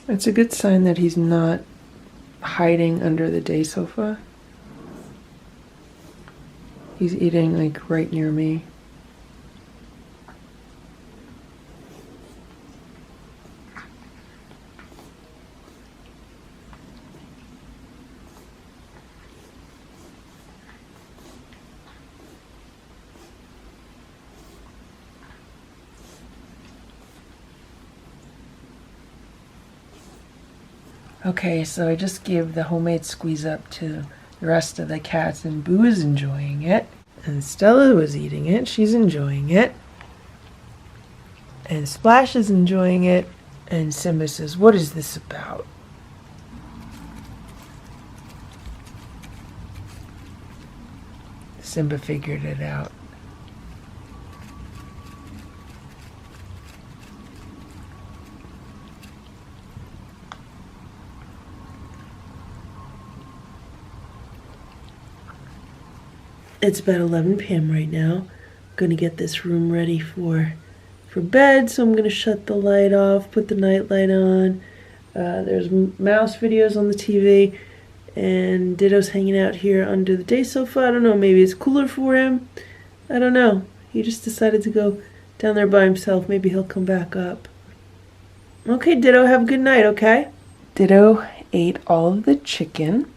It's a good sign that he's not hiding under the day sofa. He's eating like right near me. Okay, so I just gave the homemade squeeze up to the rest of the cats, and Boo is enjoying it. And Stella was eating it. She's enjoying it. And Splash is enjoying it. And Simba says, "What is this about?" Simba figured it out. It's about 11 p.m. right now. I'm gonna get this room ready for bed, so I'm gonna shut the light off, put the night light on. There's mouse videos on the TV, and Ditto's hanging out here under the day sofa. I don't know, maybe it's cooler for him. I don't know. He just decided to go down there by himself. Maybe he'll come back up. Okay, Ditto, have a good night, okay? Ditto ate all of the chicken.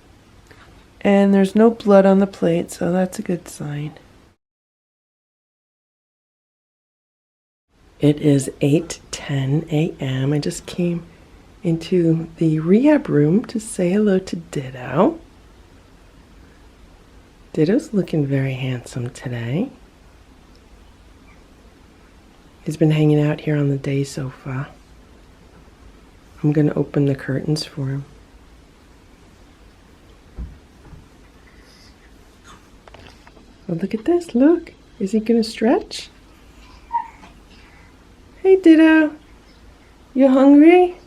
And there's no blood on the plate, so that's a good sign. It is 8:10 a.m. I just came into the rehab room to say hello to Ditto. Ditto's looking very handsome today. He's been hanging out here on the day sofa. I'm going to open the curtains for him. Oh, look at this, look. Is he gonna stretch? Hey, Ditto. You hungry?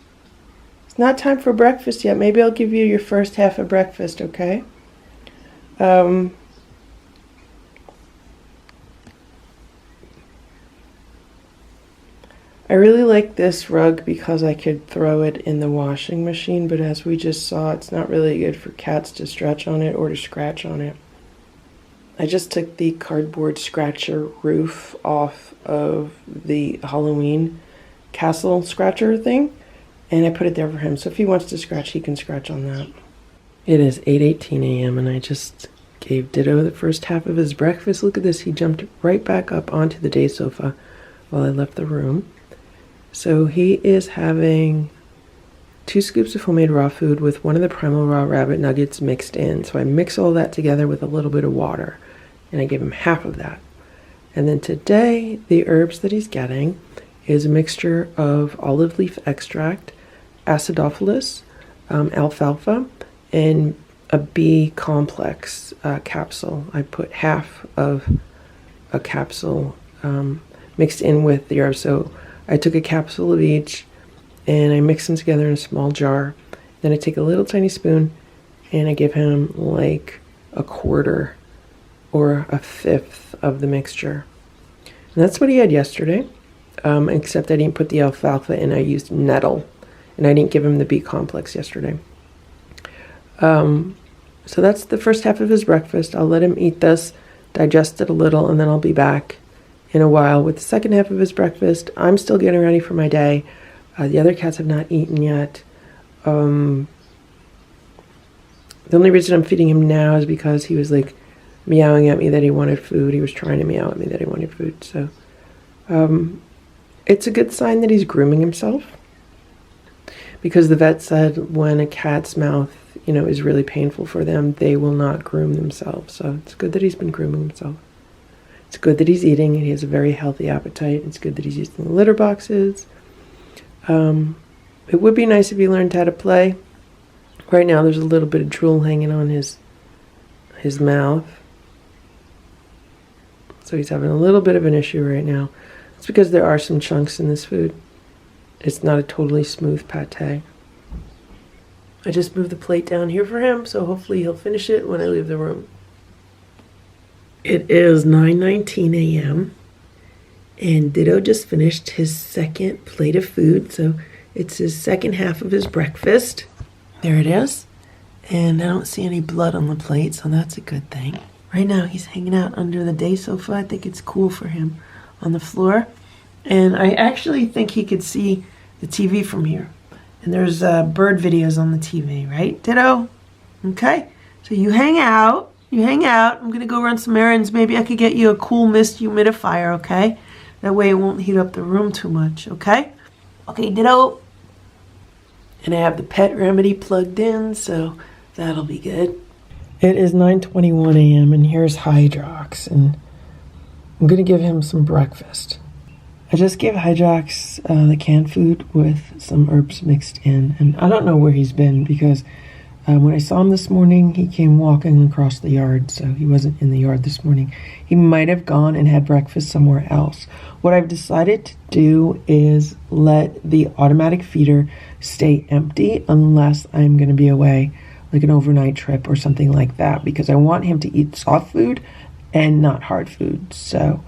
It's not time for breakfast yet. Maybe I'll give you your first half of breakfast, okay? I really like this rug because I could throw it in the washing machine, but as we just saw, it's not really good for cats to stretch on it or to scratch on it. I just took the cardboard scratcher roof off of the Halloween castle scratcher thing, and I put it there for him. So if he wants to scratch, he can scratch on that. It is 8:18 a.m. and I just gave Ditto the first half of his breakfast. Look at this. He jumped right back up onto the day sofa while I left the room. So he is having 2 scoops of homemade raw food with one of the Primal Raw rabbit nuggets mixed in. So I mix all that together with a little bit of water, and I gave him half of that. And then today, the herbs that he's getting is a mixture of olive leaf extract, acidophilus, alfalfa, and a B complex capsule. I put half of a capsule mixed in with the herbs. So I took a capsule of each and I mix them together in a small jar. Then I take a little tiny spoon and I give him like a quarter or a fifth of the mixture. And that's what he had yesterday, except I didn't put the alfalfa in. I used nettle, and I didn't give him the B complex yesterday. So that's the first half of his breakfast. I'll let him eat this, digest it a little, and then I'll be back in a while with the second half of his breakfast. I'm still getting ready for my day. The other cats have not eaten yet. The only reason I'm feeding him now is because he was like meowing at me that he wanted food. He was trying to meow at me that he wanted food. So it's a good sign that he's grooming himself, because the vet said when a cat's mouth, is really painful for them, they will not groom themselves. So it's good that he's been grooming himself. It's good that he's eating, and he has a very healthy appetite. It's good that he's using the litter boxes. It would be nice if he learned how to play. Right now there's a little bit of drool hanging on his mouth. So he's having a little bit of an issue right now. It's because there are some chunks in this food. It's not a totally smooth pate. I just moved the plate down here for him, so hopefully he'll finish it when I leave the room. It is 9:19 a.m. and Ditto just finished his second plate of food, so it's his second half of his breakfast. There it is. And I don't see any blood on the plate, so that's a good thing. Right now he's hanging out under the day sofa. I think it's cool for him on the floor. And I actually think he could see the TV from here. And there's bird videos on the TV, right, Ditto? Okay, so you hang out. I'm going to go run some errands. Maybe I could get you a cool mist humidifier, okay? That way it won't heat up the room too much, okay? Okay, Ditto. And I have the pet remedy plugged in, so that'll be good. It is 9:21 a.m. and here's Hydrox, and I'm going to give him some breakfast. I just gave Hydrox the canned food with some herbs mixed in, and I don't know where he's been, because when I saw him this morning, he came walking across the yard, so he wasn't in the yard this morning. He might have gone and had breakfast somewhere else. What I've decided to do is let the automatic feeder stay empty unless I'm going to be away, like an overnight trip or something like that, because I want him to eat soft food and not hard food. So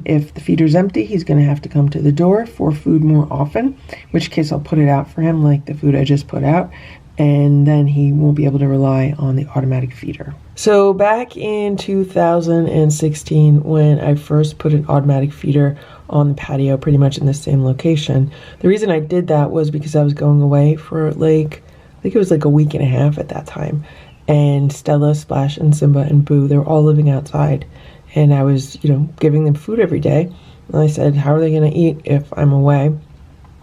if the feeder's empty, he's going to have to come to the door for food more often, in which case I'll put it out for him like the food I just put out, and then he won't be able to rely on the automatic feeder. So back in 2016, when I first put an automatic feeder on the patio, pretty much in the same location, the reason I did that was because I was going away for I think it was like a week and a half at that time, and Stella, Splash, and Simba, and Boo, they were all living outside. And I was, giving them food every day. And I said, how are they going to eat if I'm away?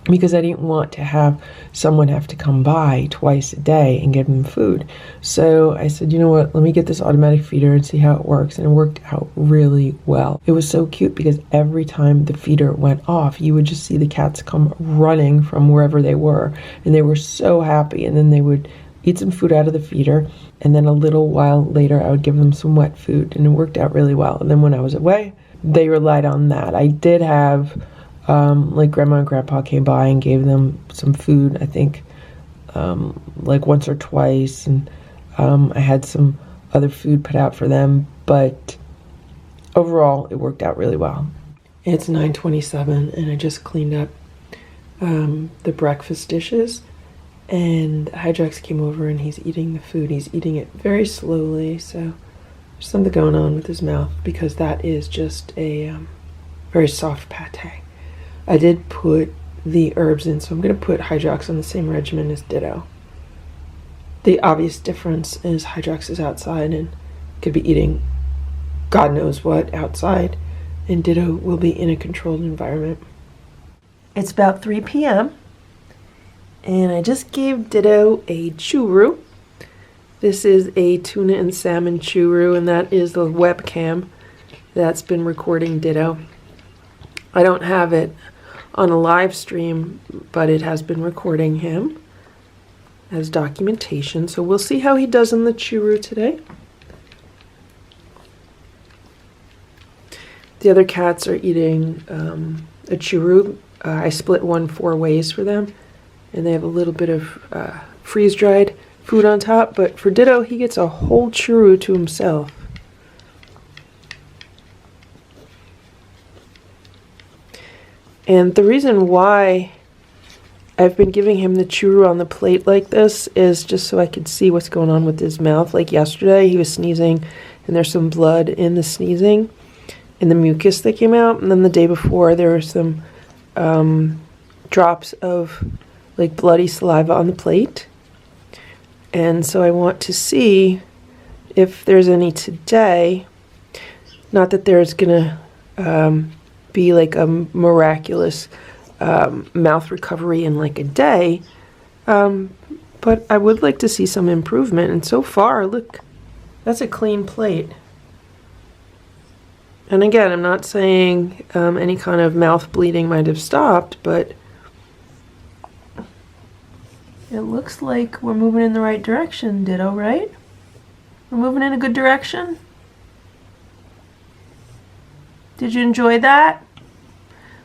Because I didn't want to have someone have to come by twice a day and give them food. So I said, you know what, let me get this automatic feeder and see how it works. And it worked out really well. It was so cute because every time the feeder went off, you would just see the cats come running from wherever they were. And they were so happy. And then they would eat some food out of the feeder, and then a little while later I would give them some wet food, and it worked out really well. And then when I was away, they relied on that. I did have Grandma and Grandpa came by and gave them some food, I think once or twice, and I had some other food put out for them, but overall it worked out really well. It's 9:27 and I just cleaned up the breakfast dishes. And Hydrox came over and he's eating the food. He's eating it very slowly, so there's something going on with his mouth because that is just a very soft pate. I did put the herbs in, so I'm going to put Hydrox on the same regimen as Ditto. The obvious difference is Hydrox is outside and could be eating God knows what outside, and Ditto will be in a controlled environment. It's about 3 p.m. and I just gave Ditto a churu. This is a tuna and salmon churu, and that is the webcam that's been recording Ditto. I don't have it on a live stream, but it has been recording him as documentation. So we'll see how he does in the churu today. The other cats are eating a churu. I split one 4 ways for them, and they have a little bit of freeze-dried food on top. But for Ditto, he gets a whole churu to himself. And the reason why I've been giving him the churu on the plate like this is just so I could see what's going on with his mouth. Like yesterday, he was sneezing, and there's some blood in the sneezing, in the mucus that came out. And then the day before, there were some drops of like bloody saliva on the plate. And so I want to see if there's any today. Not that there's gonna be like a miraculous mouth recovery in like a day, but I would like to see some improvement. And so far, look, that's a clean plate. And again, I'm not saying any kind of mouth bleeding might have stopped, but it looks like we're moving in the right direction, Ditto, right? We're moving in a good direction? Did you enjoy that?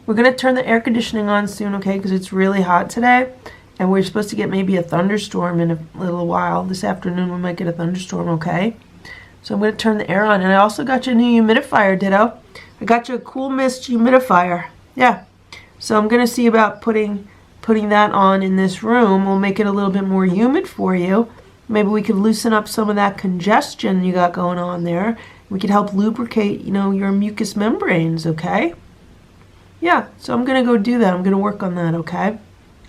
We're going to turn the air conditioning on soon, okay, because it's really hot today. And we're supposed to get maybe a thunderstorm in a little while. This afternoon we might get a thunderstorm, okay? So I'm going to turn the air on. And I also got you a new humidifier, Ditto. I got you a cool mist humidifier. Yeah. So I'm going to see about putting that on in this room. We'll make it a little bit more humid for you. Maybe we could loosen up some of that congestion you got going on there. We could help lubricate, you know, your mucous membranes, okay? Yeah, so I'm going to go do that. I'm going to work on that, okay?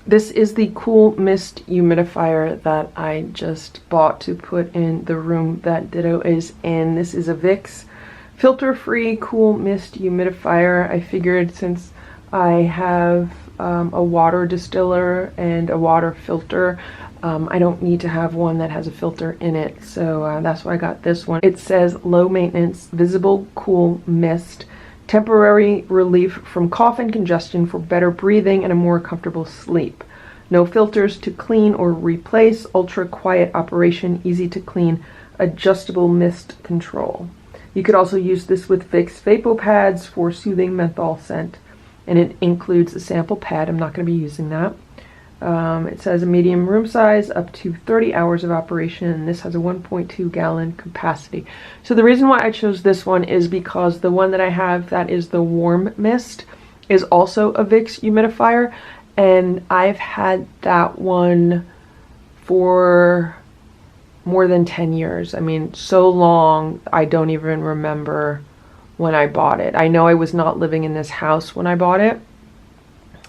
This is the Cool Mist humidifier that I just bought to put in the room that Ditto is in. This is a Vicks filter-free Cool Mist humidifier. I figured since I have a water distiller and a water filter, I don't need to have one that has a filter in it, so that's why I got this one. It says low maintenance, visible, cool mist, temporary relief from cough and congestion for better breathing and a more comfortable sleep. No filters to clean or replace, ultra quiet operation, easy to clean, adjustable mist control. You could also use this with Vicks Vapo Pads for soothing menthol scent, and it includes a sample pad. I'm not going to be using that. It says a medium room size, up to 30 hours of operation, and this has a 1.2 gallon capacity. So the reason why I chose this one is because the one that I have, that is the warm mist, is also a Vicks humidifier, and I've had that one for more than 10 years. I mean, so long, I don't even remember when I bought it. I know I was not living in this house when I bought it,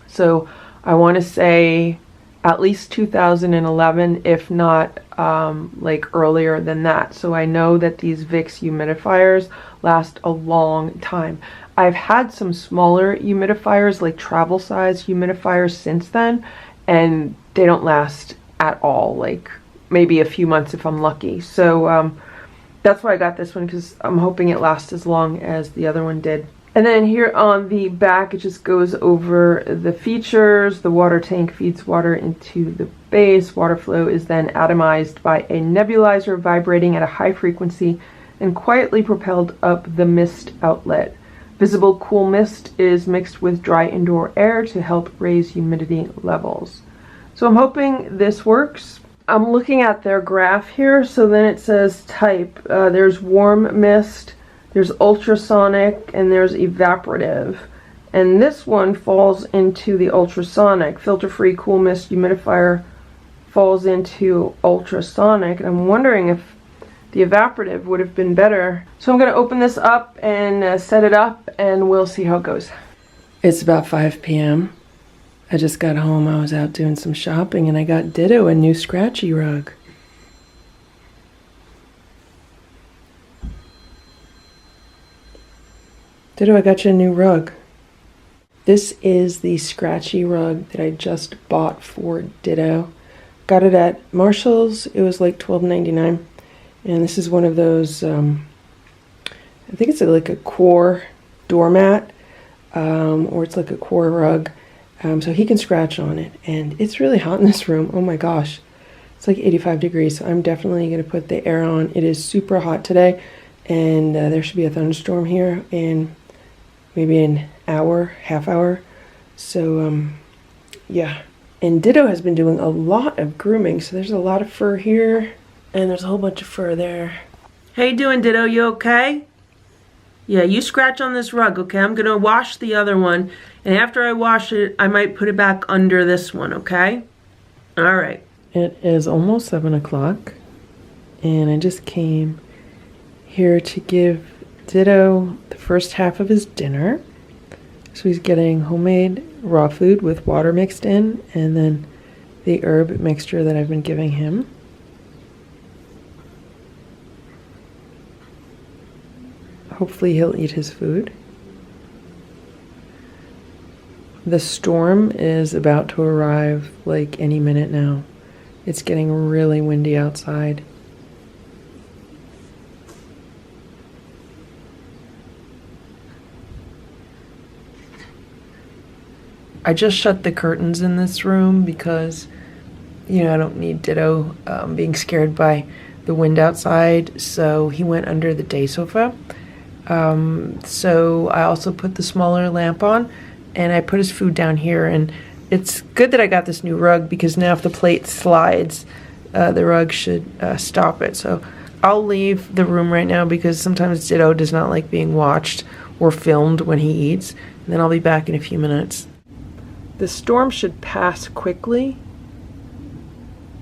so I want to say at least 2011, if not like earlier than that. So I know that these Vicks humidifiers last a long time. I've had some smaller humidifiers, like travel size humidifiers since then, and they don't last at all, like maybe a few months if I'm lucky. So that's why I got this one, because I'm hoping it lasts as long as the other one did. And then here on the back, it just goes over the features. The water tank feeds water into the base. Water flow is then atomized by a nebulizer vibrating at a high frequency and quietly propelled up the mist outlet. Visible cool mist is mixed with dry indoor air to help raise humidity levels. So I'm hoping this works. I'm looking at their graph here. So then it says type. There's warm mist, there's ultrasonic, and there's evaporative. And this one falls into the ultrasonic. Filter-free cool mist humidifier falls into ultrasonic. And I'm wondering if the evaporative would have been better. So I'm going to open this up and set it up, and we'll see how it goes. It's about 5 p.m. I just got home. I was out doing some shopping, and I got Ditto a new scratchy rug. Ditto, I got you a new rug. This is the scratchy rug that I just bought for Ditto. Got it at Marshall's. It was like $12.99. And this is one of those, I think it's like a core doormat, or it's like a core rug. So he can scratch on it. And it's really hot in this room. Oh my gosh. It's like 85 degrees. So I'm definitely going to put the air on. It is super hot today. And there should be a thunderstorm here in maybe an hour, half hour. So, yeah. And Ditto has been doing a lot of grooming. So there's a lot of fur here. And there's a whole bunch of fur there. How you doing, Ditto? You okay? Yeah, you scratch on this rug, okay? I'm gonna wash the other one, and after I wash it, I might put it back under this one, okay? All right. It is almost 7 o'clock, and I just came here to give Ditto the first half of his dinner. So he's getting homemade raw food with water mixed in, and then the herb mixture that I've been giving him. Hopefully he'll eat his food. The storm is about to arrive like any minute now. It's getting really windy outside. I just shut the curtains in this room because, you know, I don't need Ditto being scared by the wind outside, so he went under the day sofa. So I also put the smaller lamp on, and I put his food down here, and it's good that I got this new rug because now if the plate slides, the rug should stop it. So I'll leave the room right now because sometimes Ditto does not like being watched or filmed when he eats, and then I'll be back in a few minutes. The storm should pass quickly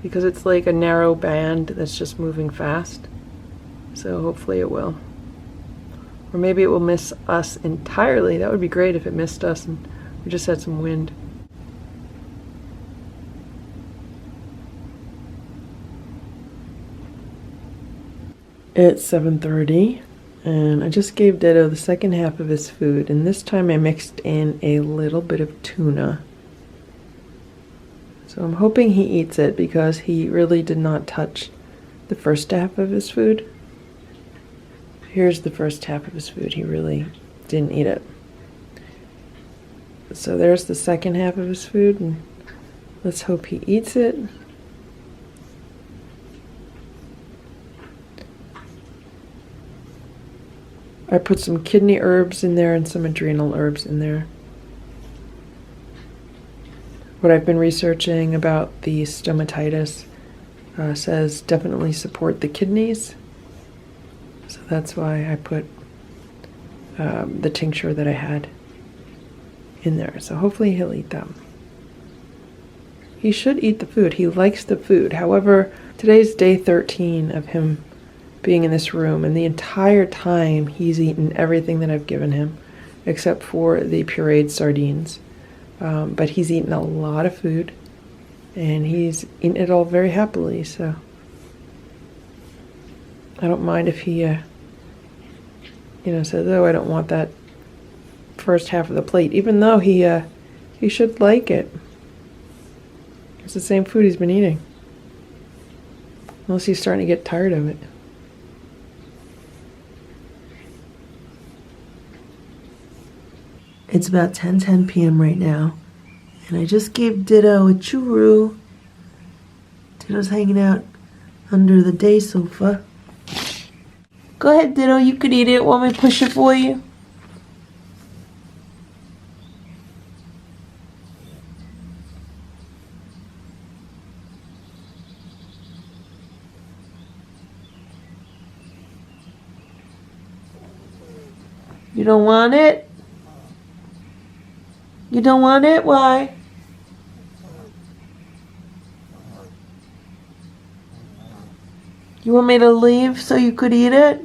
because it's like a narrow band that's just moving fast. So hopefully it will. Or maybe it will miss us entirely. That would be great if it missed us and we just had some wind. It's 7:30 and I just gave Ditto the second half of his food, and this time I mixed in a little bit of tuna. So I'm hoping he eats it because he really did not touch the first half of his food. Here's the first half of his food. He really didn't eat it. So there's the second half of his food, and let's hope he eats it. I put some kidney herbs in there and some adrenal herbs in there. What I've been researching about the stomatitis says definitely support the kidneys. So that's why I put the tincture that I had in there. So hopefully he'll eat them. He should eat the food. He likes the food. However, today's day 13 of him being in this room, and the entire time he's eaten everything that I've given him except for the pureed sardines. But he's eaten a lot of food and he's eaten it all very happily, so I don't mind if he says, oh, I don't want that first half of the plate, even though he should like it. It's the same food he's been eating, unless he's starting to get tired of it. It's about 10:10 p.m. right now, and I just gave Ditto a churro. Ditto's hanging out under the day sofa. Go ahead, Ditto, you could eat it. Want me to push it for you? You don't want it? You don't want it? Why? You want me to leave so you could eat it?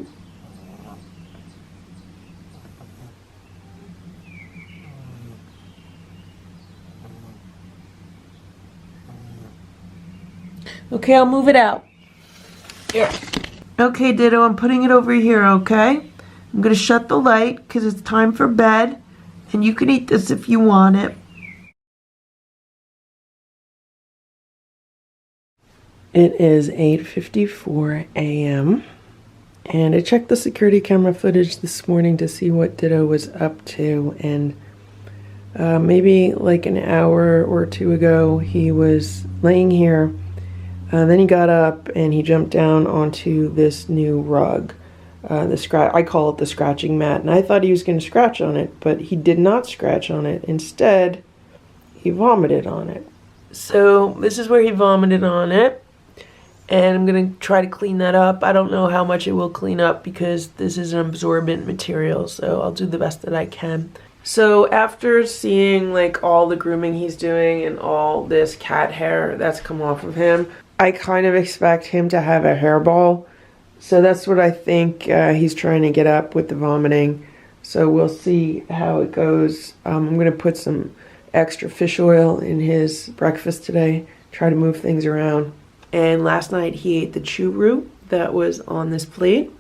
Okay, I'll move it out. Here. Okay, Ditto, I'm putting it over here, okay? I'm going to shut the light because it's time for bed. And you can eat this if you want it. It is 8:54 a.m. and I checked the security camera footage this morning to see what Ditto was up to, and maybe like an hour or two ago he was laying here. Then he got up and he jumped down onto this new rug. I call it the scratching mat, and I thought he was going to scratch on it, but he did not scratch on it. Instead, he vomited on it. So this is where he vomited on it, And I'm going to try to clean that up. I don't know how much it will clean up because this is an absorbent material, so I'll do the best that I can. So after seeing like all the grooming he's doing and all this cat hair that's come off of him, I kind of expect him to have a hairball. So that's what I think he's trying to get up with the vomiting. So we'll see how it goes. I'm going to put some extra fish oil in his breakfast today, try to move things around. And last night he ate the churro that was on this plate.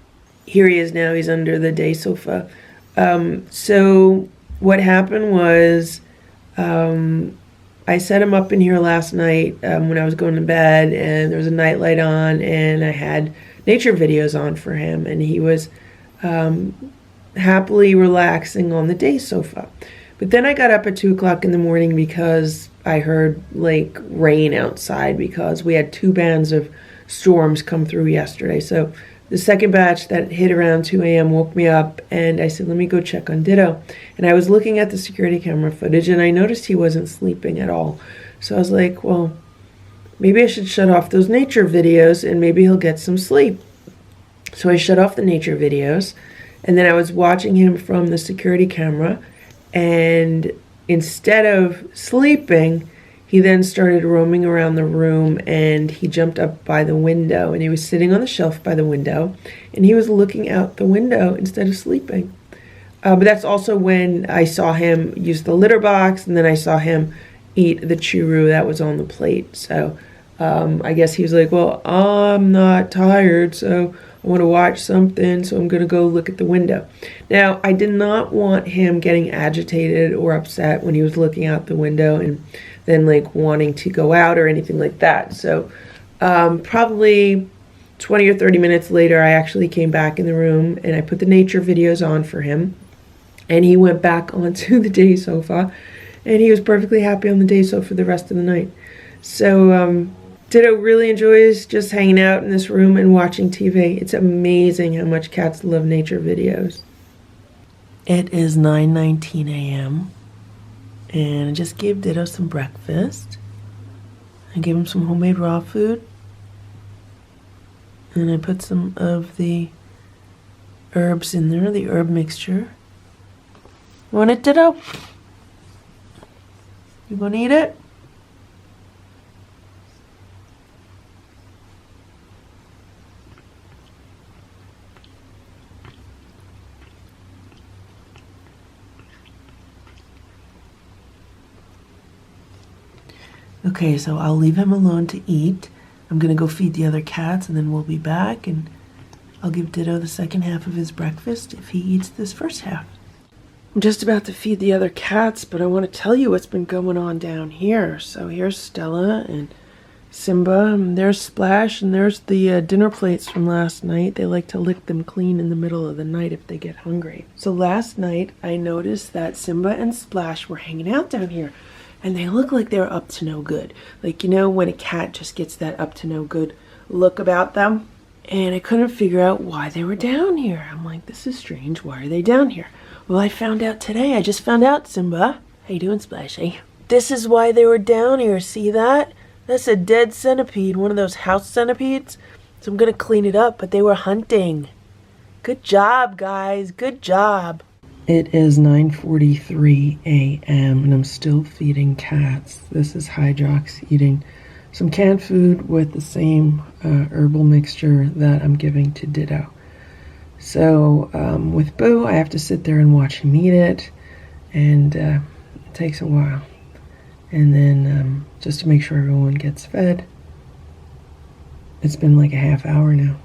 Here he is now, he's under the day sofa. So what happened was I set him up in here last night when I was going to bed, and there was a nightlight on, and I had nature videos on for him, and he was happily relaxing on the day sofa. But then I got up at 2 o'clock in the morning because I heard like rain outside because we had 2 bands of storms come through yesterday. So the second batch that hit around 2 a.m. woke me up, and I said, let me go check on Ditto. And I was looking at the security camera footage, and I noticed he wasn't sleeping at all. So I was like, well, maybe I should shut off those nature videos and maybe he'll get some sleep. So I shut off the nature videos, and then I was watching him from the security camera, and instead of sleeping, he then started roaming around the room, and he jumped up by the window, and he was sitting on the shelf by the window, and he was looking out the window instead of sleeping. But that's also when I saw him use the litter box, and then I saw him eat the churro that was on the plate. So I guess he was like, well, I'm not tired, so I want to watch something, so I'm going to go look at the window. Now, I did not want him getting agitated or upset when he was looking out the window and then like wanting to go out or anything like that. So probably 20 or 30 minutes later, I actually came back in the room and I put the nature videos on for him. And he went back onto the day sofa, and he was perfectly happy on the day sofa for the rest of the night. So Ditto really enjoys just hanging out in this room and watching TV. It's amazing how much cats love nature videos. It is 9:19 a.m. and I just gave Ditto some breakfast. I gave him some homemade raw food, and I put some of the herbs in there, the herb mixture. Want it, Ditto? You gonna eat it? Okay, so I'll leave him alone to eat. I'm gonna go feed the other cats, and then we'll be back, and I'll give Ditto the second half of his breakfast if he eats this first half. I'm just about to feed the other cats, but I want to tell you what's been going on down here. So here's Stella and Simba, and there's Splash, and there's the dinner plates from last night. They like to lick them clean in the middle of the night if they get hungry. So last night I noticed that Simba and Splash were hanging out down here, and they look like they're up to no good. Like, you know, when a cat just gets that up to no good look about them? And I couldn't figure out why they were down here. I'm like, this is strange. Why are they down here? Well, I found out today. I just found out, Simba. How you doing, Splashy? This is why they were down here. See that? That's a dead centipede, one of those house centipedes. So I'm going to clean it up, but they were hunting. Good job, guys. Good job. It is 9:43 a.m. and I'm still feeding cats. This is Hydrox eating some canned food with the same herbal mixture that I'm giving to Ditto. So with Boo, I have to sit there and watch him eat it, and it takes a while. And then just to make sure everyone gets fed, it's been like a half hour now.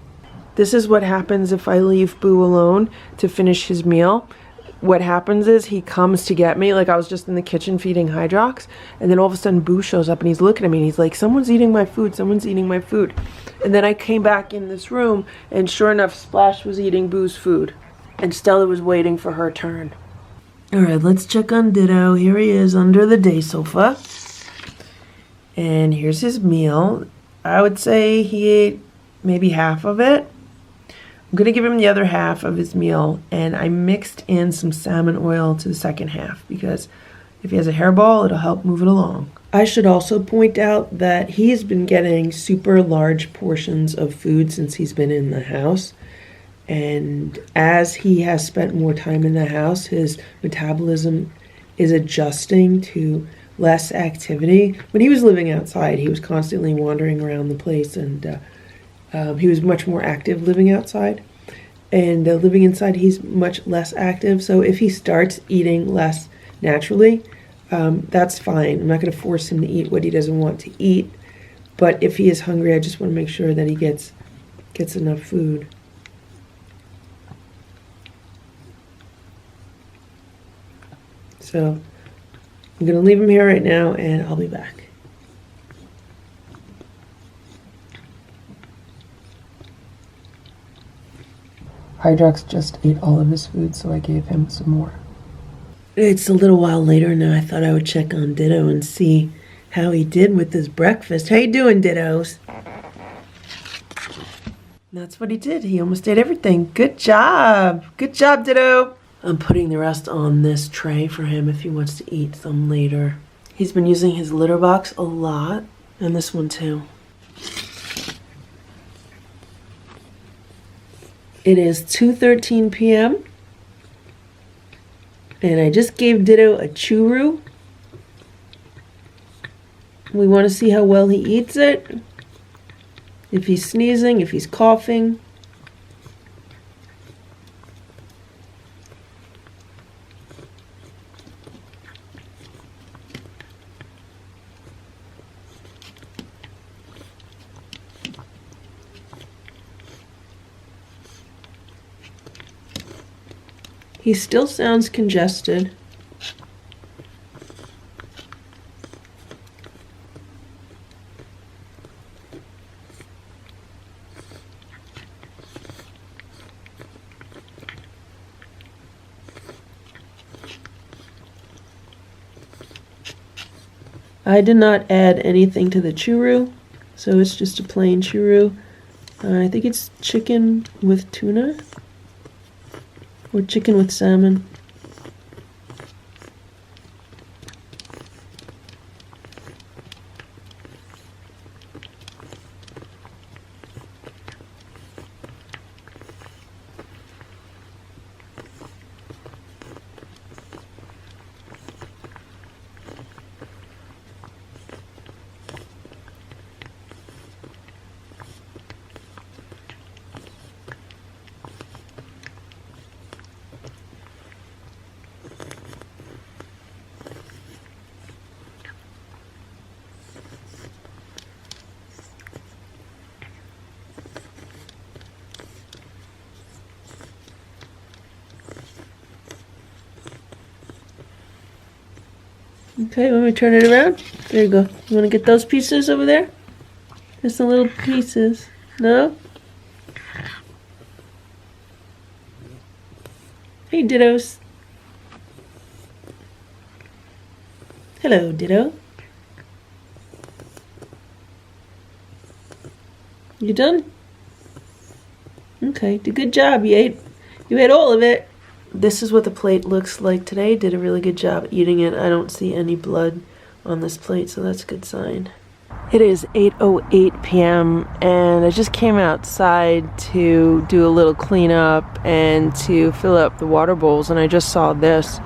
This is what happens if I leave Boo alone to finish his meal. What happens is he comes to get me. Like, I was just in the kitchen feeding Hydrox, and then all of a sudden Boo shows up and he's looking at me and he's like, someone's eating my food, someone's eating my food. And then I came back in this room, and sure enough, Splash was eating Boo's food, and Stella was waiting for her turn. All right, let's check on Ditto. Here he is under the day sofa, and here's his meal. I would say he ate maybe half of it. I'm going to give him the other half of his meal, and I mixed in some salmon oil to the second half because if he has a hairball, it'll help move it along. I should also point out that he's been getting super large portions of food since he's been in the house. And as he has spent more time in the house, his metabolism is adjusting to less activity. When he was living outside, he was constantly wandering around the place, and he was much more active living outside. And living inside, he's much less active. So if he starts eating less naturally, that's fine. I'm not going to force him to eat what he doesn't want to eat. But if he is hungry, I just want to make sure that he gets enough food. So I'm going to leave him here right now, and I'll be back. Hydrox just ate all of his food, so I gave him some more. It's a little while later now. I thought I would check on Ditto and see how he did with his breakfast. How you doing, Dittos? That's what he did. He almost ate everything. Good job. Good job, Ditto. I'm putting the rest on this tray for him if he wants to eat some later. He's been using his litter box a lot, and this one too. It is 2:13 p.m. and I just gave Ditto a churu. We want to see how well he eats it. If he's sneezing, if he's coughing. He still sounds congested. I did not add anything to the churu, so it's just a plain churu. I think it's chicken with tuna. Or chicken with salmon. Okay, let me turn it around. There you go. You want to get those pieces over there? Just the little pieces. No? Hey, Dittos. Hello, Ditto. You done? Okay, did a good job. You ate all of it. This is what the plate looks like today. Did a really good job eating it. I don't see any blood on this plate, so that's a good sign. It is 8:08 p.m. and I just came outside to do a little cleanup and to fill up the water bowls, and I just saw this.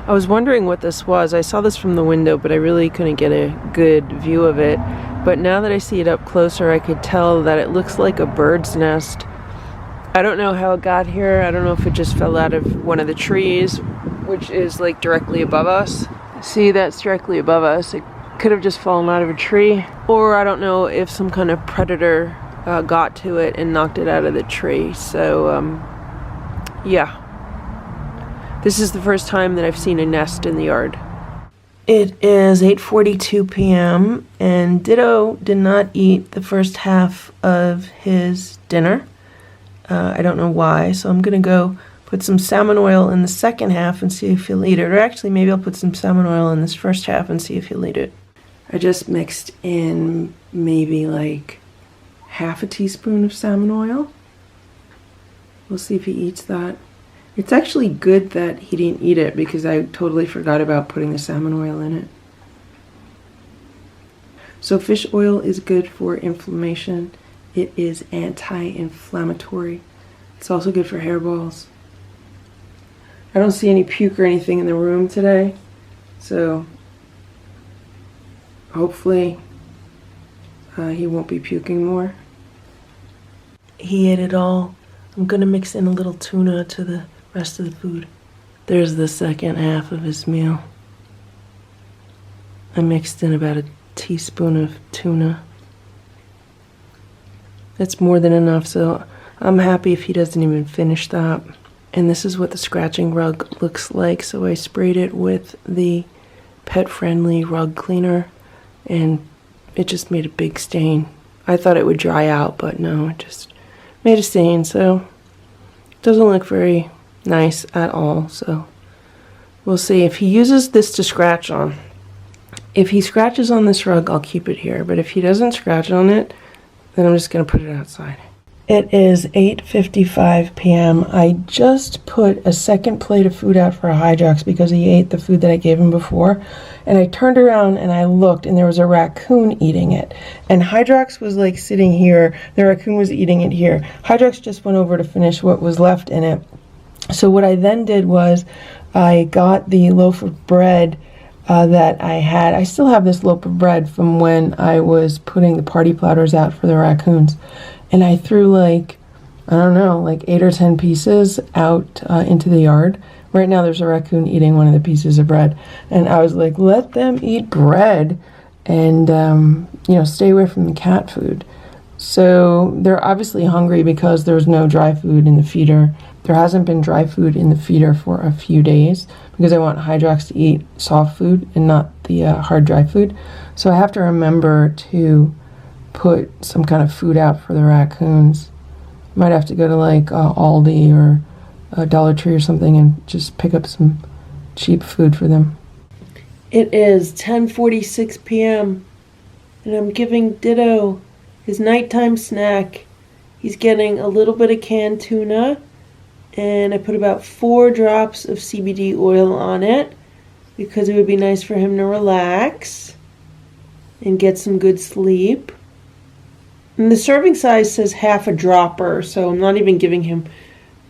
I was wondering what this was. I saw this from the window, but I really couldn't get a good view of it. But now that I see it up closer, I could tell that it looks like a bird's nest. I don't know how it got here. I don't know if it just fell out of one of the trees, which is like directly above us. See, that's directly above us. It could have just fallen out of a tree. Or I don't know if some kind of predator got to it and knocked it out of the tree. So, yeah. This is the first time that I've seen a nest in the yard. It is 8:42 p.m. and Ditto did not eat the first half of his dinner. I don't know why, so I'm going to go put some salmon oil in the second half and see if he'll eat it. Or actually, maybe I'll put some salmon oil in this first half and see if he'll eat it. I just mixed in maybe like half a teaspoon of salmon oil. We'll see if he eats that. It's actually good that he didn't eat it because I totally forgot about putting the salmon oil in it. So fish oil is good for inflammation. It is anti-inflammatory. It's also good for hairballs. I don't see any puke or anything in the room today, so hopefully he won't be puking more. He ate it all. I'm gonna mix in a little tuna to the rest of the food. There's the second half of his meal. I mixed in about a teaspoon of tuna. That's more than enough, so I'm happy if he doesn't even finish that. And this is what the scratching rug looks like. So I sprayed it with the pet-friendly rug cleaner, and it just made a big stain. I thought it would dry out, but no, it just made a stain, so it doesn't look very nice at all. So we'll see if he uses this to scratch on. If he scratches on this rug, I'll keep it here, but if he doesn't scratch on it, then I'm just going to put it outside. It is 8:55 p.m. I just put a second plate of food out for Hydrox because he ate the food that I gave him before. And I turned around and I looked, and there was a raccoon eating it. And Hydrox was like sitting here. The raccoon was eating it here. Hydrox just went over to finish what was left in it. So what I then did was I got the loaf of bread that I had. I still have this loaf of bread from when I was putting the party platters out for the raccoons. And I threw like, I don't know, like 8 or 10 pieces out into the yard. Right now there's a raccoon eating one of the pieces of bread. And I was like, let them eat bread and, stay away from the cat food. So they're obviously hungry because there's no dry food in the feeder. There hasn't been dry food in the feeder for a few days because I want Hydrox to eat soft food and not the hard dry food. So I have to remember to put some kind of food out for the raccoons. Might have to go to like Aldi or Dollar Tree or something and just pick up some cheap food for them. It is 10:46 p.m. and I'm giving Ditto his nighttime snack. He's getting a little bit of canned tuna, and I put about 4 drops of CBD oil on it because it would be nice for him to relax and get some good sleep. And the serving size says half a dropper, so I'm not even giving him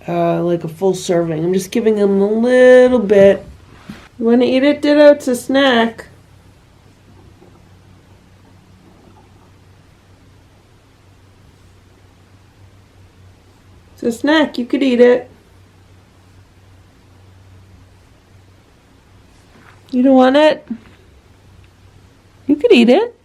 like a full serving. I'm just giving him a little bit. You want to eat it, Ditto? It's a snack. It's a snack. You could eat it. You don't want it? You could eat it.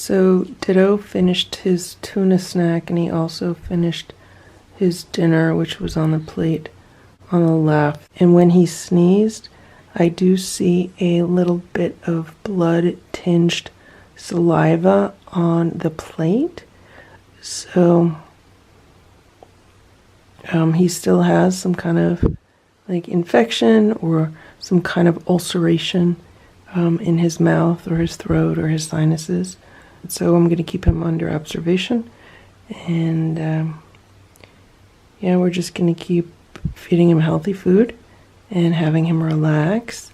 So Ditto finished his tuna snack, and he also finished his dinner, which was on the plate on the left. And when he sneezed, I do see a little bit of blood-tinged saliva on the plate. So he still has some kind of like infection or some kind of ulceration in his mouth or his throat or his sinuses. So I'm going to keep him under observation. And yeah, we're just going to keep feeding him healthy food and having him relax.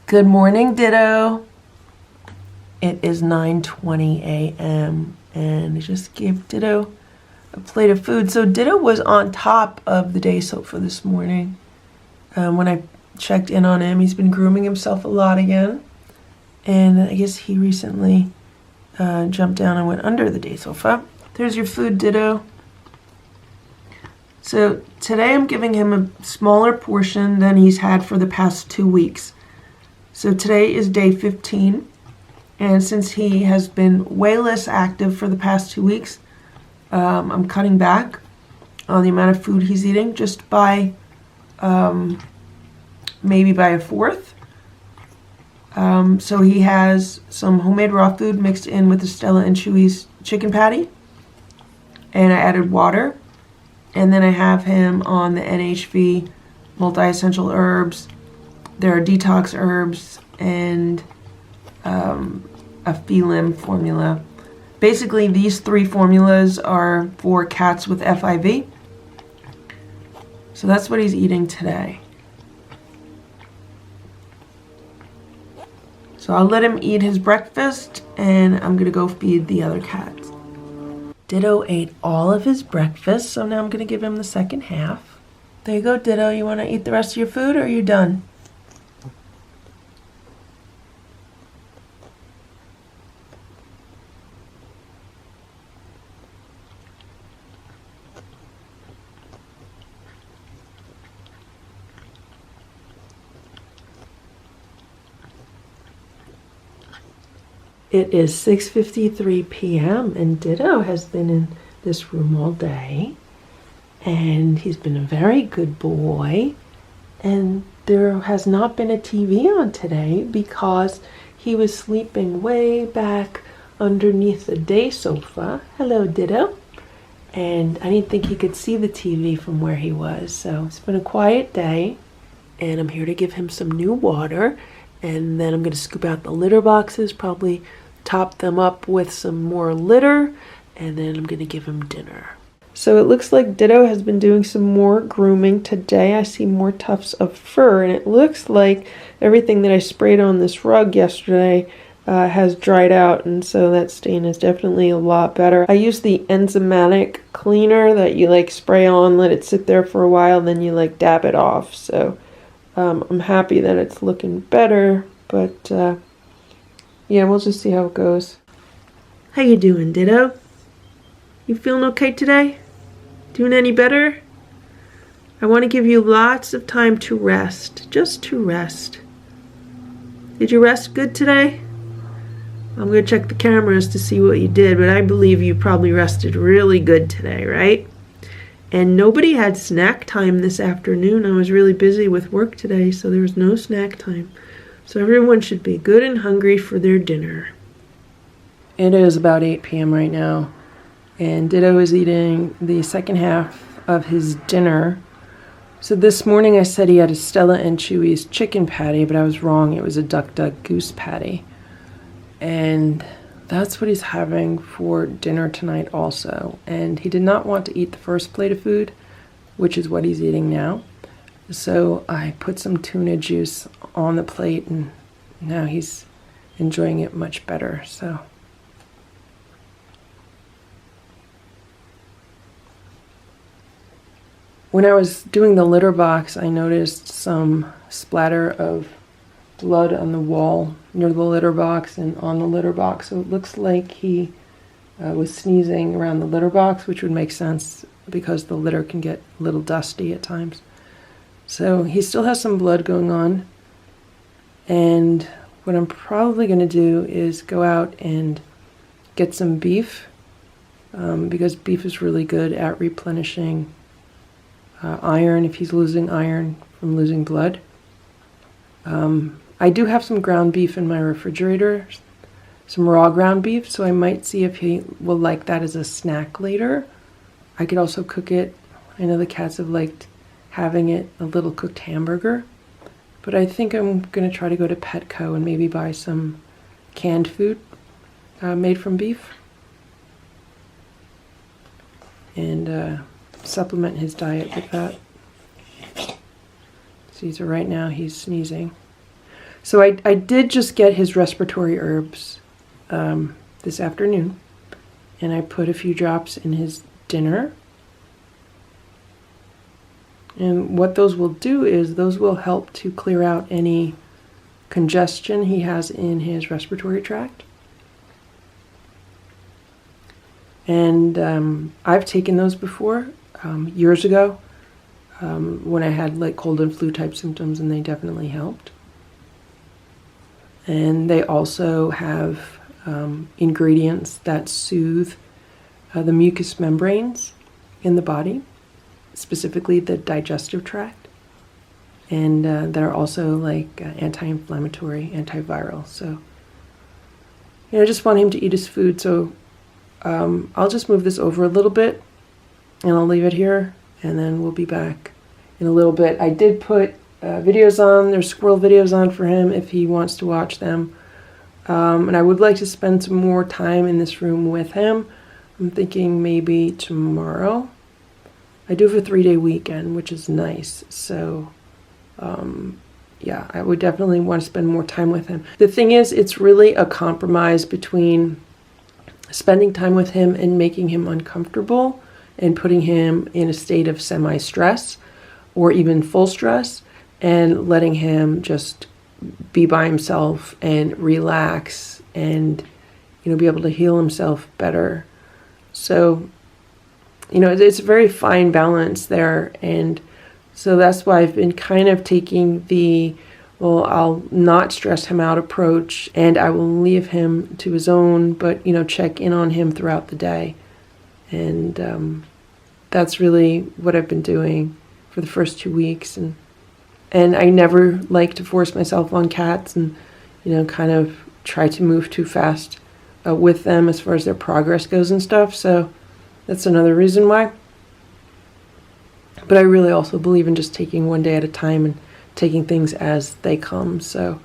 Good morning, Ditto. It is 9:20 a.m. and I just gave Ditto a plate of food. So Ditto was on top of the day sofa this morning. When I checked in on him, he's been grooming himself a lot again. And I guess he recently jumped down and went under the day sofa. There's your food, Ditto. So today I'm giving him a smaller portion than he's had for the past 2 weeks. So today is day 15, And since he has been way less active for the past 2 weeks, I'm cutting back on the amount of food he's eating, just by maybe by a fourth. So he has some homemade raw food mixed in with the Stella and Chewy's chicken patty, and I added water, and then I have him on the NHV multi-essential herbs. There are detox herbs and a Felim formula. Basically, these 3 formulas are for cats with FIV. So that's what he's eating today. So I'll let him eat his breakfast, and I'm gonna go feed the other cats. Ditto ate all of his breakfast, so now I'm gonna give him the second half. There you go, Ditto. You wanna eat the rest of your food, or are you done? It is 6:53 p.m. and Ditto has been in this room all day, and he's been a very good boy, and there has not been a TV on today because he was sleeping way back underneath the day sofa. Hello, Ditto. And I didn't think he could see the TV from where he was, so it's been a quiet day, and I'm here to give him some new water. And then I'm going to scoop out the litter boxes, probably top them up with some more litter, and then I'm going to give him dinner. So it looks like Ditto has been doing some more grooming today. I see more tufts of fur, and it looks like everything that I sprayed on this rug yesterday has dried out, and so that stain is definitely a lot better. I use the enzymatic cleaner that you like spray on, let it sit there for a while, then you like dab it off. So I'm happy that it's looking better, but yeah, we'll just see how it goes. How you doing, Ditto? You feeling okay today? Doing any better? I want to give you lots of time to rest, just to rest. Did you rest good today? I'm going to check the cameras to see what you did, but I believe you probably rested really good today, right? And nobody had snack time this afternoon. I was really busy with work today, so there was no snack time. So everyone should be good and hungry for their dinner. It is about 8 p.m. right now, and Ditto is eating the second half of his dinner. So this morning I said he had a Stella and Chewy's chicken patty, but I was wrong. It was a duck goose patty. And that's what he's having for dinner tonight also. And he did not want to eat the first plate of food, which is what he's eating now. So I put some tuna juice on the plate, and now he's enjoying it much better. So when I was doing the litter box, I noticed some splatter of blood on the wall near the litter box and on the litter box. So it looks like he was sneezing around the litter box, which would make sense because the litter can get a little dusty at times. So he still has some blood going on. And what I'm probably going to do is go out and get some beef, because beef is really good at replenishing iron if he's losing iron from losing blood. I do have some ground beef in my refrigerator, some raw ground beef, so I might see if he will like that as a snack later. I could also cook it. I know the cats have liked having it a little cooked hamburger, but I think I'm going to try to go to Petco and maybe buy some canned food made from beef and supplement his diet with that. See, so right now he's sneezing. So I did just get his respiratory herbs this afternoon, and I put a few drops in his dinner. And what those will do is those will help to clear out any congestion he has in his respiratory tract. And I've taken those before, years ago, when I had like cold and flu type symptoms, and they definitely helped. And they also have ingredients that soothe the mucous membranes in the body, specifically the digestive tract, and that are also like anti-inflammatory, antiviral. So, I just want him to eat his food. So I'll just move this over a little bit, and I'll leave it here, and then we'll be back in a little bit. I did put videos on. There's squirrel videos on for him if he wants to watch them. And I would like to spend some more time in this room with him. I'm thinking maybe tomorrow. I do have a 3-day weekend, which is nice. So, yeah, I would definitely want to spend more time with him. The thing is, it's really a compromise between spending time with him and making him uncomfortable and putting him in a state of semi-stress or even full stress, and letting him just be by himself and relax and, be able to heal himself better. So, it's a very fine balance there. And so that's why I've been kind of taking I'll not stress him out approach, and I will leave him to his own, but, check in on him throughout the day. And that's really what I've been doing for the first 2 weeks. And I never like to force myself on cats and, kind of try to move too fast with them as far as their progress goes and stuff. So that's another reason why. But I really also believe in just taking one day at a time and taking things as they come. So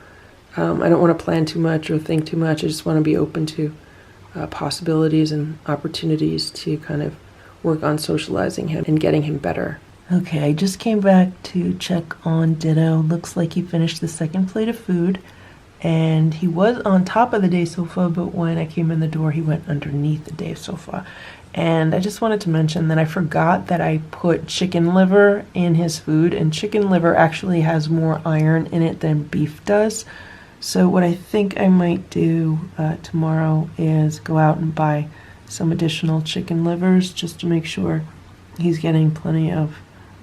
I don't want to plan too much or think too much. I just want to be open to possibilities and opportunities to kind of work on socializing him and getting him better. Okay, I just came back to check on Ditto. Looks like he finished the second plate of food, and he was on top of the day sofa, but when I came in the door, he went underneath the day sofa. And I just wanted to mention that I forgot that I put chicken liver in his food, and chicken liver actually has more iron in it than beef does. So what I think I might do tomorrow is go out and buy some additional chicken livers just to make sure he's getting plenty of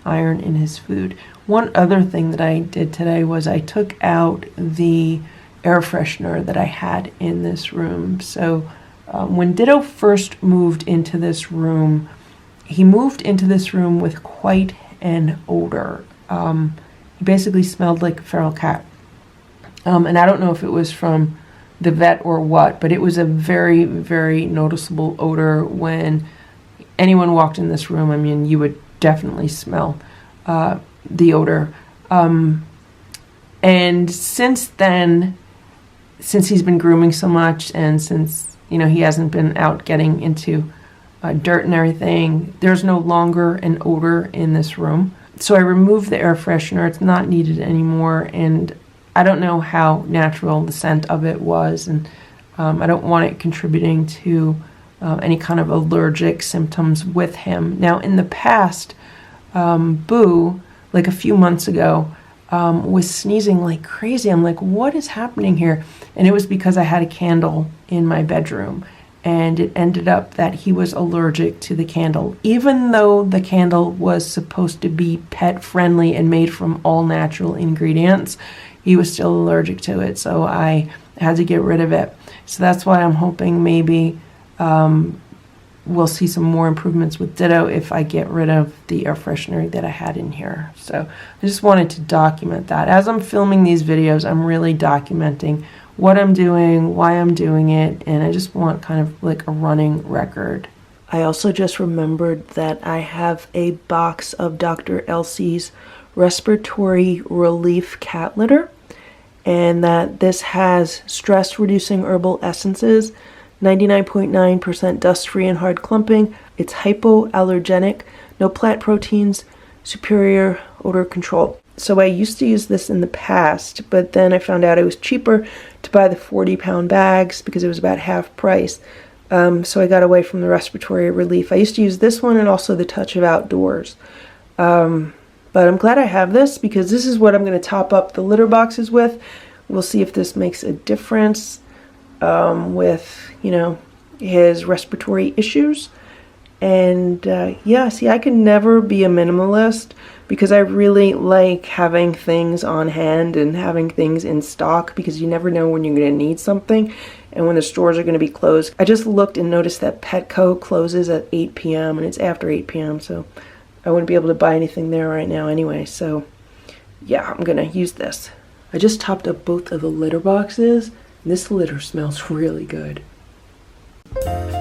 iron in his food. One other thing that I did today was I took out the air freshener that I had in this room. So when Ditto first moved into this room, he moved into this room with quite an odor. He basically smelled like a feral cat. And I don't know if it was from the vet or what, but it was a very, very noticeable odor when anyone walked in this room. I mean, you would definitely smell the odor. And since then, since he's been grooming so much, and since, he hasn't been out getting into dirt and everything, there's no longer an odor in this room. So I removed the air freshener. It's not needed anymore, and I don't know how natural the scent of it was, and I don't want it contributing to any kind of allergic symptoms with him. Now, in the past, Boo, like a few months ago, was sneezing like crazy. I'm like, what is happening here? And it was because I had a candle in my bedroom, and it ended up that he was allergic to the candle. Even though the candle was supposed to be pet friendly and made from all natural ingredients, he was still allergic to it, so I had to get rid of it. So that's why I'm hoping maybe we'll see some more improvements with Ditto if I get rid of the air freshener that I had in here. So I just wanted to document that. As I'm filming these videos, I'm really documenting what I'm doing, why I'm doing it, and I just want kind of like a running record. I also just remembered that I have a box of Dr. Elsie's respiratory relief cat litter, and that this has stress reducing herbal essences, 99.9% dust free and hard clumping. It's hypoallergenic, no plant proteins, superior odor control. So I used to use this in the past, but then I found out it was cheaper to buy the 40-pound bags because it was about half price. So I got away from the respiratory relief. I used to use this one and also the Touch of Outdoors. But I'm glad I have this because this is what I'm going to top up the litter boxes with. We'll see if this makes a difference with, his respiratory issues. And yeah, see, I could never be a minimalist because I really like having things on hand and having things in stock, because you never know when you're going to need something and when the stores are going to be closed. I just looked and noticed that Petco closes at 8 p.m. and it's after 8 p.m. so I wouldn't be able to buy anything there right now anyway. So yeah, I'm going to use this. I just topped up both of the litter boxes, and this litter smells really good.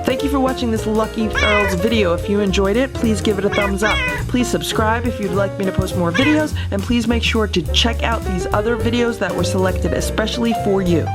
Thank you for watching this Lucky Ferals video. If you enjoyed it, please give it a thumbs up. Please subscribe if you'd like me to post more videos, and please make sure to check out these other videos that were selected especially for you.